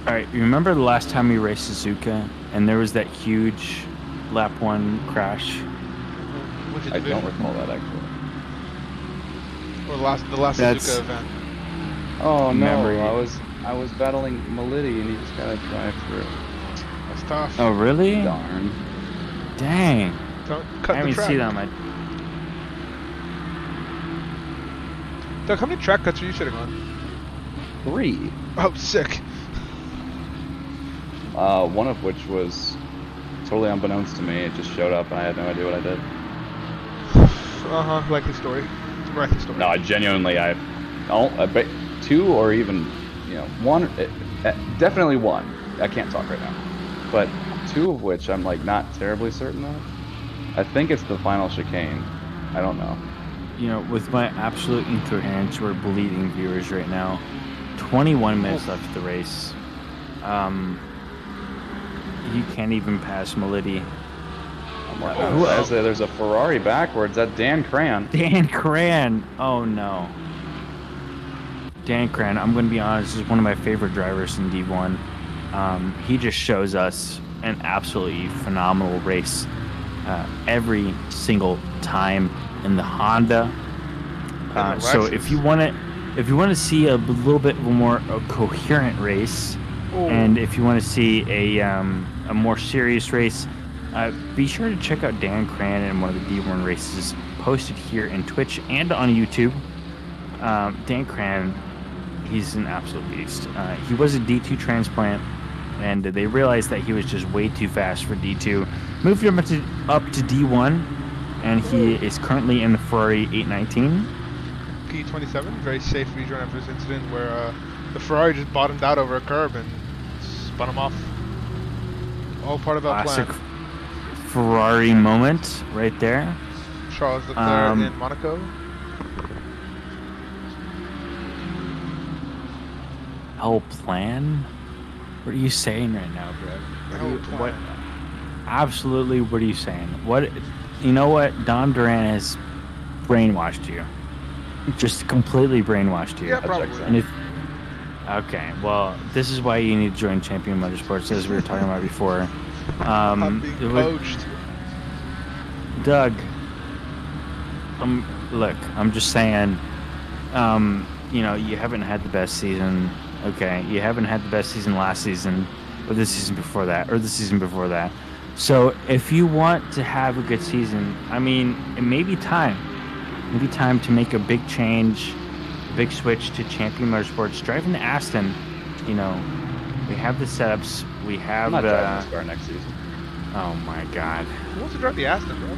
All right, you remember the last time we raced Suzuka, and there was that huge lap 1 crash? Which I don't recall that actually. Or the last That's- Suzuka event. Oh no, Memory. I was battling Militi and he just gotta drive through. That's tough. Oh, really? Darn. Dang. Don't I cut the haven't track. seen that on my... Doug, how many track cuts are you sitting on? 3. Oh, sick. One of which was totally unbeknownst to me. It just showed up and I had no idea what I did. Likely story. Likely story. No, I genuinely, I bet 2 or even, 1, definitely 1. I can't talk right now. But 2 of which I'm like not terribly certain of. I think it's the final chicane. I don't know. With my absolute incoherence, we're bleeding viewers right now. 21 minutes left of the race. You can't even pass Militi. Who else? There's a Ferrari backwards. That Dan Cran. Dan Cran. Oh no. Dan Cran, I'm going to be honest, is one of my favorite drivers in D1. He just shows us an absolutely phenomenal race every single time in the Honda. So if you want to see a little bit more a coherent race, and if you want to see a more serious race, be sure to check out Dan Cran in one of the D1 races posted here in Twitch and on YouTube. Dan Cran, he's an absolute beast. He was a D2 transplant, and they realized that he was just way too fast for D2. Moved him up to D1, and he is currently in the Ferrari 819. P27, very safe rerun after this incident where the Ferrari just bottomed out over a curb and spun him off. All part of our Classic plan. Ferrari moment right there. Charles Leclerc in Monaco. Hell plan? What are you saying right now, bro? What? Absolutely, what are you saying? What? You know what? Dom Duran has brainwashed you. Just completely brainwashed you. Yeah, probably. And if okay, well, this is why you need to join Champion Motorsports, as we were talking about before. I'm being coached. Doug, look, I'm just saying, you know, you haven't had the best season. Okay, you haven't had the best season last season, or the season before that, or the season before that. So if you want to have a good season, I mean, it may be time. Maybe time to make a big change, a big switch to Champion Motorsports. Driving the Aston, you know, we have the setups. We have. I'm not driving this car next season. Oh my God. Who wants to drive the Aston, bro?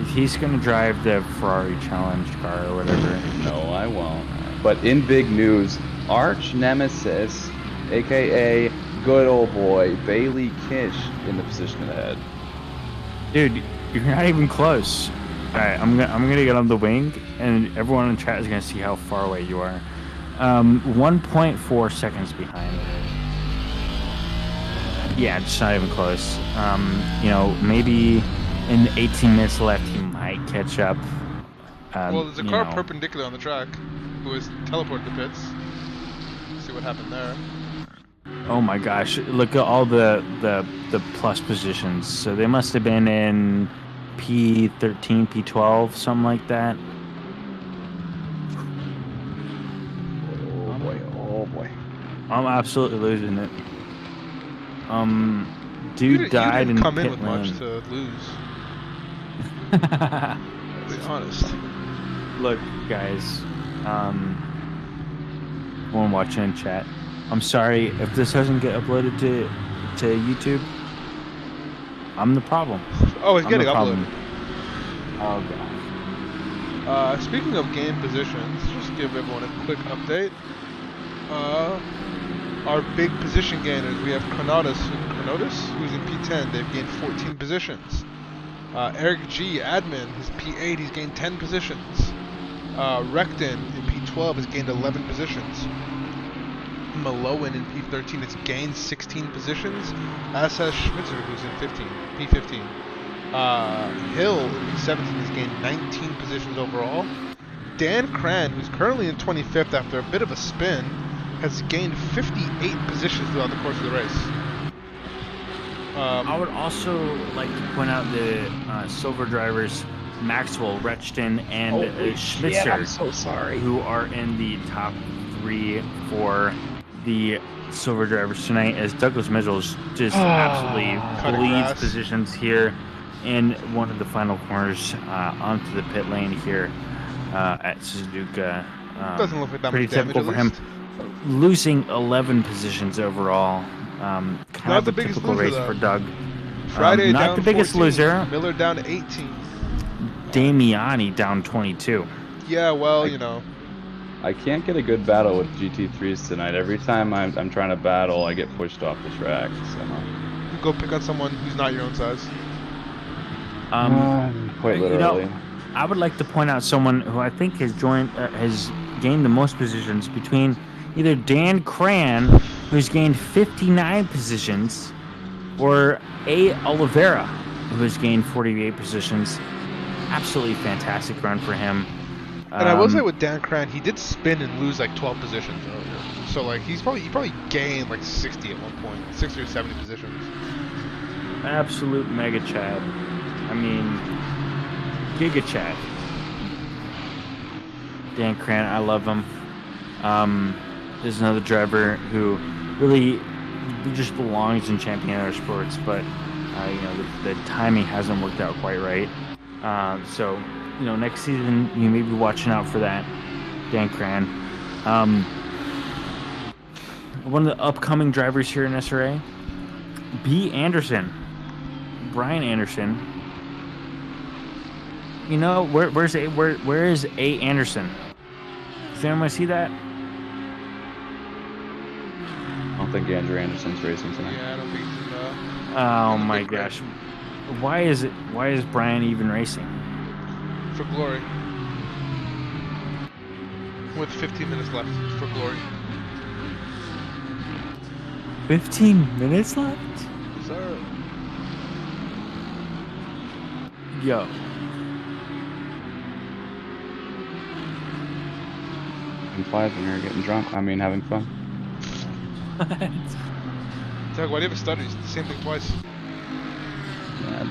He's gonna drive the Ferrari Challenge car or whatever. No, I won't. But in big news, arch nemesis, aka good old boy Bailey Kish, in the position ahead. Dude, you're not even close. All right, I'm gonna get on the wing, and everyone in the chat is gonna see how far away you are. 1.4 seconds behind. Yeah, just not even close. You know, maybe in 18 minutes left, he might catch up. Well, there's a car perpendicular on the track who was teleported to pits. See what happened there. Oh my gosh! Look at all the plus positions. So they must have been in P13, P12, something like that. Oh boy! Oh boy! I'm absolutely losing it. Dude died you didn't in come in pit with lane. much to lose. To be honest. Look, guys. One watching in chat. I'm sorry if this doesn't get uploaded to YouTube. I'm the problem. Oh, it's getting uploaded. Oh god. Speaking of game positions, just give everyone a quick update. Our big position gainers, we have Cronotus, who's in P10. They've gained 14 positions. Eric G, admin, he's P8. He's gained 10 positions. Recton in P12 has gained 11 positions. Malowan in P13 has gained 16 positions, as has Schmitzer, who's in P15. Hill in P17 has gained 19 positions overall. Dan Cran, who's currently in 25th after a bit of a spin, has gained 58 positions throughout the course of the race. I would also like to point out the silver drivers, Maxwell, Rechton, and Schmitzer, I'm so sorry. who are in the top 3 for the silver drivers tonight, as Douglas Mitchell's just absolutely bleeds positions here in one of the final corners onto the pit lane here at Suzuka. Doesn't look like that pretty much damage, typical for him. Losing 11 positions overall. Kind not of the a biggest typical loser, race though. for Doug. Friday not down the biggest 14, loser. Miller down to 18. Damiani down 22. Yeah, well, you know. I can't get a good battle with GT3s tonight. Every time I'm trying to battle, I get pushed off the track. So. You go pick on someone who's not your own size. Quite literally. You know, I would like to point out someone who I think has gained the most positions between either Dan Cran, who's gained 59 positions, or A. Oliveira, who has gained 48 positions. Absolutely fantastic run for him. And I will say with Dan Cran, he did spin and lose like 12 positions earlier. So like he probably gained like 60 at one point, 60 or 70 positions. Absolute mega Chad. I mean, Giga Chad. Dan Cran, I love him. There's another driver who really just belongs in Champion Motorsports, but you know, the timing hasn't worked out quite right. So, you know, next season you may be watching out for that, Dan Cran. One of the upcoming drivers here in SRA, B. Anderson, Brian Anderson. You know, where is A. Anderson? Does anyone see that? I don't think Andrew Anderson's racing tonight. Yeah, I don't think he's Oh my gosh. Why is Brian even racing? For glory. With 15 minutes left for glory. 15 minutes left? Yes, sir. Time flies when you're getting drunk. I mean, having fun. Doug, why do you have a stutter? You said the same thing twice.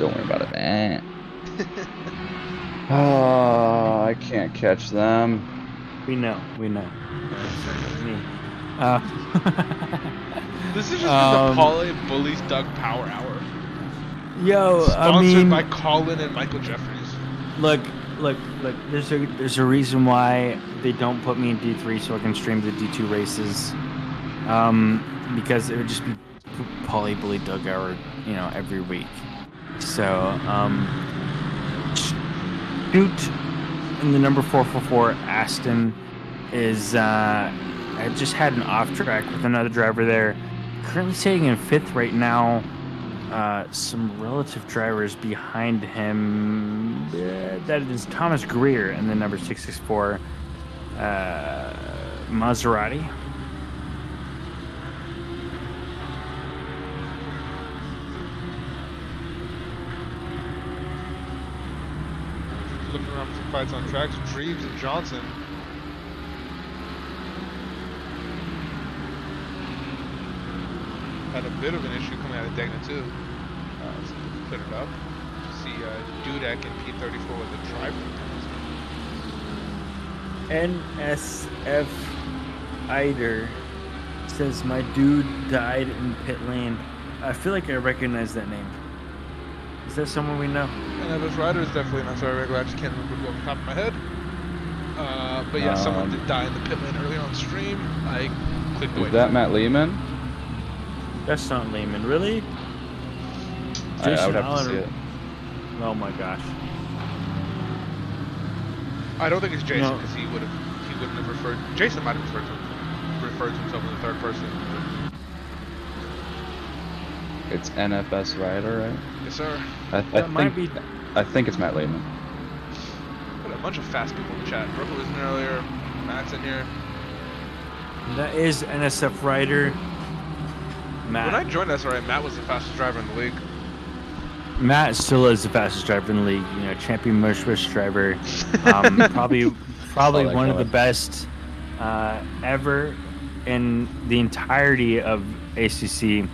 Don't worry about it. Oh, I can't catch them. We know. Me. This is just the Paulie Bullies Doug Power Hour. Yo, Sponsored by Colin and Michael Jeffries. Look. There's a reason why they don't put me in D3 so I can stream the D2 races. Because it would just be Paulie Bully Doug Hour, every week. So, Shoot in the number 444 Aston is I just had an off track with another driver there. Currently sitting in 5th right now. Some relative drivers behind him. That is Thomas Greer in the number 664 Maserati. Looking around for fights on tracks, Treves and Johnson. Had a bit of an issue coming out of Degna too. So they cleared it up. See Dudek in P34 with a driver. NSF Eider says my dude died in pit lane. I feel like I recognize that name. Is that someone we know? NFS Rider is definitely an SRA regular. I just can't remember off the top of my head. But yeah, someone did die in the pit lane earlier on stream. I clicked away. Is that Matt Lehman? That's not Lehman, really? I would have to see it. Oh my gosh. I don't think it's Jason because he wouldn't have referred. Jason might have referred to himself in the third person. It's NFS Rider, right? Yes, sir. I think it's Matt Lehman. Got a bunch of fast people in the chat. Brooke was in there earlier. Matt's in here. That is NSF Rider. Matt. When I joined SRA, Matt was the fastest driver in the league. Matt still is the fastest driver in the league. Champion motorsports driver. Probably one of the best ever in the entirety of ACC.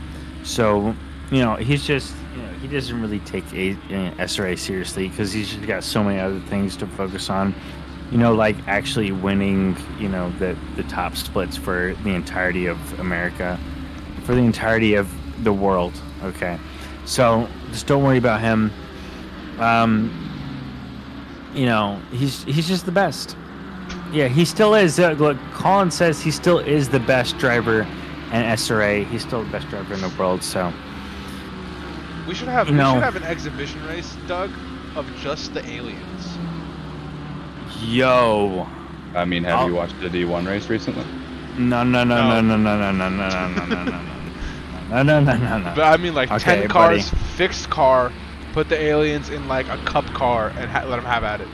So, he's just, he doesn't really take SRA seriously because he's just got so many other things to focus on. Like actually winning, the top splits for the entirety of America, for the entirety of the world. Okay. So just don't worry about him. He's just the best. Yeah, he still is. Look, Colin says he still is the best driver in SRA. He's still the best driver in the world. So we should have an exhibition race, Doug, of just the aliens. Yo. I mean, have you watched the D1 race recently? No. But I mean, like 10 cars, buddy. fixed car, put the aliens in like a cup car and let them have at it.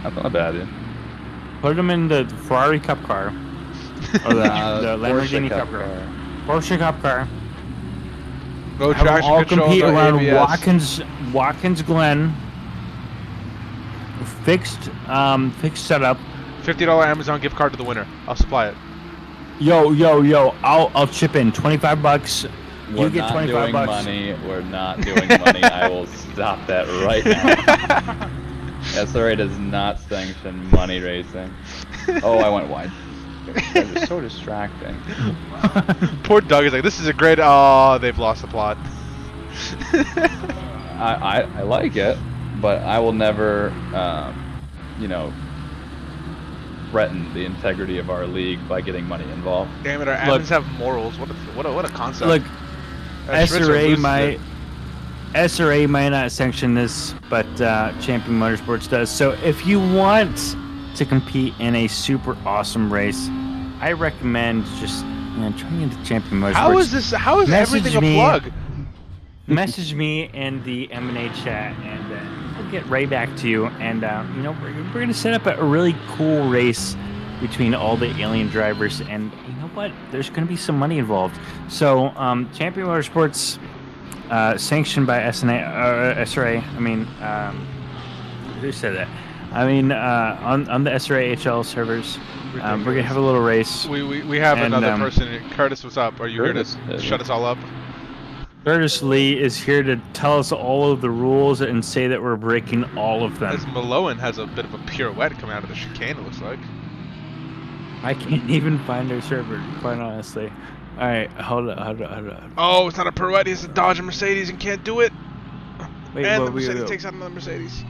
That's not a bad idea. Put them in the Ferrari Cup car, or the Lamborghini Cup car, Porsche Cup car. No Have traction all control, compete no around ABS. Watkins Glen. Fixed setup. $50 Amazon gift card to the winner. I'll supply it. Yo! I'll chip in $25. We're You get not $25. doing money. We're not doing money. I will stop that right now. SRA does not sanction money racing. Oh, I went wide. That was so distracting. Poor Doug is like, this is a great. Oh, they've lost the plot. I like it, but I will never, threaten the integrity of our league by getting money involved. Damn it, our admins have morals. What a concept. Look, SRA might not sanction this, but Champion Motorsports does. So if you want to compete in a super awesome race, I recommend just trying into Champion Motorsports. How is everything a plug? Message me in the M&A chat, and I'll get right back to you. And we're gonna set up a really cool race between all the alien drivers, and you know what? There's gonna be some money involved. So Champion Motorsports, sanctioned by SRA. I mean, who said that? I mean, on the SRA HL servers, we're gonna have a little race. We have another person. Curtis, what's up? Are you here to shut us all up? Curtis Lee is here to tell us all of the rules and say that we're breaking all of them. As Maloan has a bit of a pirouette coming out of the chicane, it looks like. I can't even find our server, quite honestly. All right, hold on. Oh, it's not a pirouette. He has to dodge a Mercedes and can't do it. Wait, and the Mercedes takes out another Mercedes.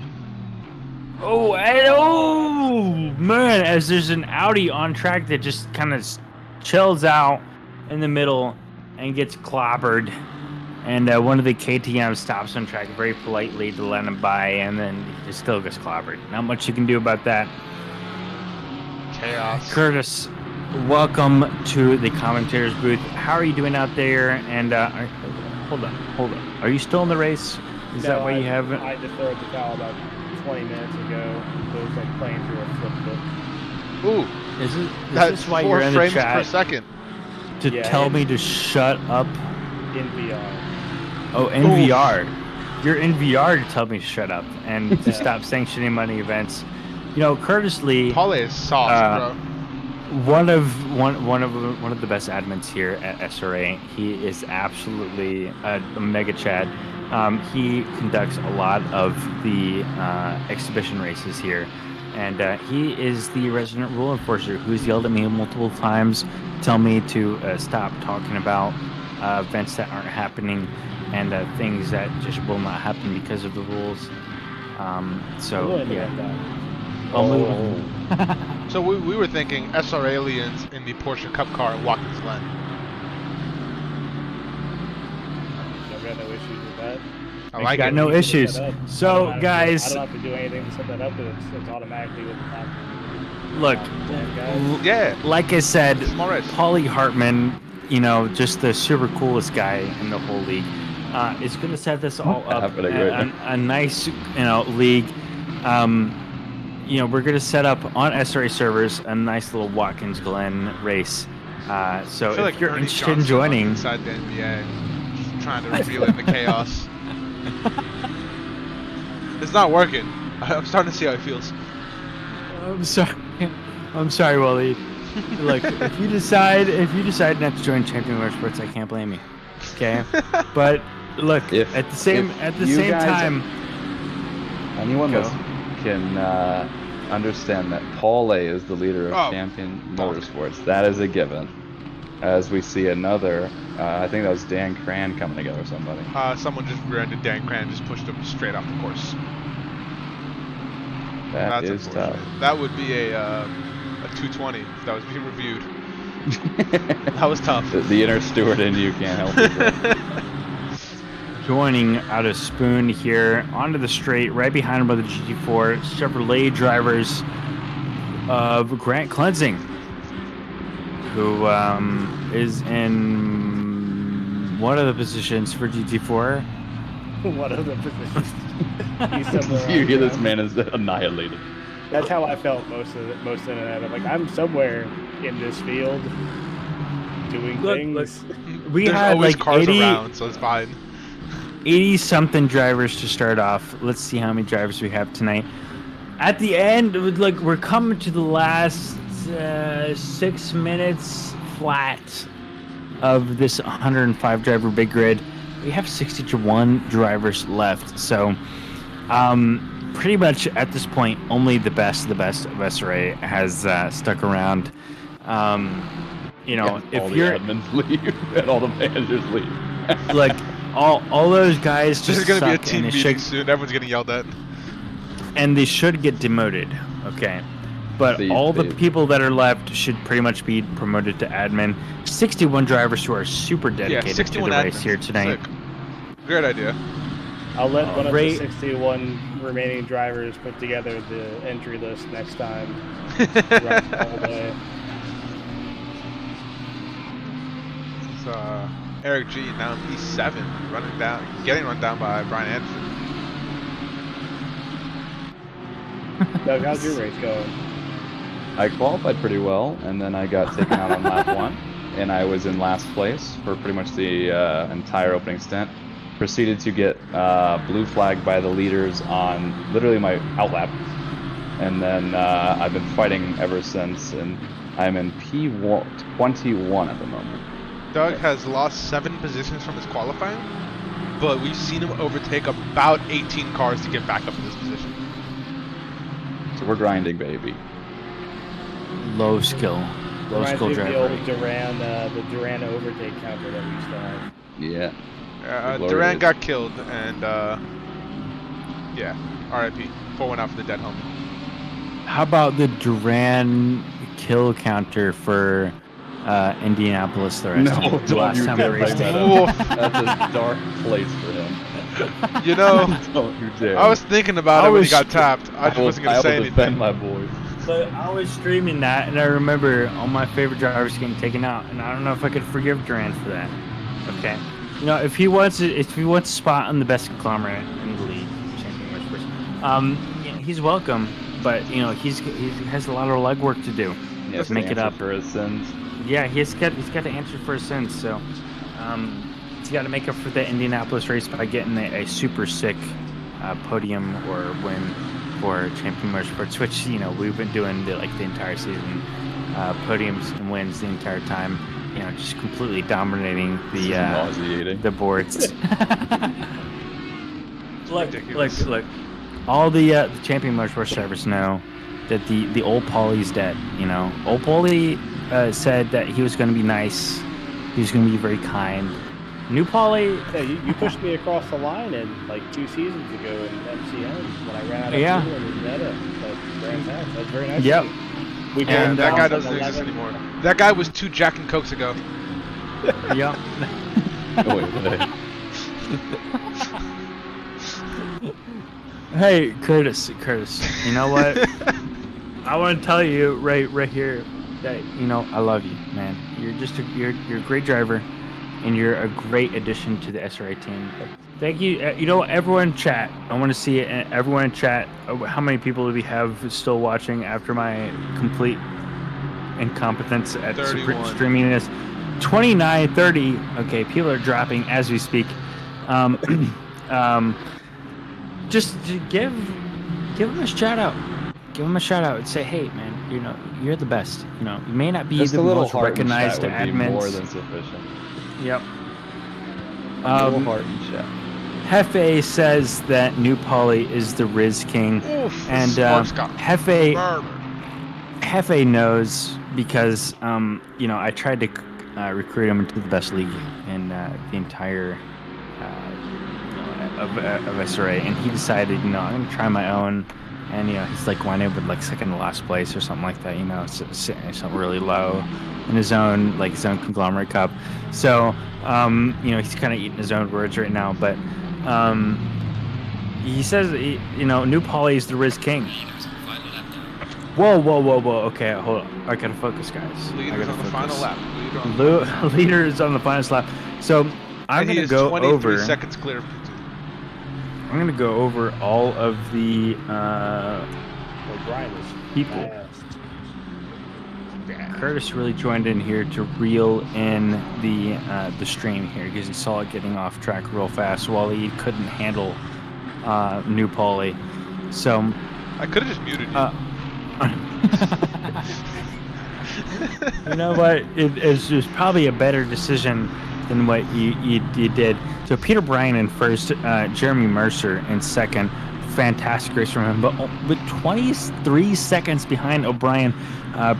Oh, man, as there's an Audi on track that just kind of chills out in the middle and gets clobbered. And one of the KTM stops on track very politely to let him by, and then he still gets clobbered. Not much you can do about that. Chaos. Curtis, welcome to the commentators booth. How are you doing out there? And hold on. Are you still in the race? Is that why you haven't? I deferred the call about 20 minutes ago. It was like playing through a flip book. Ooh. Is That's this why 4 you're in the frames chat per second. to tell me to shut up? In VR. Oh, in VR. You're in VR to tell me to shut up and to stop sanctioning money events. You know, Curtis Lee. Paulie is soft, bro. One of the best admins here at SRA. He is absolutely a mega Chad. He conducts a lot of the exhibition races here, and he is the resident rule enforcer who's yelled at me multiple times, tell me to stop talking about events that aren't happening and things that just will not happen because of the rules. So yeah. So we were thinking SR aliens in the Porsche Cup car at Watkins Glen. I've got no issues with that. I like got it. no issues. So guys, I don't have to do anything to set that up, because it's automatically with the top. look, Yeah. like I said, Small race. Paulie Hartman, you know, just the super coolest guy in the whole league, is going to set this all up a nice, you know, league. You know, we're going to set up on SRA servers a nice little Watkins Glen race. So if you're interested in joining, inside the NBA, just trying to reel in the chaos. It's not working. I'm starting to see how it feels. I'm sorry, Waleed. Look, if you decide not to join Champion Motorsports, I can't blame you. Okay, but look, at the same time, anyone can understand that Paul A is the leader of Champion Motorsports. That is a given. As we see another, I think that was Dan Cran coming to get or somebody. Someone just rear-ended Dan Cran, just pushed him straight off the course. That's is tough. That would be a 220 if that was being reviewed. That was tough. The inner steward in you can't help it. Joining out of Spoon here onto the straight, right behind him by the GT4 Chevrolet drivers of Grant Cleansing, who is in one of the positions for GT4. One of the positions. You hear this man is annihilated. That's how I felt most of the night. I'm like, I'm somewhere in this field doing things. We There's had always like cars 80, around, so it's fine. 80 something drivers to start off. Let's see how many drivers we have tonight. At the end, like we're coming to the last 6 minutes flat of this 105 driver big grid. We have 61 drivers left, so pretty much at this point, only the best of SRA has stuck around. You know, if you're admins leave and all the managers leave, like all those guys just There's gonna be a suck, team and meeting soon. Everyone's getting yelled at. and they should get demoted. Okay. But all the people that are left should pretty much be promoted to admin. 61 drivers who are super dedicated to the race here tonight. Sick. Great idea. I'll let one of the 61 remaining drivers put together the entry list next time. All day. This is Eric G now in P7, getting run down by Brian Anderson. Doug, how's your race going? I qualified pretty well, and then I got taken out on lap 1, and I was in last place for pretty much the entire opening stint. Proceeded to get blue flagged by the leaders on literally my outlap, and then I've been fighting ever since, and I'm in P21 at the moment. Doug has lost 7 positions from his qualifying, but we've seen him overtake about 18 cars to get back up in this position. So we're grinding, baby. Low skill The driver. old Duran overtake counter that we used to have. Yeah. Duran got killed, and yeah, RIP. Pour one out for the dead homie. How about the Duran kill counter for Indianapolis the rest of the don't last you time dare we bring raced that it? up. That's a dark place for him. You know, Don't you dare. I was thinking about it when he got tapped. I just wasn't going to say anything. defend my boys. But I was streaming that, and I remember all my favorite drivers getting taken out, and I don't know if I could forgive Duran for that. Okay, you know, if he wants a spot on the best conglomerate in the league, champion motorsports, yeah, he's welcome. But you know, he has a lot of legwork to do. Yes, to make it up for his sins. Yeah, he's got to answer for his sins. So he's got to make up for the Indianapolis race by getting a super sick podium or win for champion motorsports, which you know we've been doing the entire season, podiums and wins the entire time. You know, just completely dominating the boards. Look. All the champion motorsports drivers know that the old Paulie's dead. You know, old Paulie said that he was going to be nice. He was going to be very kind. New Paulie. Yeah, you pushed me across the line in like 2 seasons ago in MCN when I ran out of fuel in the Netta at Grand Pass. That was very nice. Yep. And that guy doesn't exist anymore. That guy was 2 Jack and Cokes ago. Yep. Hey, Curtis, you know what? I want to tell you right here that, you know, I love you, man. You're a great driver, and you're a great addition to the SRA team. Thank you. You know, everyone in chat, I want to see it. Everyone in chat, how many people do we have still watching after my complete incompetence at streaming this? 29, 30. Okay, people are dropping as we speak. Just give him a shout out. Give him a shout out and say, hey, man, you know, you're the best. You know, you may not be just the a little most heart recognized in chat would admins. be more than sufficient. Yep. A little heart in chat. Hefe says that New Paulie is the Riz King. Oof, and Hefe knows because, you know, I tried to recruit him into the best league in the entire of SRA, and he decided, you know, I'm going to try my own. And, you know, he's like winding up with like second to last place or something like that, you know, something really low in his own conglomerate cup. So, you know, he's kind of eating his own words right now, but he says, you know, New Paulie is the Riz King. Whoa. Okay, hold on. I gotta focus, guys. Leader's on the final lap. Leader is on the final lap. So I'm going to go 23 over. seconds clear of P2. I'm going to go over all of the people. Curtis really joined in here to reel in the stream here because he saw it getting off track real fast while he couldn't handle New Paulie. So I could have just muted you. You know what? It's just probably a better decision than what you did. So Peter Bryan in first, Jeremy Mercer in second. Fantastic race from him, but with 23 seconds behind O'Brien,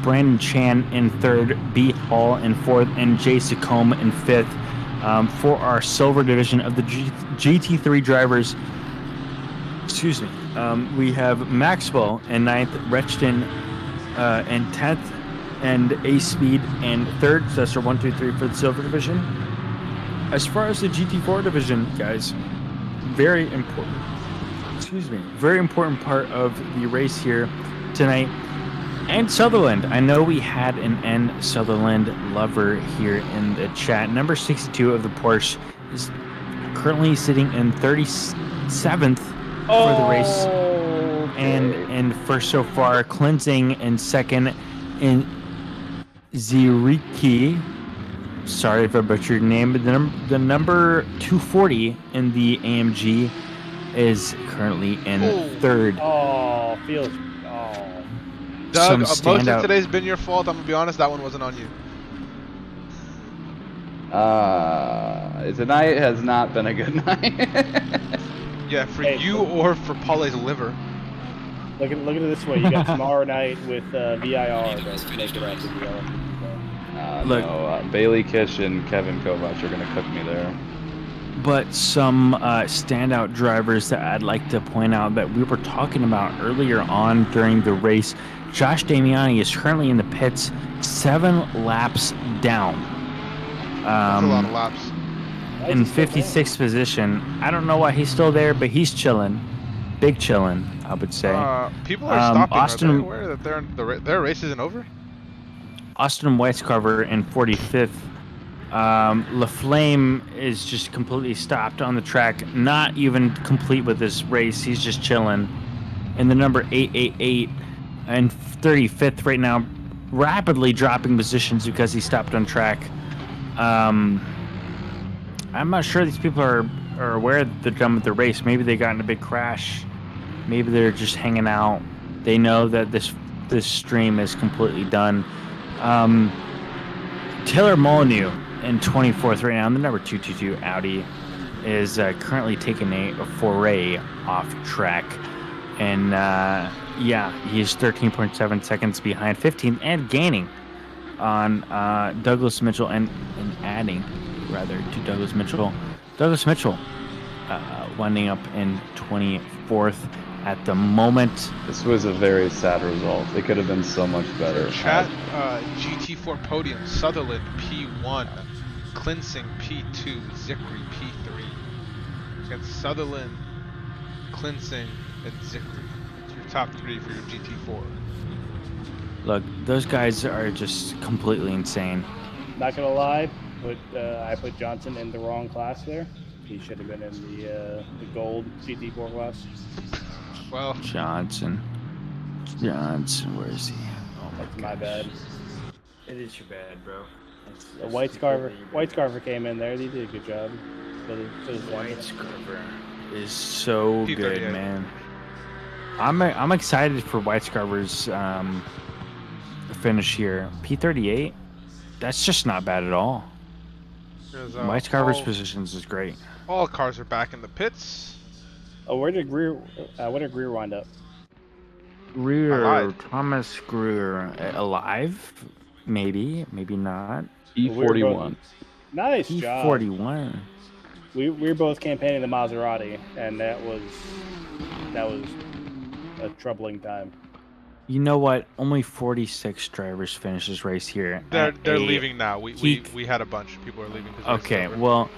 Brandon Chan in third, B. Hall in fourth, and Jay Secombe in fifth. For our silver division of the GT3 drivers, excuse me, we have Maxwell in ninth, Rechton in 10th, and Ace Speed in third. So that's our 1, 2, 3 for the silver division. As far as the GT4 division, guys, very important. Excuse me, very important part of the race here tonight. And Sutherland, I know we had an N Sutherland lover here in the chat. Number 62 of the Porsche is currently sitting in 37th for the race. And for so far, cleansing in second, in Ziriki. Sorry if I butchered your name, but the number 240 in the AMG is currently in third. Oh, feels. Oh. Doug, some most standout. of today's been your fault. I'm gonna be honest, that one wasn't on you. Tonight has not been a good night. Yeah, for you or for Paule's liver. Look at it this way. You got tomorrow night with VIR to make it up if you all. Look, no, Bailey Kish and Kevin Kovacs are going to cook me there. But some standout drivers that I'd like to point out that we were talking about earlier on during the race. Josh Damiani is currently in the pits, 7 laps down. That's a lot of laps. In 56th position. I don't know why he's still there, but he's chilling. Big chilling, I would say. People are stopping. Austin, are they aware that their race isn't over? Austin Weiscarver in 45th. LaFlame is just completely stopped on the track, not even complete with this race. He's just chilling. And the number 888 and 35th right now, rapidly dropping positions because he stopped on track. I'm not sure these people are aware that they're done with the race. Maybe they got in a big crash. Maybe they're just hanging out. They know that this stream is completely done. Taylor Molyneux in 24th right now, and the number 222 Audi is currently taking a foray off track. And he's 13.7 seconds behind 15th and gaining on Douglas Mitchell and adding rather to Douglas Mitchell. Douglas Mitchell winding up in 24th at the moment. This was a very sad result. It could have been so much better. Chat GT4 podium: Sutherland P1, Klinsing P2, Zickery P3. Against Sutherland, Klinsing, and Zickery. It's your top 3 for your GT4. Look, those guys are just completely insane. Not gonna lie, but I put Johnson in the wrong class there. He should have been in the gold GT4 class. Well, Johnson, where is he? Oh, that's my bad. It is your bad, bro. White Scarver came in there. He did a good job. White Scarver is so good, man. I'm excited for White Scarver's finish here. P38, that's just not bad at all. White Scarver's positions is great. All cars are back in the pits. Oh, where did Greer wind up? Thomas Greer alive? Maybe not. E41. Nice job. E41. We were both campaigning the Maserati, and that was a troubling time. You know what? Only 46 drivers finish this race here. They're leaving now. We had a bunch. People are leaving. Okay, well,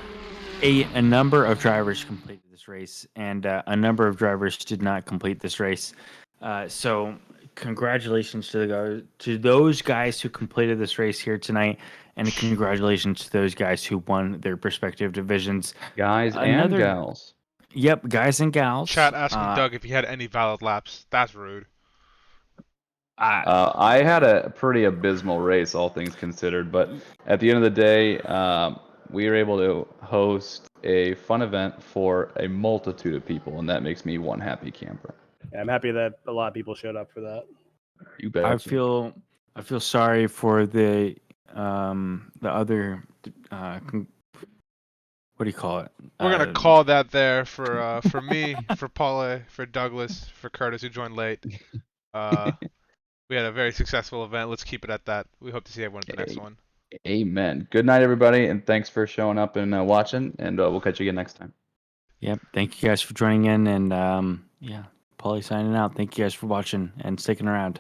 a number of drivers completed this race, and a number of drivers did not complete this race. So congratulations to those guys who completed this race here tonight, and congratulations to those guys who won their respective divisions. Guys and gals. Yep, guys and gals. Chat asking Doug if he had any valid laps. That's rude. I had a pretty abysmal race, all things considered, but at the end of the day, we were able to host a fun event for a multitude of people, and that makes me one happy camper. Yeah, I'm happy that a lot of people showed up for that. You bet. I feel sorry for the other what do you call it? We're gonna call that there for me, for Paula, for Douglas, for Curtis who joined late. We had a very successful event. Let's keep it at that. We hope to see everyone at the next one. Amen. Good night, everybody, and thanks for showing up and watching. And we'll catch you again next time. Yep. Thank you guys for joining in, and Paulie signing out. Thank you guys for watching and sticking around.